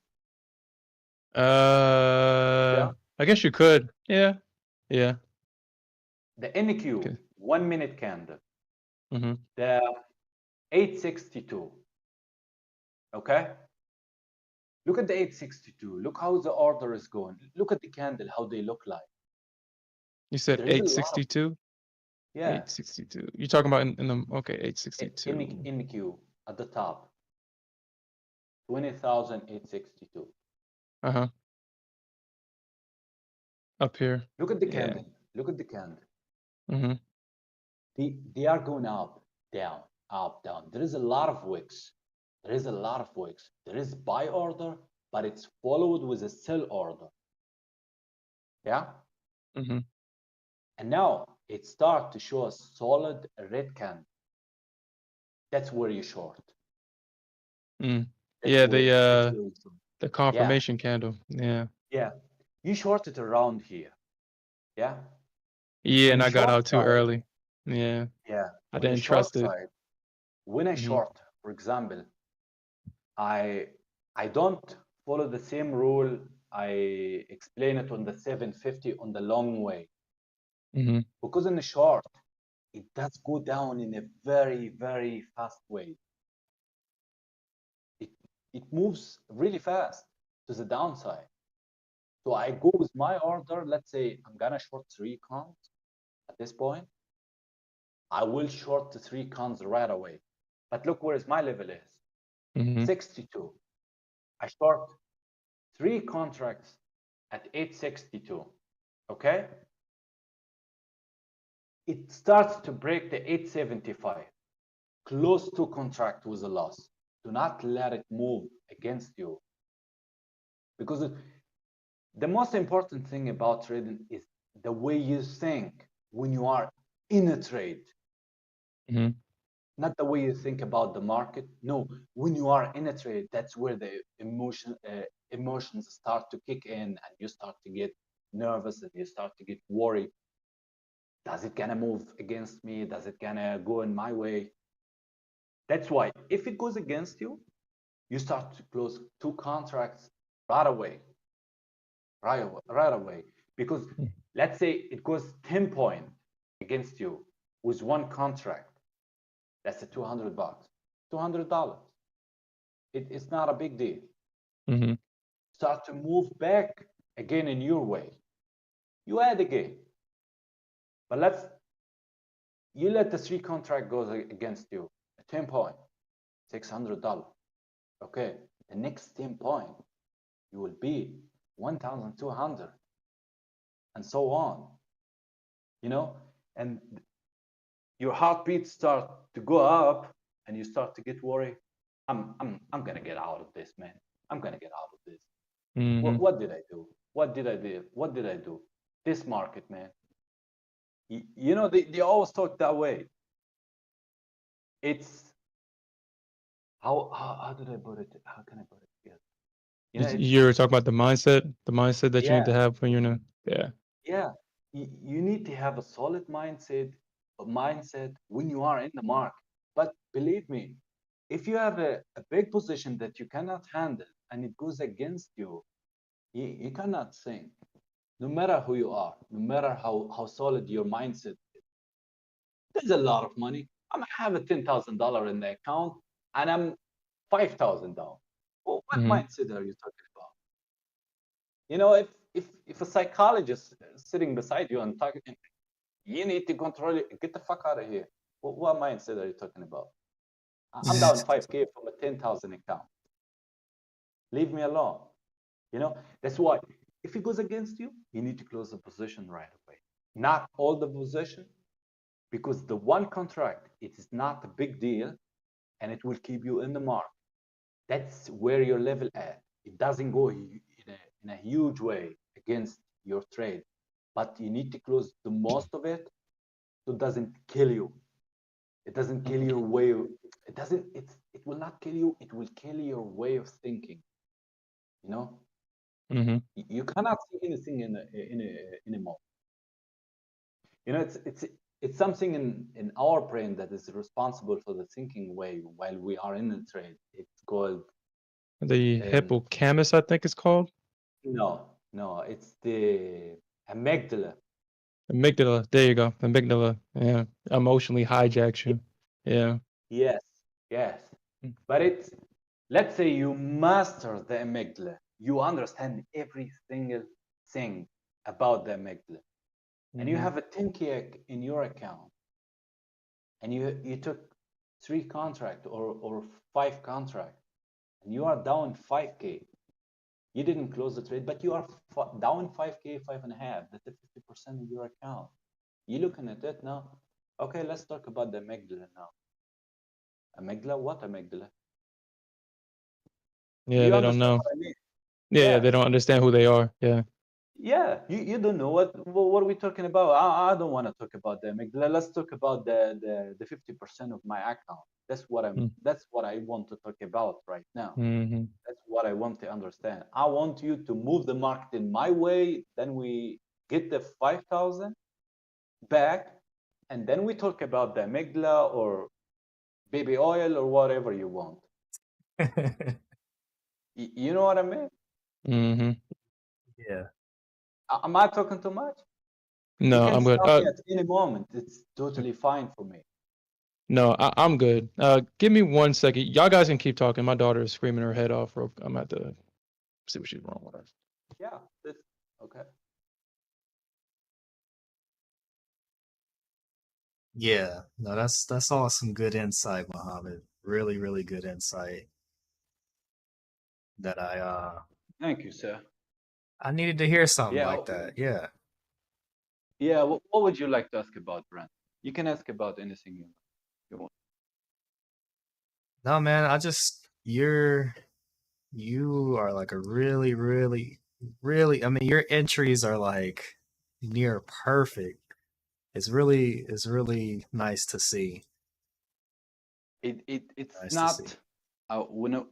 Yeah. I guess you could. Yeah. Yeah. The NQ, Okay. 1 minute candle. The 862. Okay. Look at the 862. Look how the order is going. Look at the candle, how they look like. You said 862? Yeah. 862. You're talking about in the, okay, 862. NQ at the top. 20,862. Up here. Look at the candle. Look at the candle. They are going up, down, up, down. There is a lot of wicks. There is a lot of wicks. There is buy order, but it's followed with a sell order. Yeah. And now it starts to show a solid red candle. That's where you short. Yeah, the confirmation candle. Yeah. Yeah. You shorted around here. Yeah. Yeah, and I got out too early. Yeah. Yeah. I didn't trust it. When I short, for example, I don't follow the same rule. I explain it on the 750 on the long way. Because in the short, it does go down in a very, very fast way. It moves really fast to the downside. So I go with my order. Let's say I'm gonna short 3 cons at this point. I will short the 3 cons right away. But look where my level is. 62. I short 3 contracts at 862. Okay. It starts to break the 875. Close to contract with a loss. Do not let it move against you. Because the most important thing about trading is the way you think when you are in a trade. Not the way you think about the market. No, when you are in a trade, that's where the emotions start to kick in and you start to get nervous and you start to get worried. Does it gonna move against me? Does it gonna go in my way? That's why if it goes against you, you start to close 2 contracts right away. Right away. Because let's say it goes 10 points against you with 1 contract. That's a $200. $200. It's not a big deal. Start to move back again in your way. You add again. But you let the 3 contract go against you. 10 point, $600. Okay, the next 10 point, you will be 1,200, and so on. You know, and your heartbeat start to go up, and you start to get worried. I'm gonna get out of this, man. I'm gonna get out of this. What did I do? What did I do? What did I do? This market, man. You know, they always talk that way. It's how did I put it? How can I put it together? You know, you're talking about the mindset that you need to have when you're in a, yeah. You need to have a solid mindset when you are in the market. But believe me, if you have a big position that you cannot handle and it goes against you, you cannot think. no matter who you are, no matter how solid your mindset is, there's a lot of money. I have a $10,000 in the account and I'm 5,000 down. Well, what mindset are you talking about? You know, if a psychologist is sitting beside you and talking, you need to control it, get the fuck out of here. What mindset are you talking about? I'm down 5K from a 10,000 account. Leave me alone. You know, that's why if it goes against you, you need to close the position right away. Not all the position, because the one contract, it is not a big deal and it will keep you in the mark. That's where your level at. It doesn't go in a huge way against your trade, but you need to close the most of it so it doesn't kill you. It doesn't kill your way. It will not kill you. It will kill your way of thinking. You know, you cannot see anything in a moment. You know, it's something in our brain that is responsible for the thinking way while we are in the trade. It's called the hippocampus, I think it's called. No, it's the amygdala. Amygdala. There you go. Amygdala. Yeah. Emotionally hijacks you. Yeah. Yes. But it's, let's say you master the amygdala. You understand every single thing about the amygdala. And you have a 10K in your account. And you took 3 contract or 5 contract. And you are down 5K. You didn't close the trade, but you are down 5K, 5.5. That's 50% of your account. You're looking at it now. Okay, let's talk about the amygdala now. Amygdala? What amygdala? Yeah, they don't know. What I mean? Yeah, they don't understand who they are. Yeah. Yeah, you don't know what are we talking about? I don't want to talk about the amygdala. Let's talk about the 50% of my account. That's what I want to talk about right now. That's what I want to understand. I want you to move the market in my way. Then we get the 5,000 back, and then we talk about the amygdala or baby oil or whatever you want. You know what I mean? Yeah. Am I talking too much? No, you can I'm good. Stop me at any moment. It's totally fine for me. No, I'm good. Give me 1 second. Y'all guys can keep talking. My daughter is screaming her head off. I'm at the see what she's wrong with her. Yeah, that's okay. Yeah, no, that's all some good insight, Mohammed. Really, really good insight that Thank you, sir. I needed to hear something Yeah. like that. Yeah. Yeah, what would you like to ask about, Brent? You can ask about anything you want. No, man, you are like a really, really, really, I mean, your entries are like near perfect. It's really nice to see. It's Nice to not see.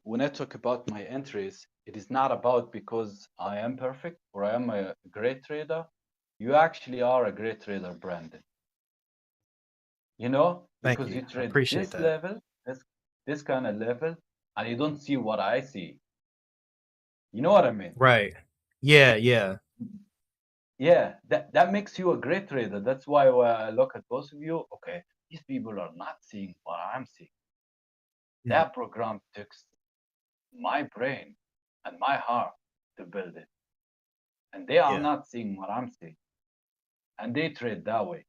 when I talk about my entries, it is not about because I am perfect or I am a great trader. You actually are a great trader, Brandon. You know, Thank because you. you I trade appreciate this that. level, this kind of level, and you don't see what I see. You know what I mean? Right. Yeah, yeah. Yeah, that makes you a great trader. That's why when I look at both of you, okay, these people are not seeing what I'm seeing. That program takes my brain and my heart to build it. And they are not seeing what I'm seeing. And they trade that way.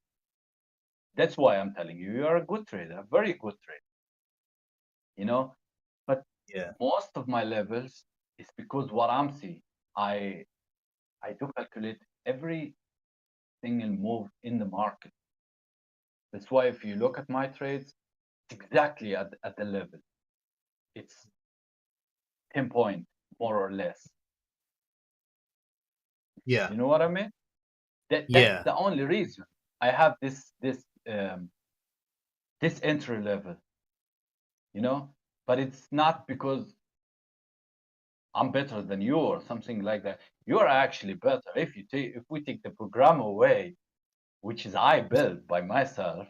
That's why I'm telling you, you are a good trader, a very good trader. You know? But Yeah. most of my levels is because what I'm seeing. I do calculate every single move in the market. That's why if you look at my trades, exactly at the level. It's 10 point, more or less. Yeah. You know what I mean? That's the only reason I have this entry level. You know, but it's not because I'm better than you or something like that. You are actually better. If we take the program away, which is I built by myself,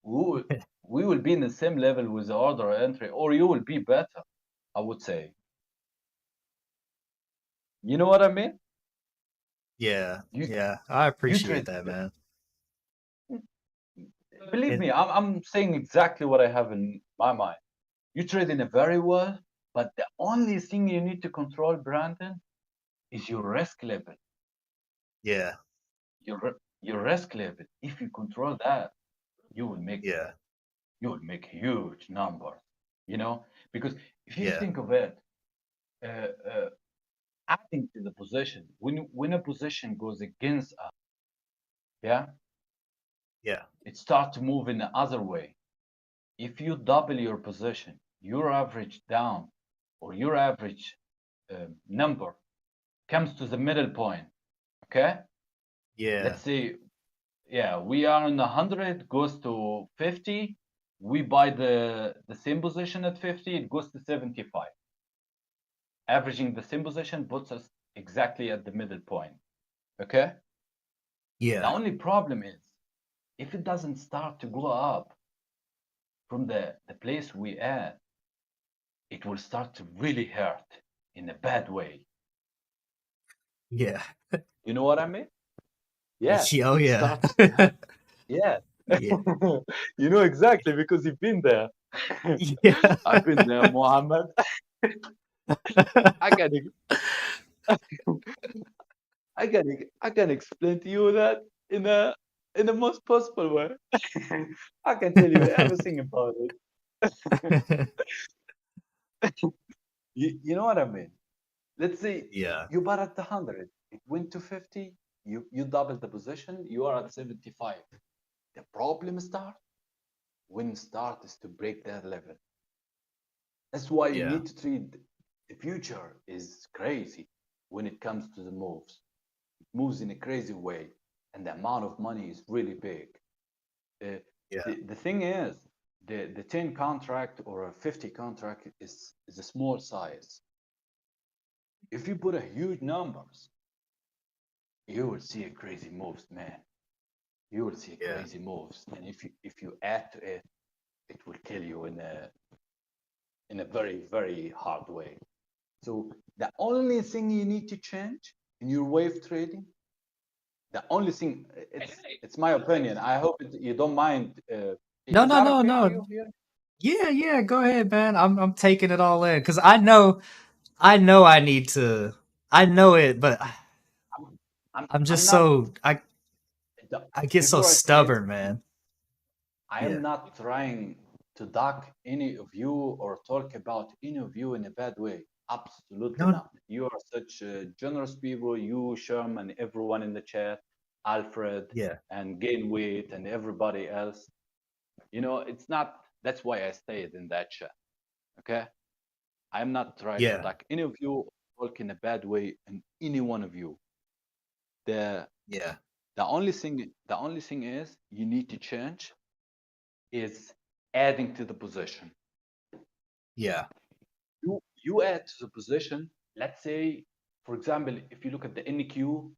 we will be in the same level with the order entry, or you will be better, I would say. You know what I mean? Yeah, You yeah. I you appreciate trade. that, man. Believe And me, I'm saying exactly what I have in my mind. You trade in a very well, but the only thing you need to control, Brandon, is your risk level. yeah, Your risk level. If you control that, you will make yeah, huge numbers. You know, because if you yeah, think of it, uh, uh, adding to the position, when a position goes against us, yeah, yeah, it starts to move in the other way. If you double your position, your average down or your average number comes to the middle point. Okay, yeah, let's say, yeah, we are in 100, goes to 50. We buy the same position at 50, it goes to 75. Averaging the same position puts us exactly at the middle point. Okay, the yeah, only problem is if it doesn't start to go up from the place we at, it will start to really hurt in a bad way. yeah. You know what I mean? Yeah, Oh it yeah. starts to hurt. Yeah. Yeah, You know exactly because you've been there. yeah. I've been there, Mohammed. I can I can explain to you that in the most possible way. I can tell you everything about it. You know what I mean? Let's say Yeah, you bought at the 100, it went to 50, you double the position, you are at 75. The problem starts when start is to break that level. That's why you yeah, need to treat the future is crazy when it comes to the moves. It moves in a crazy way, and the amount of money is really big. Uh, yeah, the thing is, the 10 contract or a 50 contract is a small size. If you put a huge numbers, you will see a crazy moves, man. You will see yeah, crazy moves, and if you add to it, it will kill you in a very very hard way. So the only thing you need to change in your wave trading, the only thing, it's my opinion. I hope you don't mind. No, Is no, that no, okay for no. you here? Yeah, yeah. Go ahead, man. I'm taking it all in because I know I need to. I know it, but I'm, I'm, I'm I'm just not. so I get so Before I forget, stubborn, man. I am Yeah. not trying to duck any of you or talk about any of you in a bad way. Absolutely No. not. You are such generous people. You, Sherman, everyone in the chat, Alfred, Yeah. and Gain Weight, and everybody else. You know, it's not. That's why I stayed in that chat. Okay, I'm not trying to Yeah. attack any of you, talk in a bad way, and any one of you. The Yeah. the only thing is you need to change is adding to the position. Yeah. You add to the position. Let's say, for example, if you look at the NQ,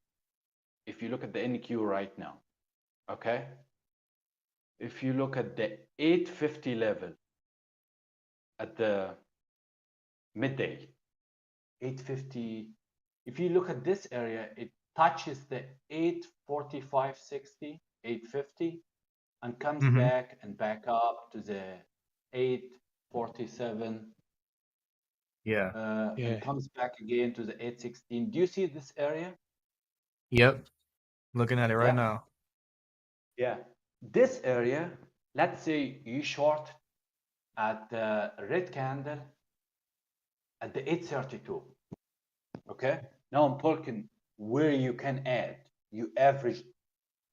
if you look at the NQ right now, okay. If you look at the 850 level at the midday, 850. If you look at this area, it touches the 845.60, 850, and comes Mm-hmm. back and back up to the 847, Yeah. and Yeah. comes back again to the 816. Do you see this area? Yep. Looking at it right Yeah, now. yeah. This area, let's say you short at the red candle at the 832. Okay. Now I'm talking where you can add. You average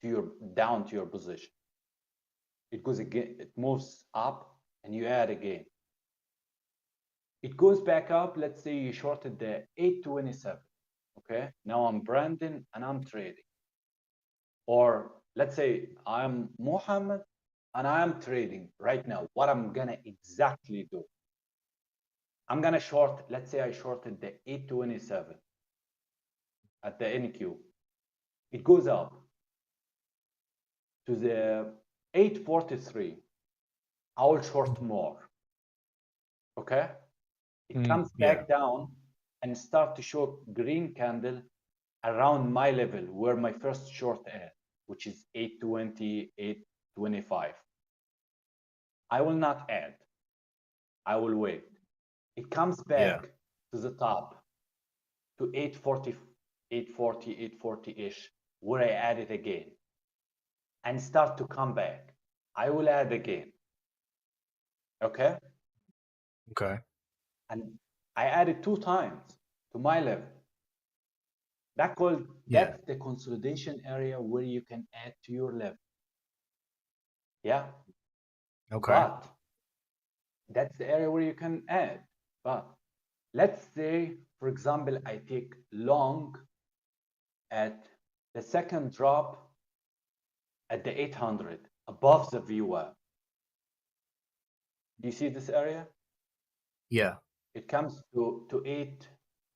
to your down to your position. It goes again, it moves up and you add again. It goes back up. Let's say you shorted the 827. Okay. Now I'm Brandon and I'm trading. Or let's say I'm Mohammed and I'm trading right now. What I'm gonna exactly do? I'm gonna short, let's say I shorted the 827 at the NQ. It goes up to the 843. I will short more. Okay. It comes Yeah. back down and start to show green candle around my level where my first short at, which is 820, 825. I will not add. I will wait. It comes back to the top to 840, 840-ish, where I add it again and start to come back. I will add again. Okay? Okay. And I added 2 times to my level. That's the consolidation area where you can add to your level. Yeah. Okay. But that's the area where you can add. But let's say, for example, I take long at the second drop at the 800 above the VWAP. Do you see this area? Yeah. It comes to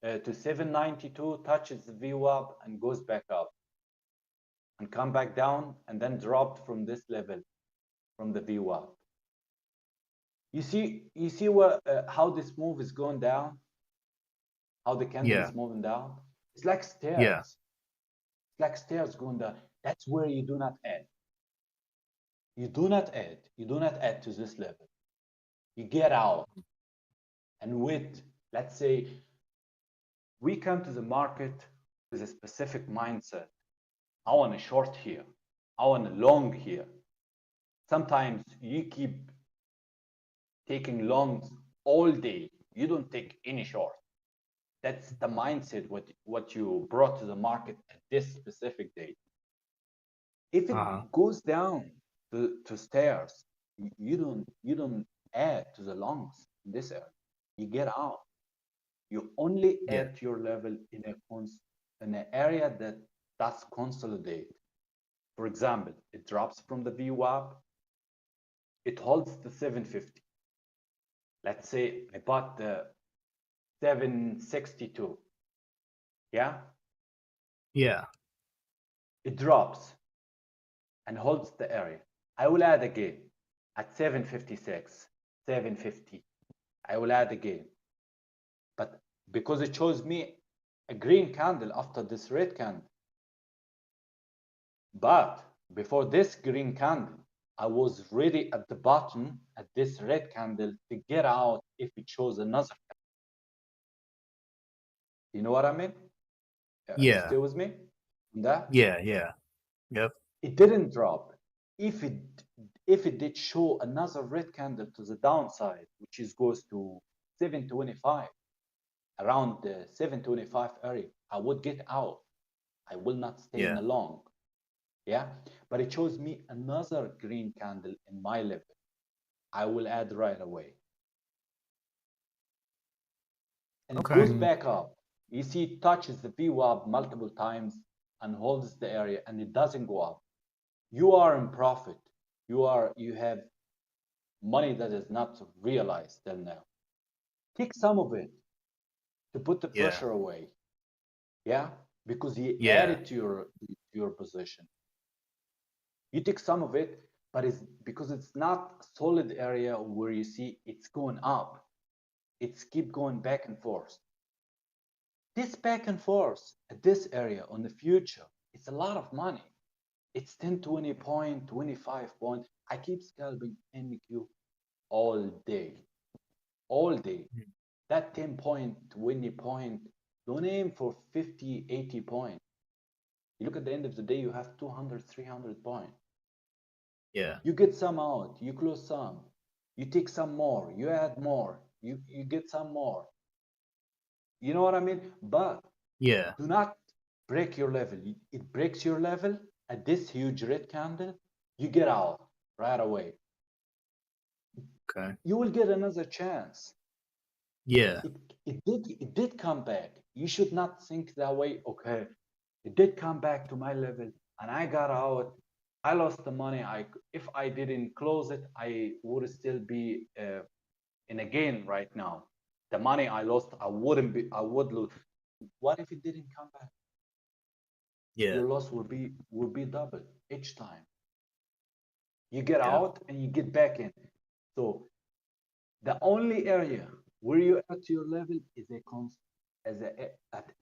792, touches the VWAP and goes back up and come back down and then dropped from this level from the VWAP. You see what how this move is going down? How the candle is moving down? It's like stairs. Yeah. It's like stairs going down. That's where you do not add. You do not add. You do not add to this level. You get out. And with, let's say, we come to the market with a specific mindset. I want a short here. I want a long here. Sometimes you keep taking longs all day. You don't take any short. That's the mindset what you brought to the market at this specific date. If it goes down to stairs, you don't add to the longs in this area. You get out. You only add to your level in an area that does consolidate. For example, it drops from the VWAP. It holds the 750. Let's say I bought the 762. Yeah? Yeah. It drops and holds the area. I will add again at 756, 750. I will add again. But because it shows me a green candle after this red candle. But before this green candle, I was ready at the bottom at this red candle to get out if it shows another candle. You know what I mean? Are you still with me on that? Yeah. Yep. It didn't drop. If it did show another red candle to the downside, which goes to 725, around the 725 area, I would get out. I will not stay in the long. Yeah, but it shows me another green candle in my level. I will add right away. And it goes back up. You see, it touches the VWAP multiple times and holds the area, and it doesn't go up. You are in profit. You have money that is not realized till now. Take some of it to put the pressure away. Yeah, because you add it to your position. You take some of it, but it's because it's not a solid area where you see it's going up. It's keep going back and forth. This back and forth at this area on the future, it's a lot of money. It's 10, 20 point, 25 point. I keep scalping NQ all day. That 10 point, 20 point, don't aim for 50, 80 point. You look at the end of the day, you have 200, 300 point. Yeah. You get some out, you close some, you take some more, you add more, you get some more. You know what I mean? But do not break your level. It breaks your level at this huge red candle, you get out right away. Okay. You will get another chance. Yeah. It did come back. You should not think that way. Okay, it did come back to my level and I got out. I lost the money. If I didn't close it, I would still be in a gain right now. The money I lost, I would lose. What if it didn't come back? Your loss will be double each time. You get out and you get back in. So the only area where you at your level is an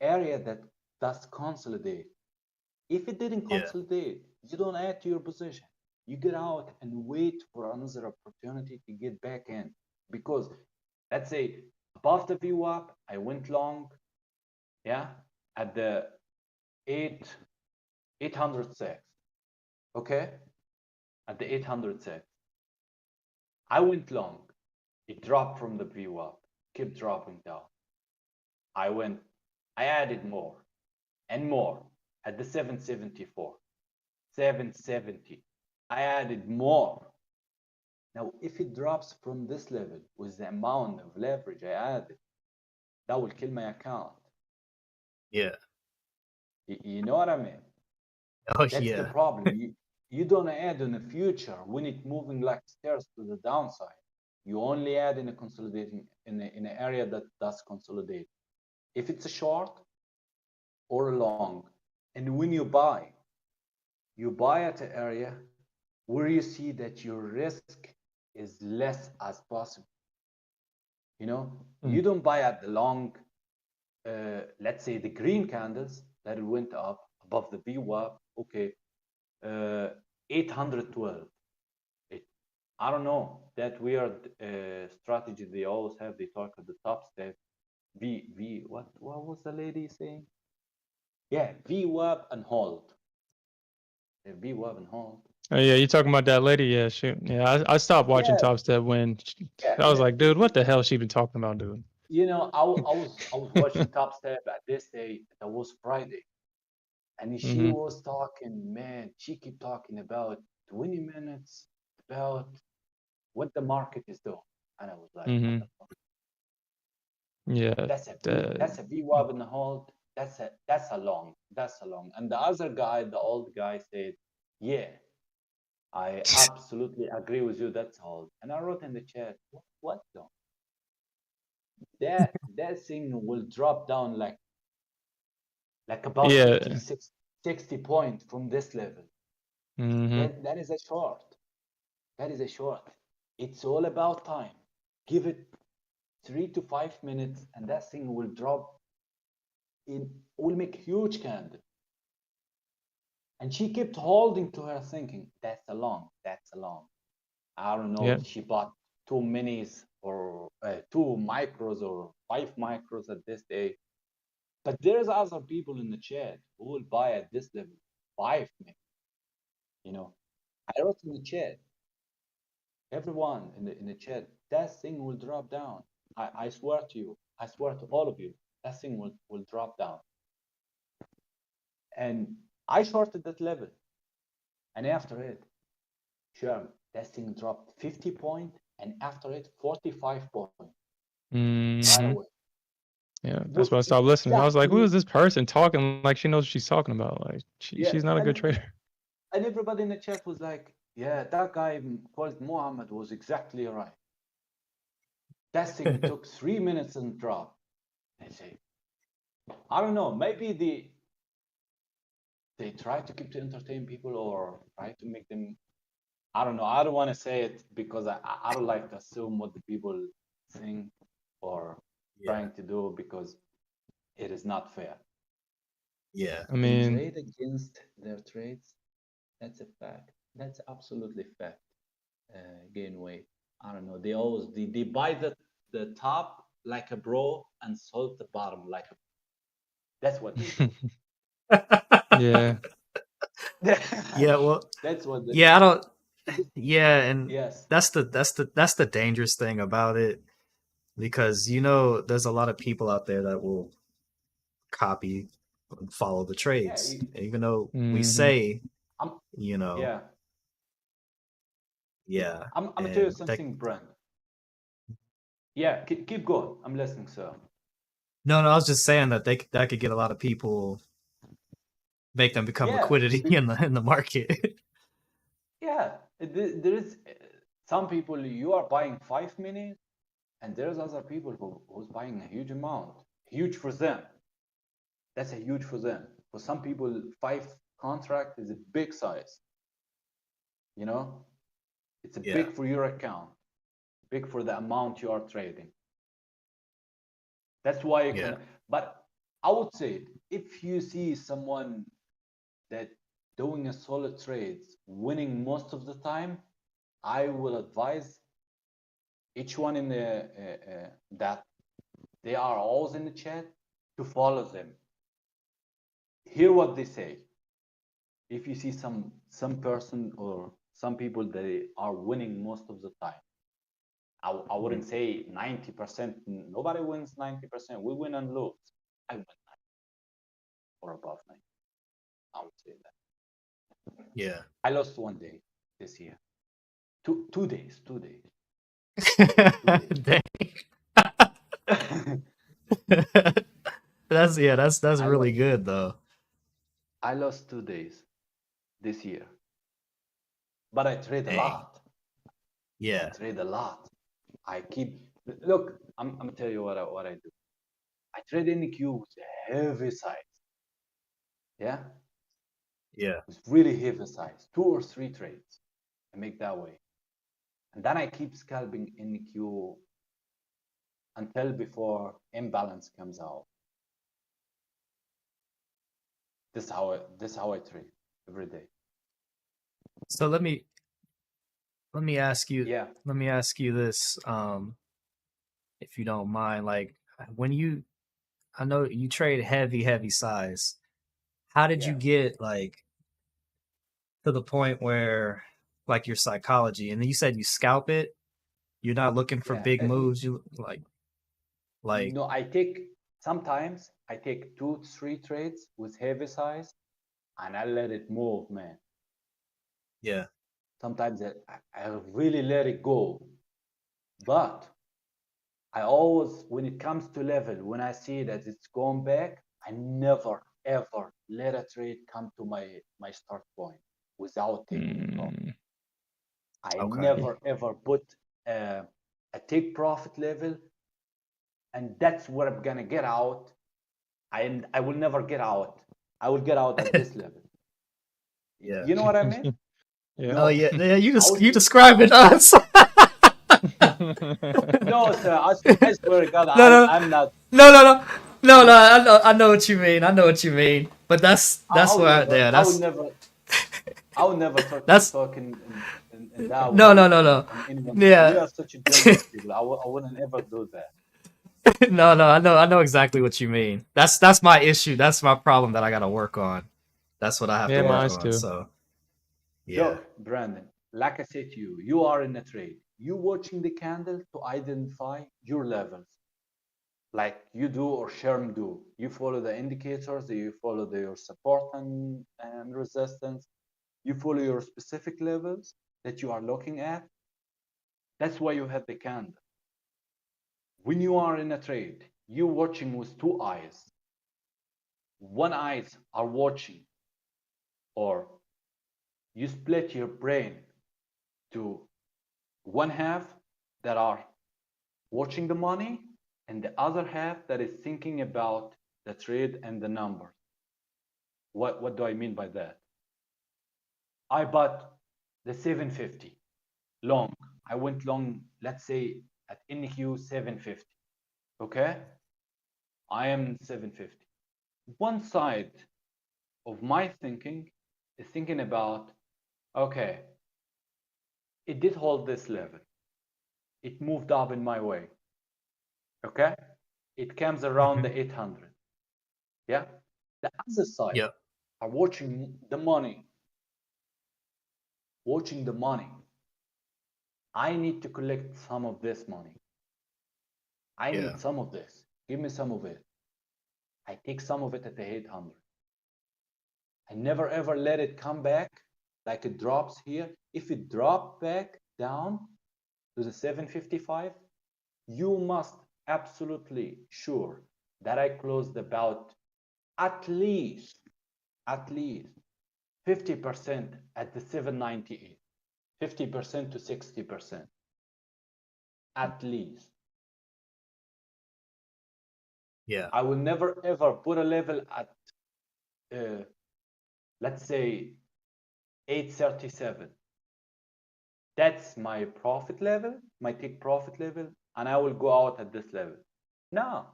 area that does consolidate. If it didn't Yeah. consolidate, you don't add to your position. You get out and wait for another opportunity to get back in. Because let's say above the VWAP, I went long, yeah, at the 806, okay? At the 806. I went long. It dropped from the VWAP, kept dropping down. I added more and more at the 774, 770. I added more. Now, if it drops from this level with the amount of leverage I added, that will kill my account. Yeah. You know what I mean? Oh, That's the yeah. problem. You don't add in the future when it's moving like stairs to the downside. You only add in a consolidating in an area that does consolidate. If it's a short or a long, and when you buy at an area where you see that your risk is less as possible. You know, you don't buy at the long, let's say the green candles that went up above the VWAP, okay, 812. I don't know, that weird strategy they always have. They talk at the top step. What was the lady saying? Yeah, VWAP and hold. VWAP and hold. Oh yeah, you talking about that lady? Yeah, shoot. Yeah, I stopped watching Yeah, Top Step when yeah, I was yeah. like, dude, what the hell she been talking about, dude? You know, I was watching Top Step at this day. That was Friday, and she was talking. Man, she keep talking about 20 minutes about what the market is doing, and I was like, what the fuck? Yeah, That's a VWAP in the hold. That's a long. And the other guy, the old guy, said, yeah, I absolutely agree with you. That's hold. And I wrote in the chat, what though? That thing will drop down like about yeah. 50, 60 points from this level. That is a short. That is a short. It's all about time. Give it 3 to 5 minutes, and that thing will drop. It will make huge candle. And she kept holding to her, thinking, that's a long. I don't know if she bought 2 minis or 2 micros or 5 micros at this day. But there's other people in the chat who will buy at this level 5 minis. You know, I wrote in the chat, everyone in the chat, that thing will drop down. I swear to you, I swear to all of you, that thing will drop down. And I shorted that level. And after it, sure, that thing dropped 50 points, and after it, 45 points. Right away. Yeah, that's why I stopped listening. I was like, who is this person talking like she knows what she's talking about? Like, she's not a good trader. And everybody in the chat was like, yeah, that guy called Muhammad was exactly right. That thing took 3 minutes and dropped. I say, I don't know, maybe they try to keep to entertain people or try to make them, I don't know. I don't want to say it because I don't like to assume what the people think or trying to do, because it is not fair. Yeah. I mean, they trade against their trades. That's a fact. That's absolutely fact. Gain weight. I don't know. They buy the top like a bro and sold the bottom like a. That's what they do. yeah. Yeah. Well. That's what. Yeah. I don't. Yeah, and Yes. that's the dangerous thing about it, because there's a lot of people out there that will copy and follow the trades, even though we say, Yeah. Yeah. I'm gonna tell you something, Brent. Yeah, keep going. I'm listening, sir. No, I was just saying that that could get a lot of people, make them become liquidity in the market. Yeah, there is some people, you are buying 5 minis, and there's other people who's buying a huge amount. Huge for them. That's a huge for them. For some people, 5 contract is a big size. It's a big for your account, big for the amount you are trading. That's why you can. But I would say if you see someone that doing a solid trades, winning most of the time, I will advise each one in the that they are always in the chat to follow them. Hear what they say. If you see some person or some people that are winning most of the time, I wouldn't say 90%. Nobody wins 90%. We win and lose. I win 90 or above 90. I would say that. Yeah. I lost 1 day this year. Two days. Dang. That's I really lost, good though. I lost 2 days this year, but I trade a Dang. lot. I Yeah. trade a lot. I keep look. I'm gonna tell you what I do. I trade in the queue with heavy size. Yeah, Yeah. it's really heavy size. 2 or 3 trades. I make that way, and then I keep scalping in the queue until before imbalance comes out. This is how I trade every day. So let me ask you Yeah, this, if you don't mind, like when I know you trade heavy size. How did you yeah, get like to the point where like your psychology, and then you said you scalp it, you're not looking for yeah. big moves, you like No, sometimes I take 2, 3 trades with heavy size, and I let it move, man. yeah. Sometimes I really let it go, but I always, when it comes to level, when I see that it's going back, I never ever let a trade come to my start point without taking a profit. Mm, I Okay. never ever put a take profit level, and that's where I'm gonna get out. I will never get out. I will get out at this level. Yeah. You know what I mean? yeah. Oh No, yeah, yeah, I will you describe it us. no, sir. I swear to God, No, no, I'm not. no, no, no, no, no. I know what you mean. I know what you mean. But I will why. never. Yeah, I will never that's talk in that no, way no, no, no. on anyone. We Yeah, are such a generous people. I wouldn't ever do that. no, no. I know exactly what you mean. That's my issue. That's my problem that I got to work on. That's what I have to yeah, work Yeah. mine's on. too. So yeah, Look, Brandon, like I said to you, you are in a trade. You watching the candle to identify your levels, like you do or Sherm do. You follow the indicators, you follow your support and resistance, you follow your specific levels that you are looking at. That's why you have the candle. When you are in a trade, you're watching with 2 eyes. One eyes are watching, or you split your brain to one half that are watching the money and the other half that is thinking about the trade and the numbers. What do I mean by that? I bought the 750 long. I went long, let's say at NQ 750. Okay? I am 750. One side of my thinking is thinking about, okay, it did hold this level. It moved up in my way. Okay? It comes around the 800. Yeah? The other side yep, are watching the money. Watching the money. I need to collect some of this money. I yeah, need some of this. Give me some of it. I take some of it at the 800. I never ever let it come back like it drops here. If it dropped back down to the 755, you must absolutely sure that I closed about at least 50% at the 798, 50% to 60%, at least. yeah, I will never ever put a level at, let's say, 837. That's my profit level, my take profit level, and I will go out at this level. No,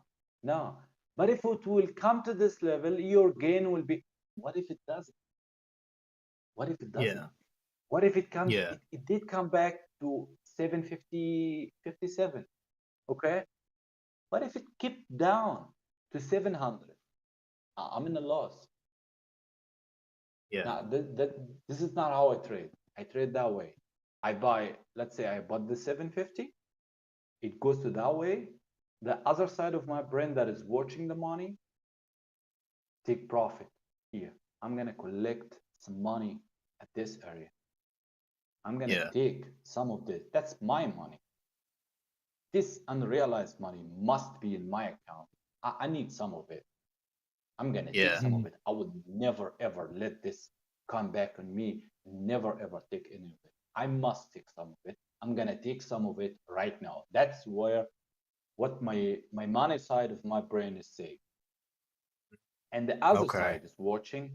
no. But if it will come to this level, your gain will be. What if it doesn't? What if it doesn't? Yeah. What if it comes? Yeah. It did come back to 750, 57. Okay. What if it kept down to 700? I'm in a loss. Yeah. Now, this is not how I trade. I trade that way. I buy, let's say I bought the 750. It goes to that way. The other side of my brain that is watching the money, take profit here. I'm going to collect some money at this area. I'm going to take some of this. That's my money. This unrealized money must be in my account. I need some of it. I'm going to take some of it. I would never, ever let this come back on me. Never, ever take any of it. I must take some of it. I'm going to take some of it right now. That's where what my money side of my brain is saying. And the other side is watching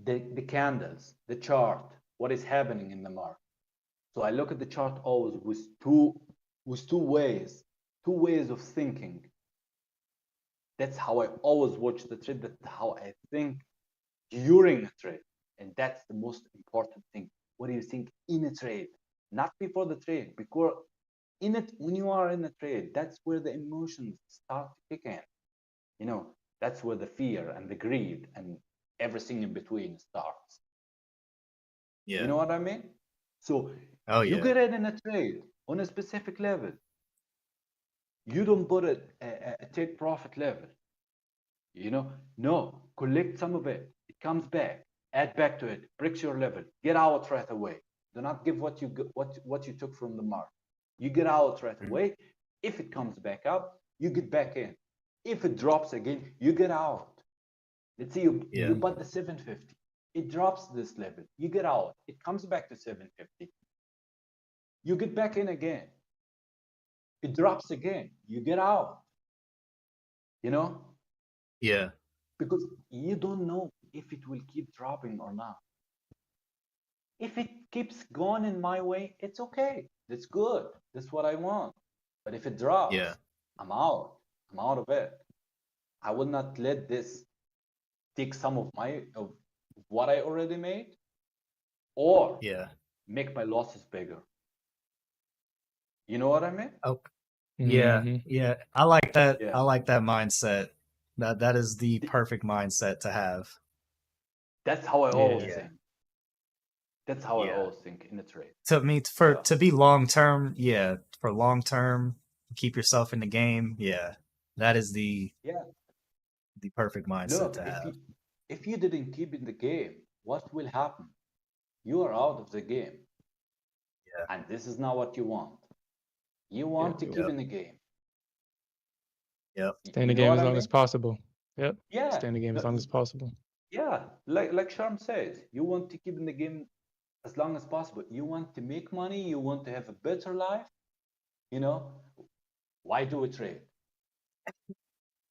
the candles, the chart, what is happening in the market. So I look at the chart always with two ways of thinking. That's how I always watch the trade. That's how I think during a trade. And that's the most important thing. What do you think in a trade? Not before the trade, because in it, when you are in a trade, that's where the emotions start to kick in. You know, that's where the fear and the greed and everything in between starts. Yeah. You know what I mean? So you get in a trade on a specific level. You don't put a take profit level. You know, no, collect some of it. It comes back, add back to it, breaks your level, get out right away. Do not give what you took from the market. You get out right away. If it comes back up, you get back in. If it drops again, you get out. Let's say you bought the 750. It drops this level. You get out. It comes back to 750. You get back in again. It drops again. You get out. You know? Yeah. Because you don't know if it will keep dropping or not. If it keeps going in my way, it's okay. That's good. That's what I want. But if it drops, I'm out. I'm out of it. I will not let this take some of what I already made, or make my losses bigger. You know what I mean? Oh, yeah. I like that. I like that mindset. That is the perfect mindset to have. That's how I always think. That's how I always think in the trade. To be long term, for long term, keep yourself in the game. That is the perfect mindset to have. If you didn't keep in the game, what will happen? You are out of the game. And this is not what you want. You want to keep in the game. Stay in the game as long as possible. Yeah. Stay in the game as long as possible. Yeah. Like Sharm says, you want to keep in the game as long as possible. You want to make money. You want to have a better life. You know, why do we trade?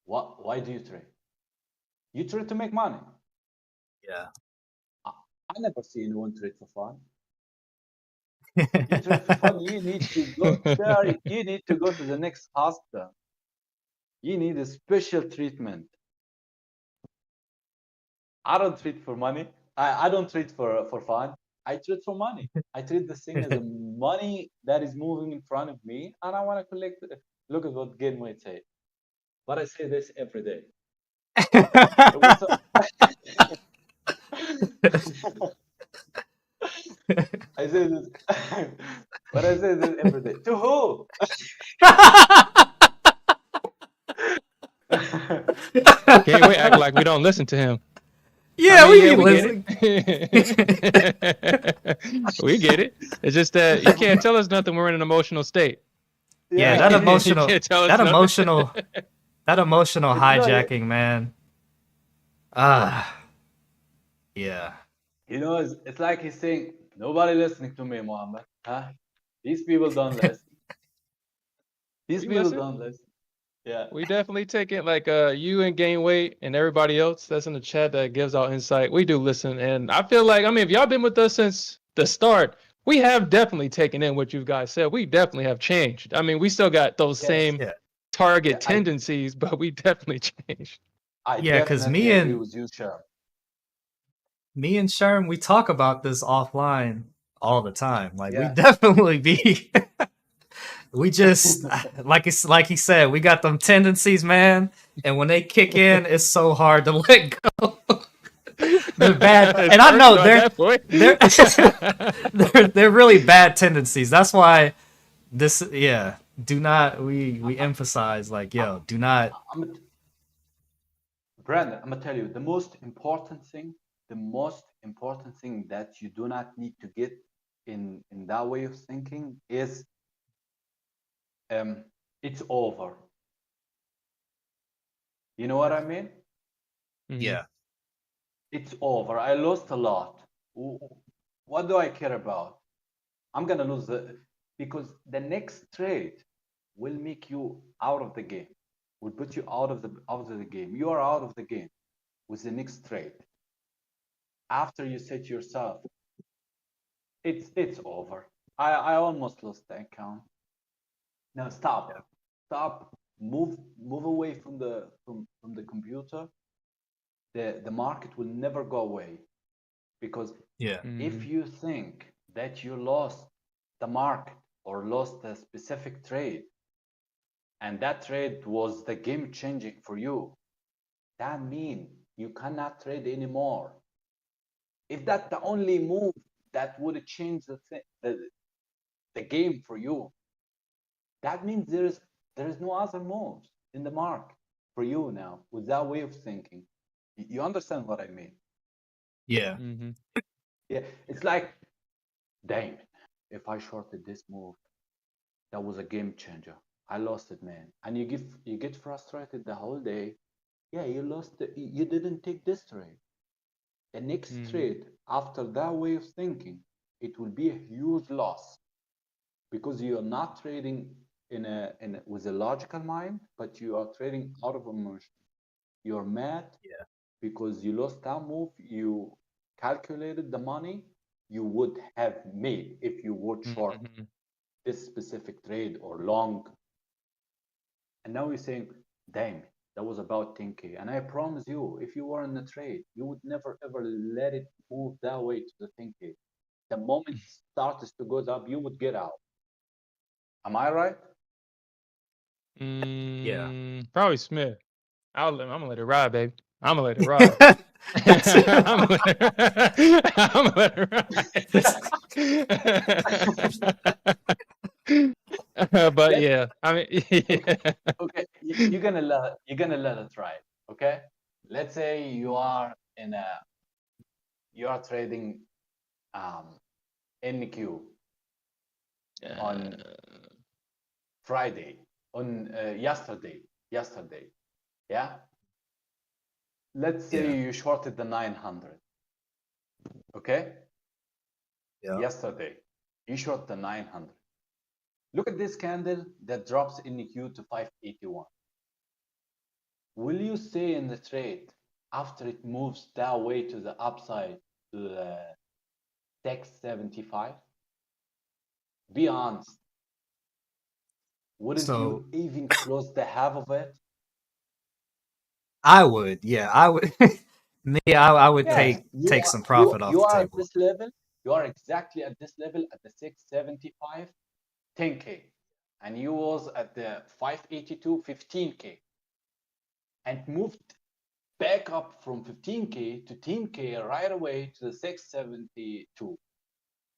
Why do you trade? You trade to make money. Yeah. I never see anyone trade for fun. You trade for fun. You need to go there. You need to go to the next hospital. You need a special treatment. I don't trade for money. I don't trade for fun. I trade for money. I treat this thing as a money that is moving in front of me, and I want to collect it. Look at what Gain might say. But I say this every day. I say this, but I say this every day. To who? Can't we act like we don't listen to him? Yeah, we listen. We get it. It's just that you can't tell us nothing. We're in an emotional state. Yeah, that emotional hijacking, man. Yeah. You know, it's like he's saying, nobody listening to me, Muhammad. Huh? These people don't listen. These people don't listen. Yeah. We definitely take it like you and Gain Weight and everybody else that's in the chat that gives out insight. We do listen. And I feel like, I mean, if y'all been with us since the start, we have definitely taken in what you guys said. We definitely have changed. I mean, we still got those same target Yeah, tendencies, but we definitely changed. I Yeah, because definitely agree with you, Sherm. me and Sherm, we talk about this offline all the time. Like we Yeah. definitely be we just like he said, we got them tendencies, man. And when they kick in, it's so hard to let go. They're bad, It's and I know personal at that point. they're really bad tendencies. That's why this, yeah. Do not, we emphasize like, yo, do not. Brandon, I'm gonna tell you the most important thing that you do not need to get in that way of thinking is it's over. You know what I mean? Yeah. It's over. I lost a lot. What do I care about? I'm gonna lose because the next trade will make you out of the game. Will put you out of the game. You are out of the game with the next trade. After you say to yourself, it's over. I almost lost the account. Now stop. Stop. Move away from the computer. The market will never go away. Because Yeah. if you think that you lost the market or lost a specific trade, and that trade was the game changing for you, that means you cannot trade anymore. If that's the only move that would change the game for you, that means there is no other moves in the market for you now with that way of thinking. You understand what I mean? Yeah. Yeah, it's like, damn, if I shorted this move, that was a game changer. I lost it, man. And you get frustrated the whole day. Yeah, you lost it. You didn't take this trade. The next trade after that way of thinking, it will be a huge loss because you are not trading with a logical mind, but you are trading out of emotion. You're mad because you lost that move. You calculated the money you would have made if you would short this specific trade or long. And now you're saying, damn, that was about 10K. And I promise you, if you were in the trade, you would never ever let it move that way to the 10K. The moment it starts to go up, you would get out. Am I right? Yeah. Probably Smith. I'm gonna let it ride, baby. I'm gonna let it ride. I'm gonna let it ride. But yeah, I mean, Okay, you're gonna let it ride. Okay, let's say you are trading NQ on Friday, on yesterday, yeah. Let's say you shorted the 900. Okay. Yeah. Yesterday, you short the 900. Look at this candle that drops NQ to 581. Will you stay in the trade after it moves that way to the upside to the 675? Be honest. Wouldn't you even close the half of it? I would. Yeah, I would. Me, I would Yes, take some profit off you the are at table. this level. You are exactly at this level at the 675, 10K. And you was at the 582, 15K. And moved back up from 15K to 10K right away to the 672.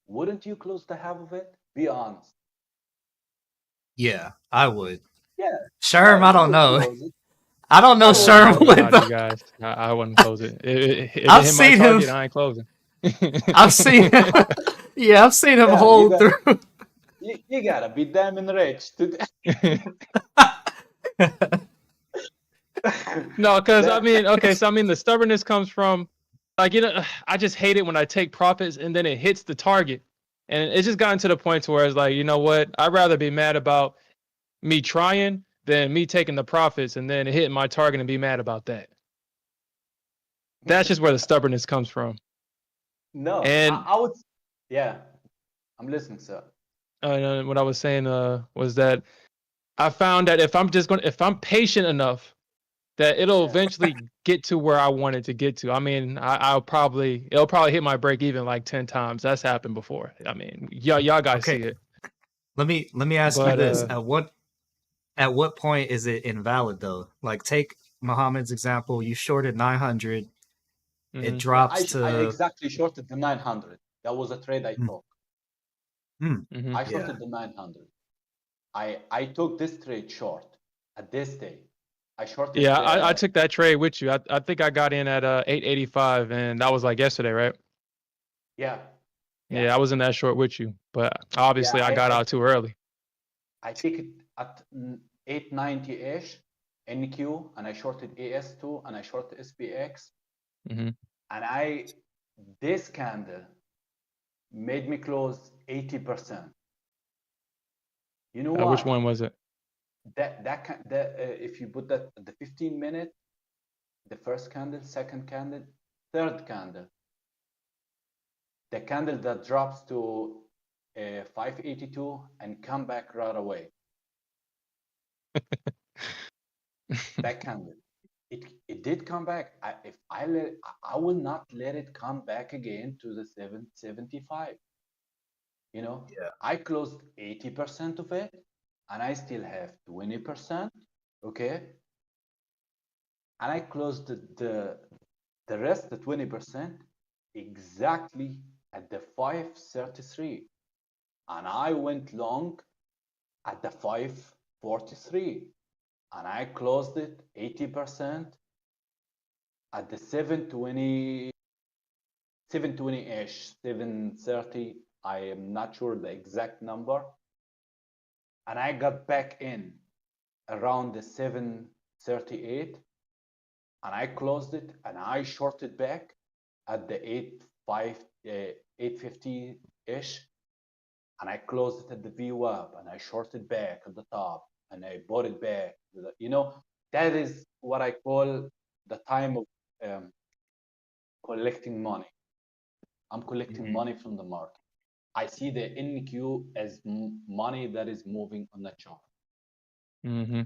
Wouldn't you close the half of it? Be honest. Yeah, I would. Yeah. Sherm, Yeah, I you don't would know. close it. I don't know, I wouldn't Sherm close it. Not would. you guys. I wouldn't close it. If it I've hit my seen target, him. I ain't closing. I've seen him. Yeah, I've seen him Yeah, hold through. you gotta be diamond rich to No, because I mean, okay, so I mean, the stubbornness comes from, like, I just hate it when I take profits and then it hits the target, and it's just gotten to the point to where it's like, you know what? I'd rather be mad about me trying than me taking the profits and then hitting my target and be mad about that. That's just where the stubbornness comes from. No, And I would. Yeah, I'm listening, sir. what I was saying was that I found that if I'm patient enough, that it'll eventually get to where I want it to get to. I mean, it'll probably hit my break even like 10 times. That's happened before. I mean, y'all guys Okay. see it. Let me ask you But this: at what point is it invalid though? Like, take Muhammad's example. You shorted 900. It mhm, drops I to exactly shorted the 900. That was a trade I took. mhm. I yeah. shorted the 900. I took this trade short at this day. I shorted. Yeah, I took that trade with you. I think I got in at 885, and that was like yesterday, right? Yeah. Yeah, I was in that short with you, but obviously I got out too early. I took it at 890-ish NQ, and I shorted AS2, and I shorted SPX, Mhm. and this candle made me close 80%. You know why? Which one was it? If you put that the 15-minute, the first candle, second candle, third candle, the candle that drops to 582 and come back right away. That candle, it did come back. I will not let it come back again to the 775. You know, Yeah. I closed 80% of it, and I still have 20%. Okay, and I closed the rest, the 20%, exactly at the 533, and I went long at the 543, and I closed it 80% at the 720-ish, 730. I am not sure the exact number, and I got back in around the 738, and I closed it, and I shorted back at the 850-ish, and I closed it at the VWAP, and I shorted back at the top, and I bought it back. You know, that is what I call the time of collecting money. I'm collecting money from the market. I see the NQ as money that is moving on the chart. Mm-hmm.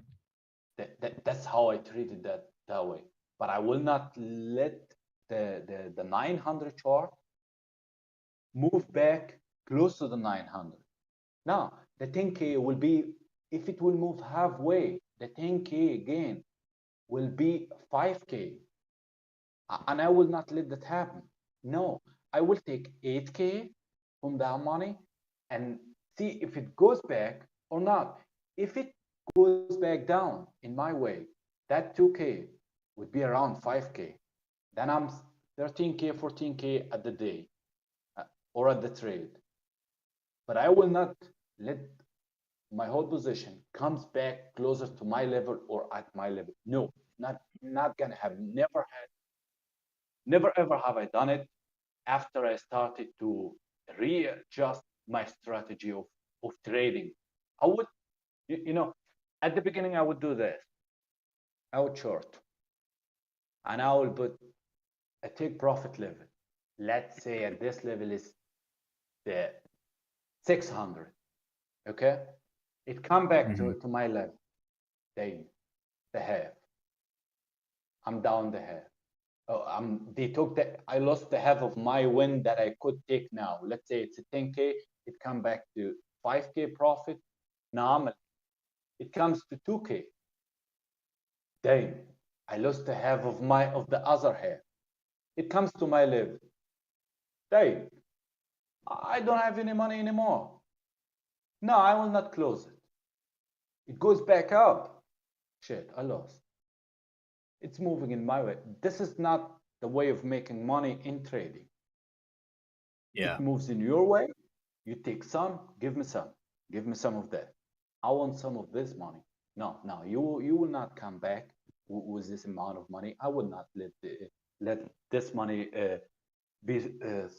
That's how I treated that way. But I will not let the 900 chart move back close to the 900. Now, the 10K will be, if it will move halfway, the 10K again will be 5K. And I will not let that happen. No, I will take 8K from that money and see if it goes back or not. If it goes back down in my way, that 2K would be around 5K. Then I'm 13K, 14K at the day or at the trade. But I will not let my whole position comes back closer to my level or at my level. No, not gonna happen. Never ever have I done it after I started to readjust my strategy of trading. I would, you know, at the beginning I would do this. I would short, and I will put a take profit level. Let's say at this level is the 600. Okay, it come back to my level. The half. I'm down the half. Oh, they took I lost the half of my win that I could take now. Let's say it's a 10K, it come back to 5K profit. Now it comes to 2K. Damn, I lost the half of the other half. It comes to my level. Damn, I don't have any money anymore. No, I will not close it. It goes back up. Shit, I lost. It's moving in my way. This is not the way of making money in trading. Yeah. It moves in your way. You take some, give me some of that. I want some of this money. No, you will not come back with this amount of money. I will not let this money be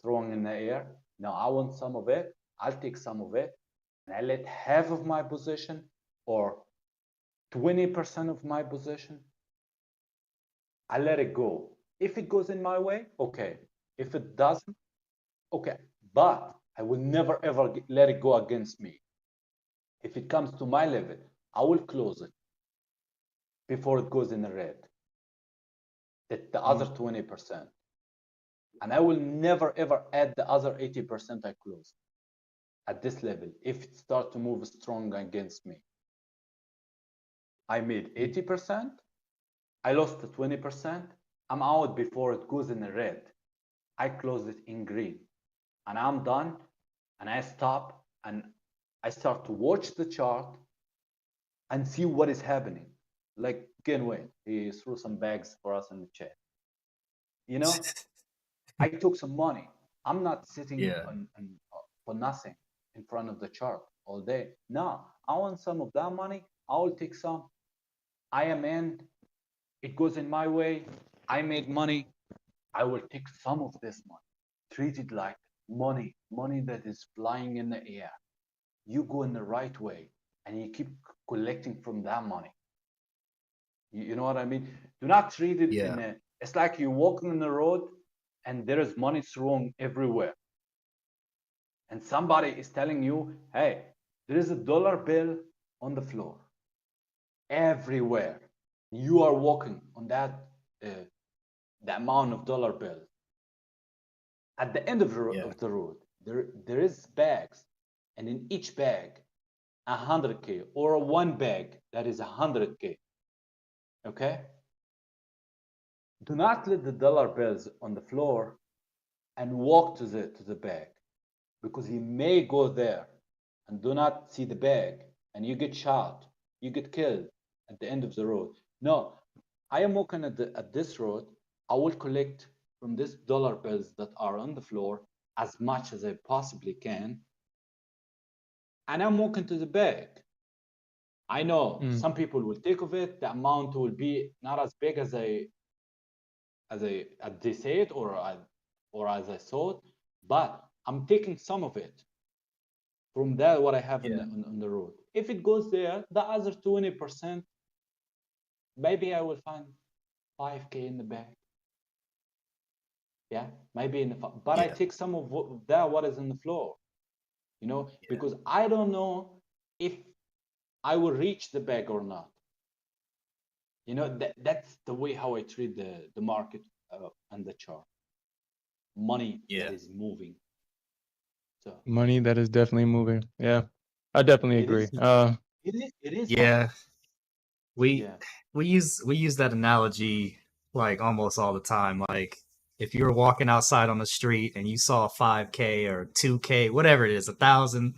thrown in the air. No, I want some of it. I'll take some of it, and I let half of my position or 20% of my position. I let it go. If it goes in my way, okay. If it doesn't, okay. But I will never ever let it go against me. If it comes to my level, I will close it before it goes in the red. The other 20%. And I will never ever add the other 80% I closed at this level if it starts to move strong against me. I made 80%, I lost the 20%, I'm out before it goes in the red. I close it in green and I'm done, and I stop and I start to watch the chart and see what is happening. Like Genway, he threw some bags for us in the chat. You know, I took some money. I'm not sitting for nothing in front of the chart all day. No, I want some of that money. I will take some. I am in. It goes in my way. I made money. I will take some of this money. Treat it like money that is flying in the air. You go in the right way and you keep collecting from that money. You know what I mean? Do not treat it in a, it's like you're walking on the road and there is money thrown everywhere. And somebody is telling you, hey, there is a dollar bill on the floor everywhere. You are walking on that the amount of dollar bills. At the end of the road, there is bags, and in each bag, 100K, or one bag that is 100K. Okay? Do not let the dollar bills on the floor and walk to the bag, because he may go there and do not see the bag, and you get shot, you get killed at the end of the road. No, I am walking at this road. I will collect from these dollar bills that are on the floor as much as I possibly can, and I'm walking to the bag. I know some people will take of it. The amount will be not as big as they say it, or as I thought, but I'm taking some of it from that what I have on the road. If it goes there, the other 20%, maybe I will find 5K in the bag. Yeah, maybe but I take some of what is in the floor, you know, because I don't know if I will reach the bag or not. You know, that's the way how I treat the market and the chart. Money that is moving. So money that is definitely moving. Yeah, I definitely agree. It is. Yeah. We use that analogy like almost all the time. Like if you were walking outside on the street and you saw 5K or 2K, whatever it is, 1,000,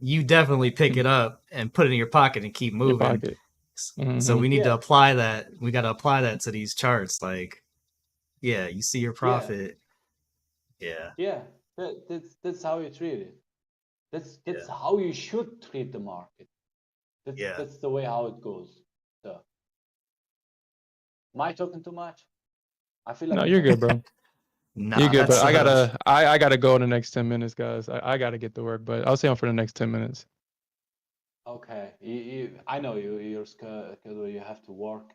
you definitely pick it up and put it in your pocket and keep moving. So we need to apply that. We got to apply that to these charts. Like, you see your profit. That's how you treat it. That's how you should treat the market. That's the way how it goes. So, am I talking too much? I feel like no, you're good, bro. You're good, but I gotta go in the next 10 minutes, guys. I gotta get to work, but I'll stay on for the next 10 minutes. Okay, I know you're scheduled. You have to work.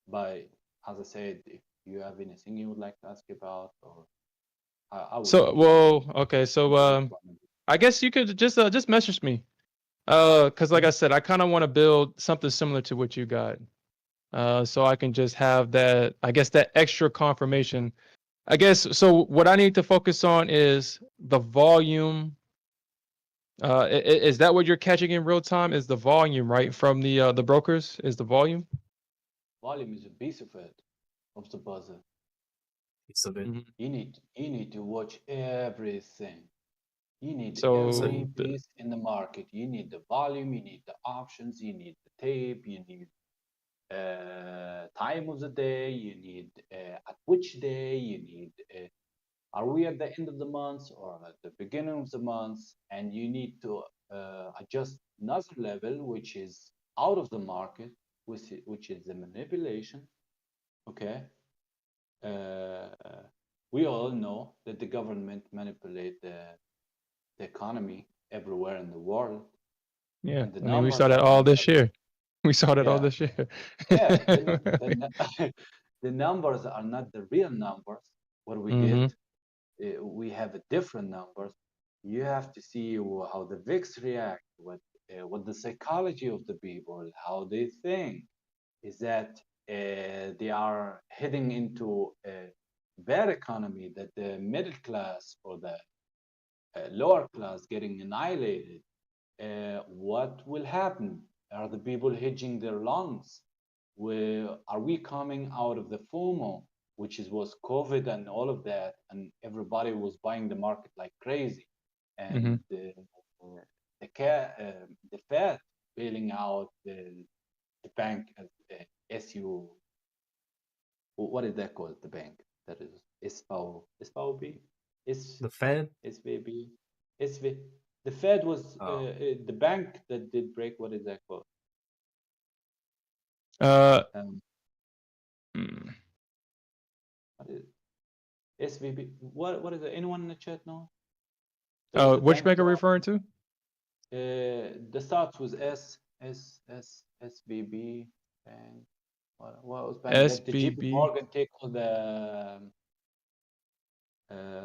But as I said, if you have anything you would like to ask about, or I would. Okay. So I guess you could just message me. Because like I said, I kind of want to build something similar to what you got. So I can just have that, I guess, that extra confirmation. I guess, so what I need to focus on is the volume. Is that what you're catching in real time? Is the volume, right, from the brokers? Is the volume? Volume is a piece of it, of the puzzle. Piece of it. You need to watch everything. You need every piece in the market. You need the volume, you need the options, you need the tape, you need time of the day, you need at which day, you need are we at the end of the month or at the beginning of the month, and you need to adjust another level, which is out of the market, which is the manipulation. Okay. We all know that the government manipulate the economy everywhere in the world. Yeah, I mean, we saw that all this year. We saw that all this year. The numbers are not the real numbers. What we get, we have different numbers. You have to see how the VIX react, what what the psychology of the people, how they think, is that they are heading into a bad economy, that the middle class or the lower class getting annihilated. What will happen? Are the people hedging their lungs? Are we coming out of the FOMO, which was COVID and all of that, and everybody was buying the market like crazy, and the Fed bailing out the bank as SU. What is that called? The bank that is SVB, The Fed? SVB, SV. The Fed was the bank that did break. What is that called? What is SVB? What is it? Anyone in the chat know? Which bank are we referring to? The starts with SVB bank. What was bank? That the JP Morgan take all the.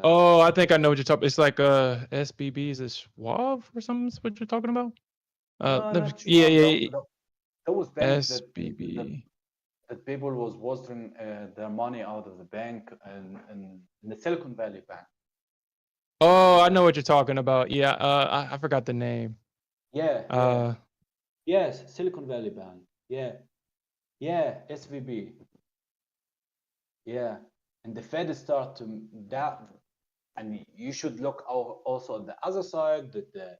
Oh, I think I know what you're talking. It's like SBB. Is it Schwab or something? Is what you're talking about? Yeah. Those banks SBB. that people was withdrawing their money out of the bank and in the Silicon Valley Bank. Oh, I know what you're talking about. Yeah, I forgot the name. Yeah. Yes, Silicon Valley Bank. Yeah, SVB. Yeah, and the Fed start to that, and you should look also on the other side that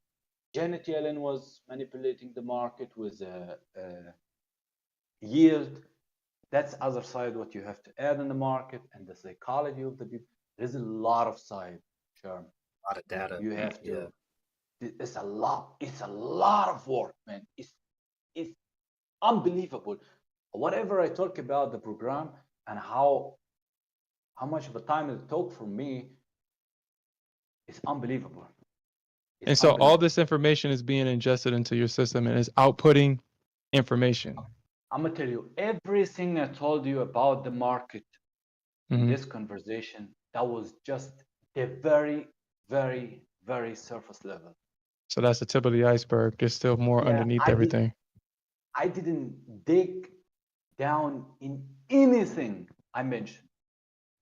Janet Yellen was manipulating the market with yield. That's other side what you have to add in the market and the psychology of the people. There's a lot of side, Sherm. A lot of data. You have to. It's a lot. It's a lot of work, man. It's unbelievable. Whatever I talk about the program and how much of a time it took for me, it's unbelievable. And so all this information is being ingested into your system and is outputting information. I'm gonna tell you everything I told you about the market in this conversation. That was just the very, very, very surface level. So that's the tip of the iceberg. There's still more underneath everything. I didn't dig down in anything I mentioned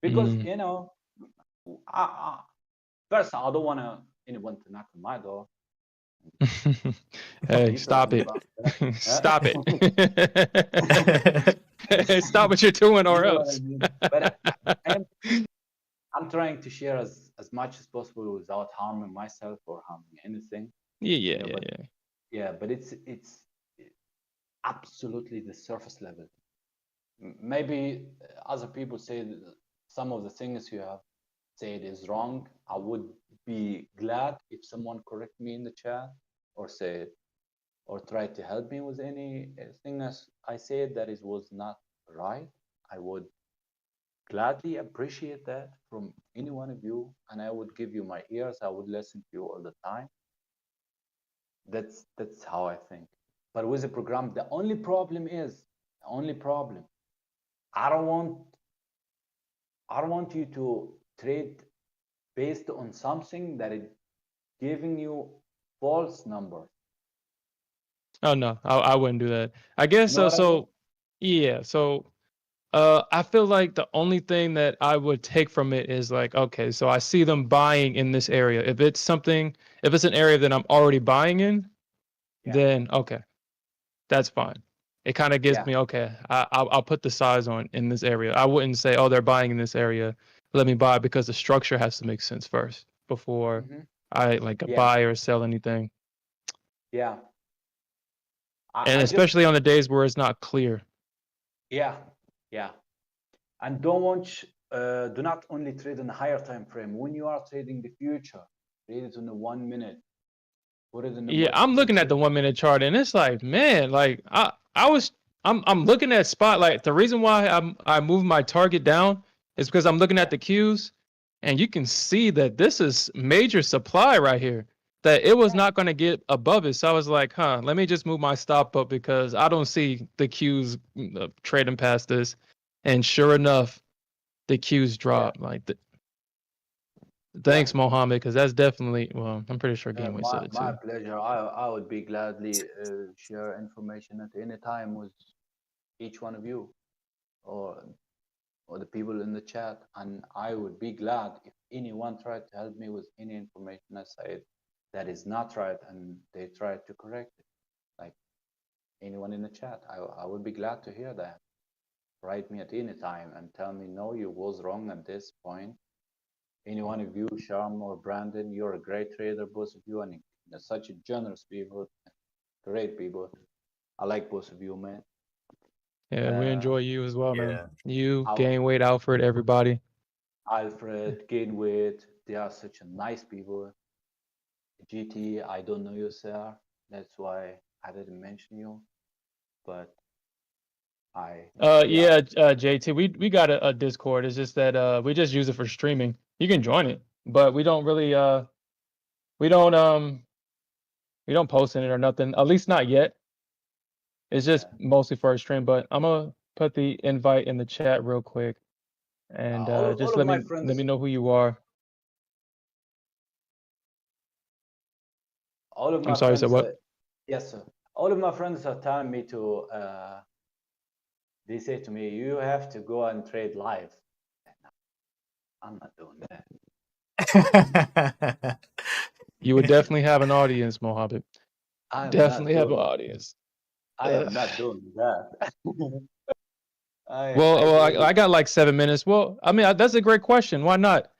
because you know, first I don't want anyone to knock on my door. Hey, stop it! Stop it! Stop what you're doing, or else. But I'm trying to share as much as possible without harming myself or harming anything. Yeah, but it's absolutely the surface level. Maybe other people say that some of the things you have said is wrong. I would be glad if someone correct me in the chat or say or try to help me with anything as I said that was not right. I would gladly appreciate that from any one of you, and I would give you my ears. I would listen to you all the time. That's how I think. But with the program, the only problem I don't want you to trade based on something that is giving you false numbers. Oh no, I wouldn't do that. I guess so. Yeah, so I feel like the only thing that I would take from it is like, okay, so I see them buying in this area. If it's an area that I'm already buying in, then okay, that's fine. It kind of gives me, okay, I'll put the size on in this area. I wouldn't say, oh, they're buying in this area, let me buy, because the structure has to make sense first before I buy or sell anything. Yeah. And especially on the days where it's not clear. Yeah. And do not only trade in a higher time frame. When you are trading the future, trade it in the 1 minute. Put it in the I'm looking at the 1 minute chart, and it's like, man, like I'm looking at spot. Like the reason why I moved my target down is because I'm looking at the cues, and you can see that this is major supply right here. That it was not going to get above it. So I was like, let me just move my stop up because I don't see the cues trading past this. And sure enough, the cues drop like that. Thanks, Mohammed, because that's definitely, well, I'm pretty sure Gameway said it My too. pleasure. I would be gladly share information at any time with each one of you or the people in the chat, and I would be glad if anyone tried to help me with any information I said that is not right and they tried to correct it. Like anyone in the chat, I would be glad to hear that. Write me at any time and tell me, no, you was wrong at this point. Any one of you, Sharm or Brandon, you're a great trader, both of you, and you're such a generous people, great people. I like both of you, man. Yeah, we enjoy you as well, man. Yeah. You, Gameway, Alfred, everybody. Alfred, Gainweight, they are such a nice people. GT, I don't know you, sir. That's why I didn't mention you. But yeah, JT, we got a Discord. It's just that we just use it for streaming. You can join it, but we don't really we don't post in it or nothing. At least not yet. It's just mostly for our stream. But I'm gonna put the invite in the chat real quick, and just let me know who you are. All of my I'm sorry, friends, you said what? Yes, sir. All of my friends are telling me to. They say to me, "You have to go and trade live." I'm not doing that. You would definitely have an audience, Mohammed. Definitely have an audience. I am not doing that. I got like 7 minutes. Well, I mean, that's a great question. Why not?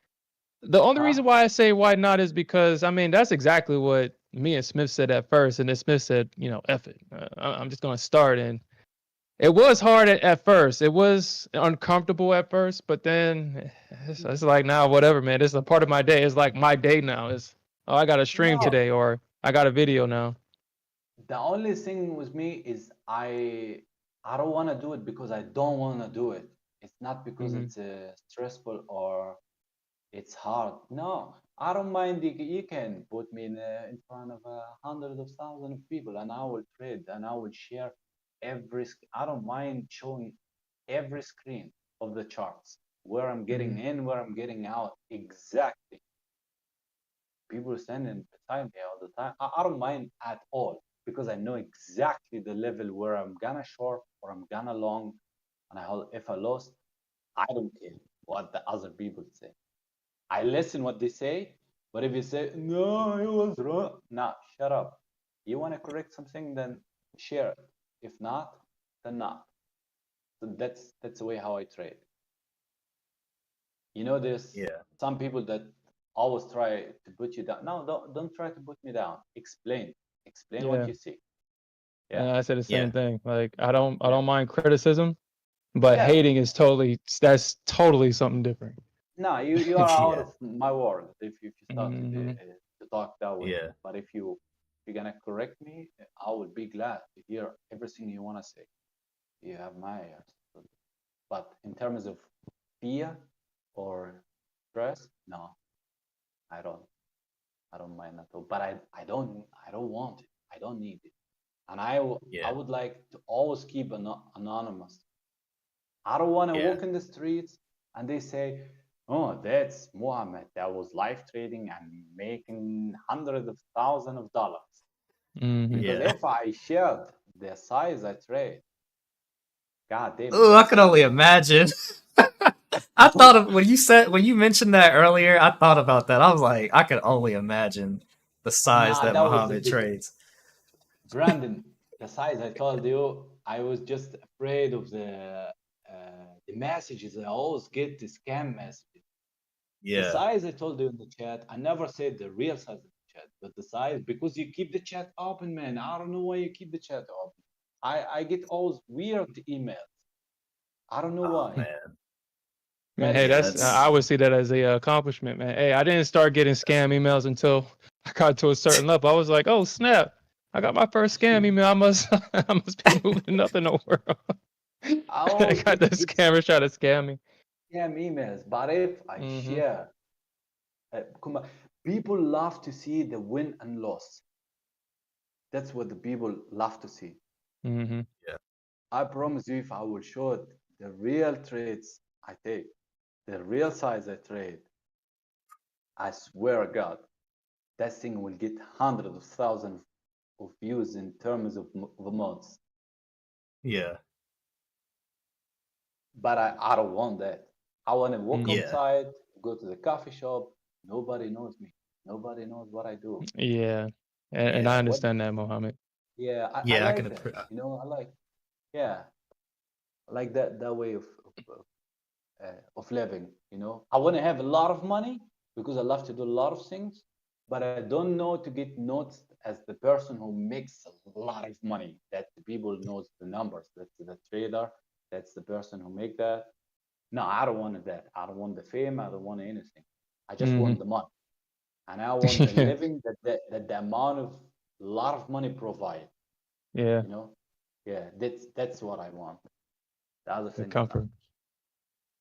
The only reason why I say why not is because, I mean, that's exactly what me and Smith said at first. And then Smith said, you know, F it. I'm just going to start. And it was hard at first. It was uncomfortable at first. But then it's like, now, whatever, man. It's a part of my day. It's like my day now. It's, oh, I got a stream today, or I got a video now. The only thing with me is I don't want to do it because I don't want to do it. It's not because it's stressful or it's hard. No, I don't mind. You can put me in front of hundreds of thousands of people, and I will trade and I will share every. I don't mind showing every screen of the charts where I'm getting in, where I'm getting out exactly. People standing beside me all the time. I don't mind at all because I know exactly the level where I'm gonna short or I'm gonna long, and if I lost, I don't care what the other people say. I listen what they say, but if you say no, it was wrong, nah, shut up. You want to correct something, then share it. If not, then not. So that's the way how I trade. You know, there's some people that always try to put you down. No, don't try to put me down. Explain what you see. Yeah, I said the same thing. Like I don't mind criticism, but hating is that's totally something different. No, you are out of my world if you start to talk that way. Yeah. But if you're gonna correct me, I would be glad to hear everything you wanna say. You have my ears. But in terms of fear or stress, no, I don't mind at all. But I don't want it. I don't need it. And I would like to always keep anonymous. I don't want to walk in the streets and they say, "Oh, that's Mohammed that was live trading and making hundreds of thousands of dollars." Because if I shared the size I trade, God damn. Oh, I could only imagine. I thought of when you mentioned that earlier. I thought about that. I was like, I could only imagine the size that Muhammad trades. Brandon, the size I told you, I was just afraid of the messages. I always get the scam messages. The size I told you in the chat, I never said the real size of the chat, but the size, because you keep the chat open, man. I don't know why you keep the chat open. I get all weird emails. I don't know why. Man, hey, I would see that as a accomplishment, man. Hey, I didn't start getting scam emails until I got to a certain level. I was like, oh snap, I got my first scam email. I must be moving up in the world. I got the scammer trying to scam me. Scam emails, but if I share, people love to see the win and loss. That's what the people love to see. I promise you, if I will show it, the real trades I take, the real size I trade, I swear to God, that thing will get hundreds of thousands of views in terms of months. Yeah. But I don't want that. I want to walk Yeah. outside, go to the coffee shop. Nobody knows me. Nobody knows what I do. Yeah. And I understand that, Mohammed. Yeah, I Yeah, I like can that. You know, I like that way of living. You know, I want to have a lot of money because I love to do a lot of things, but I don't know to get noticed as the person who makes a lot of money. That the people knows the numbers. That's the trader. That's the person who make that. No, I don't want that. I don't want the fame. I don't want anything. I just want the money, and I want the living that the amount of lot of money provide. Yeah. You know, yeah, that's what I want. The other The thing, comfort.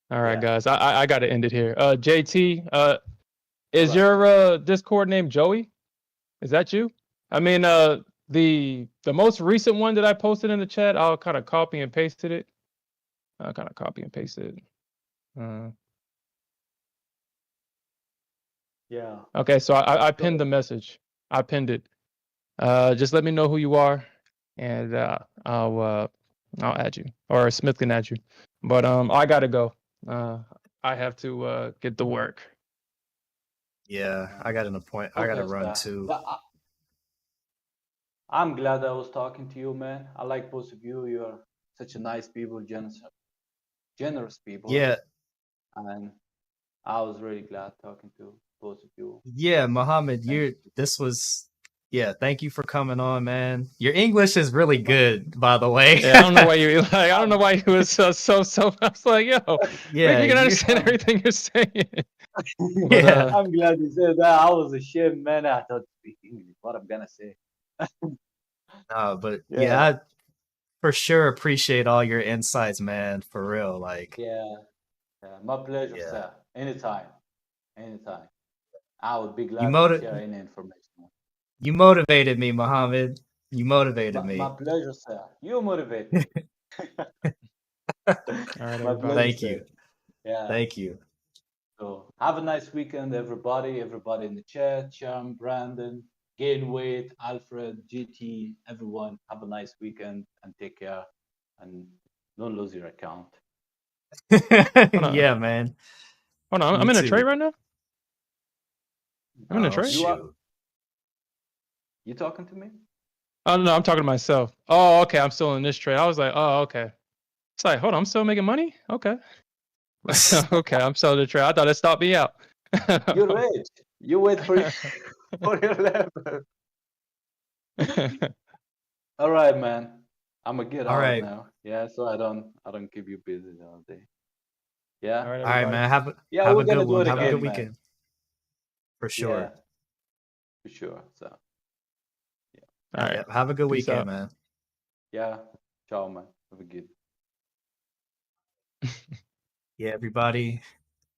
All right, yeah. guys. I got to end it here. JT, is Alright. your Discord name Joey? Is that you? I mean, the most recent one that I posted in the chat, I'll kind of copy and pasted it. I'll kind of copy and paste it. Yeah. Okay, so I pinned the message. I pinned it. Just let me know who you are, and I'll add you, or Smith can add you. But I gotta go. I have to get to work. Yeah, I got an appointment. I got to run too. I'm glad I was talking to you, man. I like both of you. You're such a nice people, generous people. Yeah. And I was really glad talking to both of you. Yeah, Mohammed, thank you for coming on, man. Your English is really good, by the way. Yeah, I don't know why you like. I don't know why you was so. I was like, yo, Yeah, we can understand everything you're saying. But, yeah. I'm glad you said that. I was ashamed, man. I thought speak English. What I'm gonna say. But yeah, I for sure appreciate all your insights, man. For real, like. Yeah, my pleasure, sir. Anytime. I would be glad to share any information. You motivated me, Mohammed. You motivated me. My pleasure, sir. You motivate me. All right, My pleasure, Thank sir. you. Yeah. Thank you. So have a nice weekend, everybody. Everybody in the chat, Sham, Brandon, Gain Weight, Alfred, GT, everyone. Have a nice weekend and take care. And don't lose your account. Yeah, man. Hold on, I'm in a trade right now. I'm in a trade. You talking to me? Oh no, I'm talking to myself. Oh, okay. I'm still in this trade. I was like, oh, okay. It's like, hold on, I'm still making money. Okay. Okay, I'm selling the trade. I thought it stopped me out. You're rich. You wait for your level. All right, man. I'm gonna get out now. Yeah, so I don't keep you busy all day. Yeah. All right, man. Have a good one. Have a good weekend. For sure. Yeah. For sure. So. Yeah. All right. Have a good Peace weekend, out. man. Yeah. Ciao, man. Have a good. Yeah, everybody.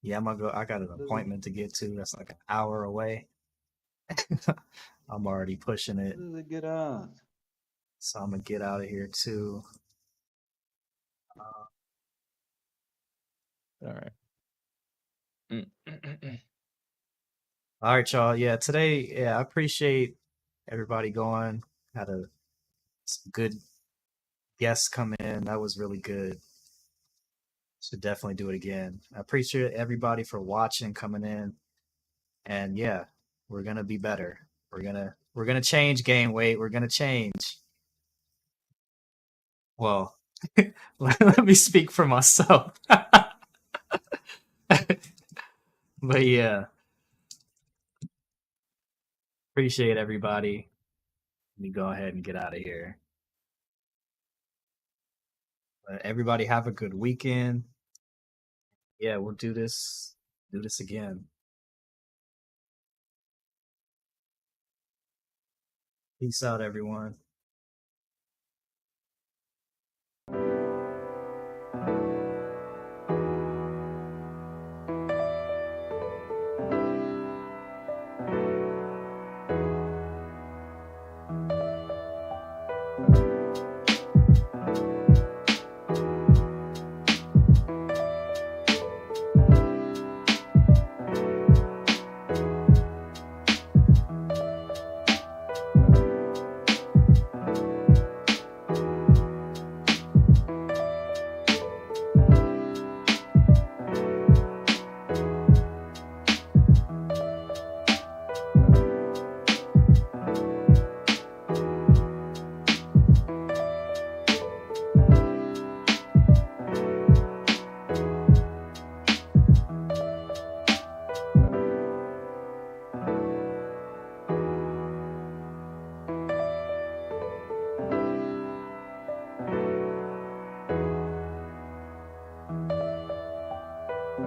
Yeah, I'm gonna go. I got an appointment to get to. That's like an hour away. I'm already pushing it. Get out. So I'm gonna get out of here too. All right. All right, y'all. Yeah, today, I appreciate everybody going. Had some good guests come in. That was really good. Should definitely do it again. I appreciate everybody for watching, coming in. And yeah, we're gonna be better. We're gonna change gain weight. We're gonna change. Well, let me speak for myself. But yeah. Appreciate everybody. Let me go ahead and get out of here. But everybody have a good weekend. Yeah, we'll do this again. Peace out, everyone.